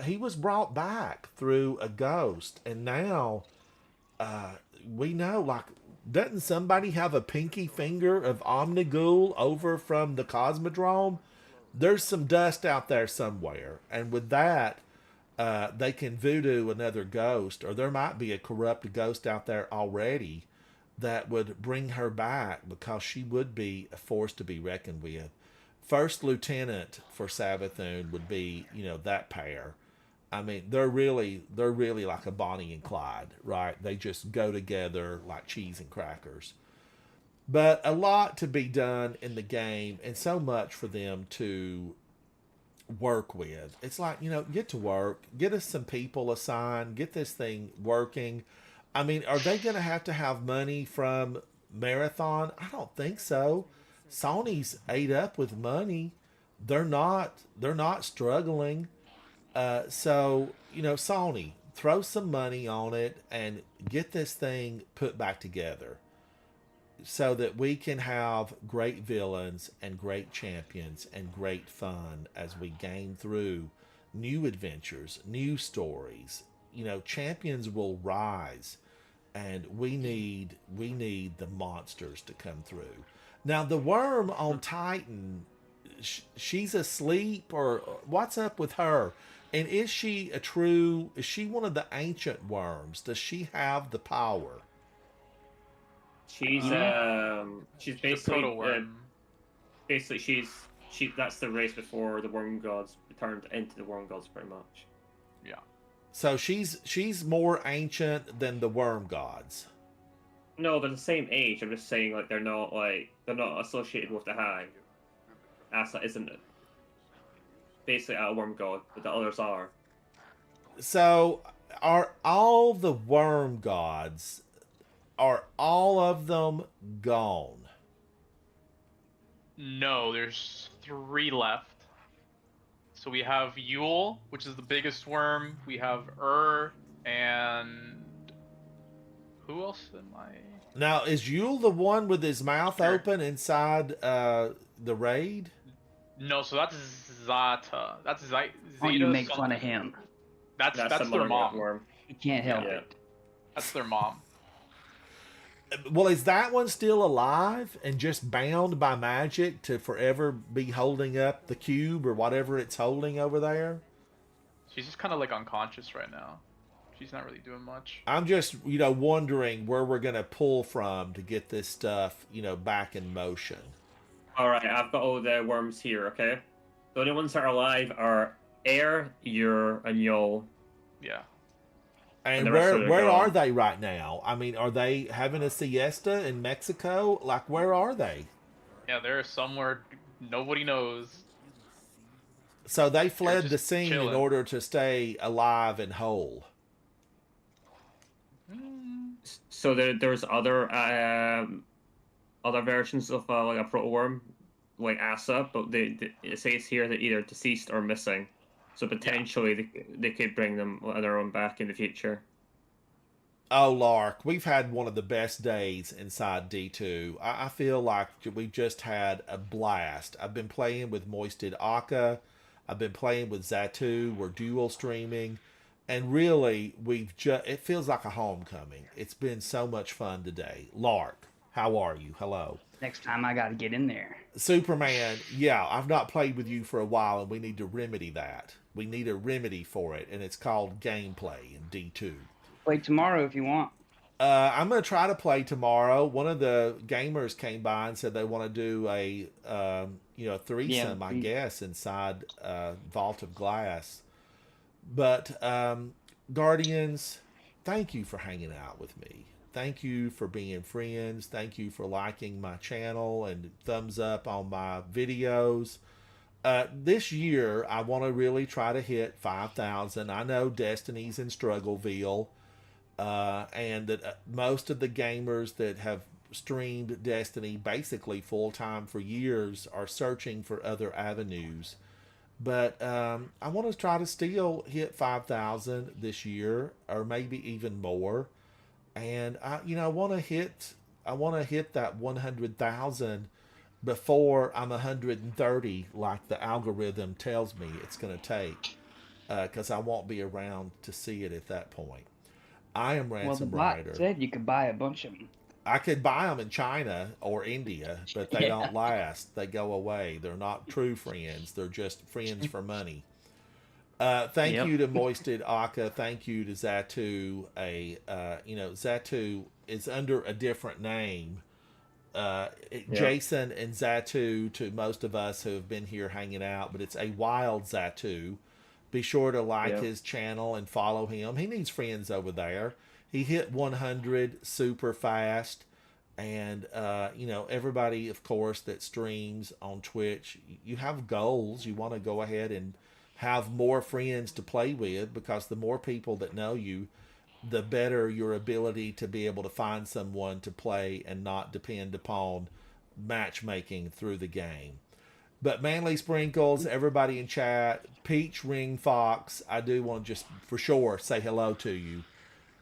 he was brought back through a ghost, and now we know, like, doesn't somebody have a pinky finger of Omnigul over from the Cosmodrome? There's some dust out there somewhere. And with that, they can voodoo another ghost, or there might be a corrupt ghost out there already that would bring her back, because she would be a force to be reckoned with. First lieutenant for Savathun would be, you know, that pair. I mean, they're really like a Bonnie and Clyde, right? They just go together like cheese and crackers. But a lot to be done in the game, and so much for them to work with. It's like, you know, get to work, get us some people assigned, get this thing working. I mean, are they going to have money from Marathon? I don't think so. Sony's ate up with money. They're not struggling. So, you know, Sony, throw some money on it and get this thing put back together so that we can have great villains and great champions and great fun as we game through new adventures, new stories. You know, champions will rise, and we need the monsters to come through. Now, the worm on Titan, she's asleep, or what's up with her? And is she one of the ancient worms? Does she have the power? She's basically proto-worm. Basically that's the race before the worm gods returned into the worm gods, pretty much. Yeah. So she's more ancient than the worm gods. No, they're the same age. I'm just saying, like, they're not associated with the Hive. Asa isn't it? Basically a worm god, but the others are. So are all the worm gods, are all of them gone? No, there's 3 left. So we have Yule, which is the biggest worm. We have and who else am I? Now, is Yule the one with his mouth open inside the raid? No, so that's Zata. That's Zeta. Oh, you make fun of him. That's the their mom. worm. He can't help it. That's their mom. Well, is that one still alive and just bound by magic to forever be holding up the cube or whatever it's holding over there? She's just kind of like unconscious right now. She's not really doing much. I'm just, wondering where we're going to pull from to get this stuff, back in motion. Alright, I've got all the worms here, okay? The only ones that are alive are Air, Ur, and Yol. Yeah. And the rest of where them are are gone. they right now? I mean, are they having a siesta in Mexico? Like, where are they? Yeah, they're somewhere nobody knows. So they fled the just scene in chilling. order to stay alive and whole. So there's other versions of like a proto worm, like Asa, but it says here that either deceased or missing. So potentially they could bring them their own back in the future. Oh, Lark, we've had one of the best days inside D2. I feel like we just had a blast. I've been playing with Moisted Akka. I've been playing with Zatu. We're dual streaming. And really, it feels like a homecoming. It's been so much fun today. Lark, how are you? Hello. Next time I gotta get in there. Superman, yeah, I've not played with you for a while, and we need to remedy that. We need a remedy for it, and it's called gameplay in D2. Play tomorrow if you want. I'm going to try to play tomorrow. One of the gamers came by and said they want to do a threesome, Yeah. I guess, inside Vault of Glass. But Guardians, thank you for hanging out with me. Thank you for being friends. Thank you for liking my channel and thumbs up on my videos. This year, I want to really try to hit 5,000. I know Destiny's in Struggleville. And that most of the gamers that have streamed Destiny basically full-time for years are searching for other avenues. But I want to try to still hit 5,000 this year, or maybe even more. And I want to hit that 100,000 before I'm 130, like the algorithm tells me it's going to take, because I won't be around to see it at that point. I am Well, the Ransom bot Rider. said you could buy a bunch of them. I could buy them in China or India, but they don't last. They go away. They're not true friends. They're just friends for money. Thank you to Moisted Akka. Thank you to Zatu. Zatu is under a different name. Jason and Zatu, to most of us who have been here hanging out, but it's a wild Zatu. Be sure to like his channel and follow him. He needs friends over there. He hit 100 super fast. And, everybody, of course, that streams on Twitch, you have goals. You want to go ahead and have more friends to play with, because the more people that know you, the better your ability to be able to find someone to play and not depend upon matchmaking through the game. But Manly Sprinkles, everybody in chat, Peach Ring Fox, I do want to just for sure say hello to you.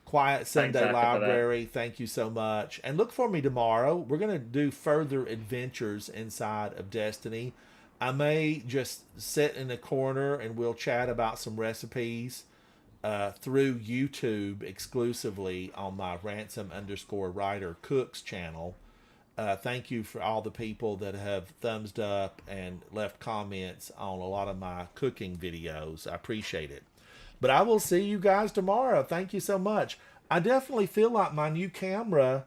Quiet Sunday Library, thank you so much. And look for me tomorrow. We're going to do further adventures inside of Destiny. I may just sit in a corner and we'll chat about some recipes through YouTube exclusively on my Ransom_Rider Cooks channel. Thank you for all the people that have thumbs up and left comments on a lot of my cooking videos. I appreciate it. But I will see you guys tomorrow. Thank you so much. I definitely feel like my new camera,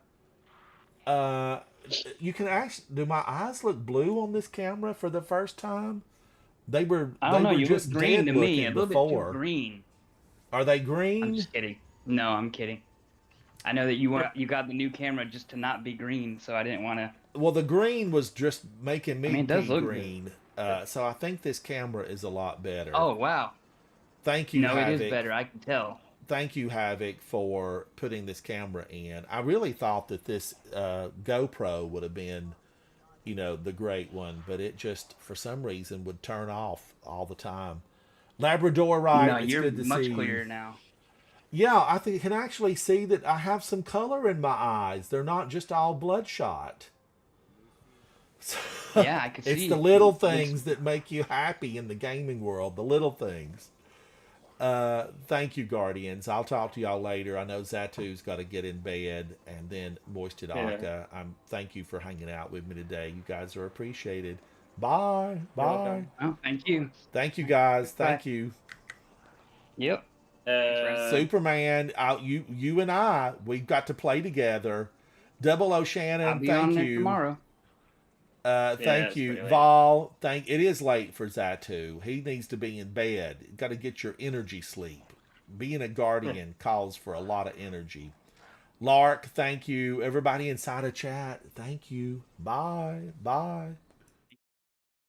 you can actually, do my eyes look blue on this camera for the first time? I don't know, you look green to me, a little bit too before. green. Are they green? I'm just kidding. No, I'm kidding. I know that you got the new camera just to not be green, so I didn't want to. Well, the green was just making me it does be look green. So I think this camera is a lot better. Oh, wow. Thank you, No, Havoc. it is better. I can tell. Thank you, Havoc, for putting this camera in. I really thought that this GoPro would have been, the great one, but it just, for some reason, would turn off all the time. Labrador, right? No, it's you're good to much see clearer you. now. Yeah, I think you can actually see that I have some color in my eyes. They're not just all bloodshot. Yeah, I can see. It's the little things that make you happy in the gaming world. The little things. Thank you, Guardians. I'll talk to y'all later. I know Zatu's got to get in bed, and then Moisted Aka. Thank you for hanging out with me today. You guys are appreciated. Bye. Bye. Oh, thank you. Thank you, guys. Thank Bye. you. Yep. Superman, you and I, we've got to play together. Double O Shannon, I'll be thank on there you. tomorrow. Thank it's you, pretty late. Vol. It is late for Zatu. He needs to be in bed. Got to get your energy sleep. Being a guardian calls for a lot of energy. Lark, thank you. Everybody inside of chat, thank you. Bye.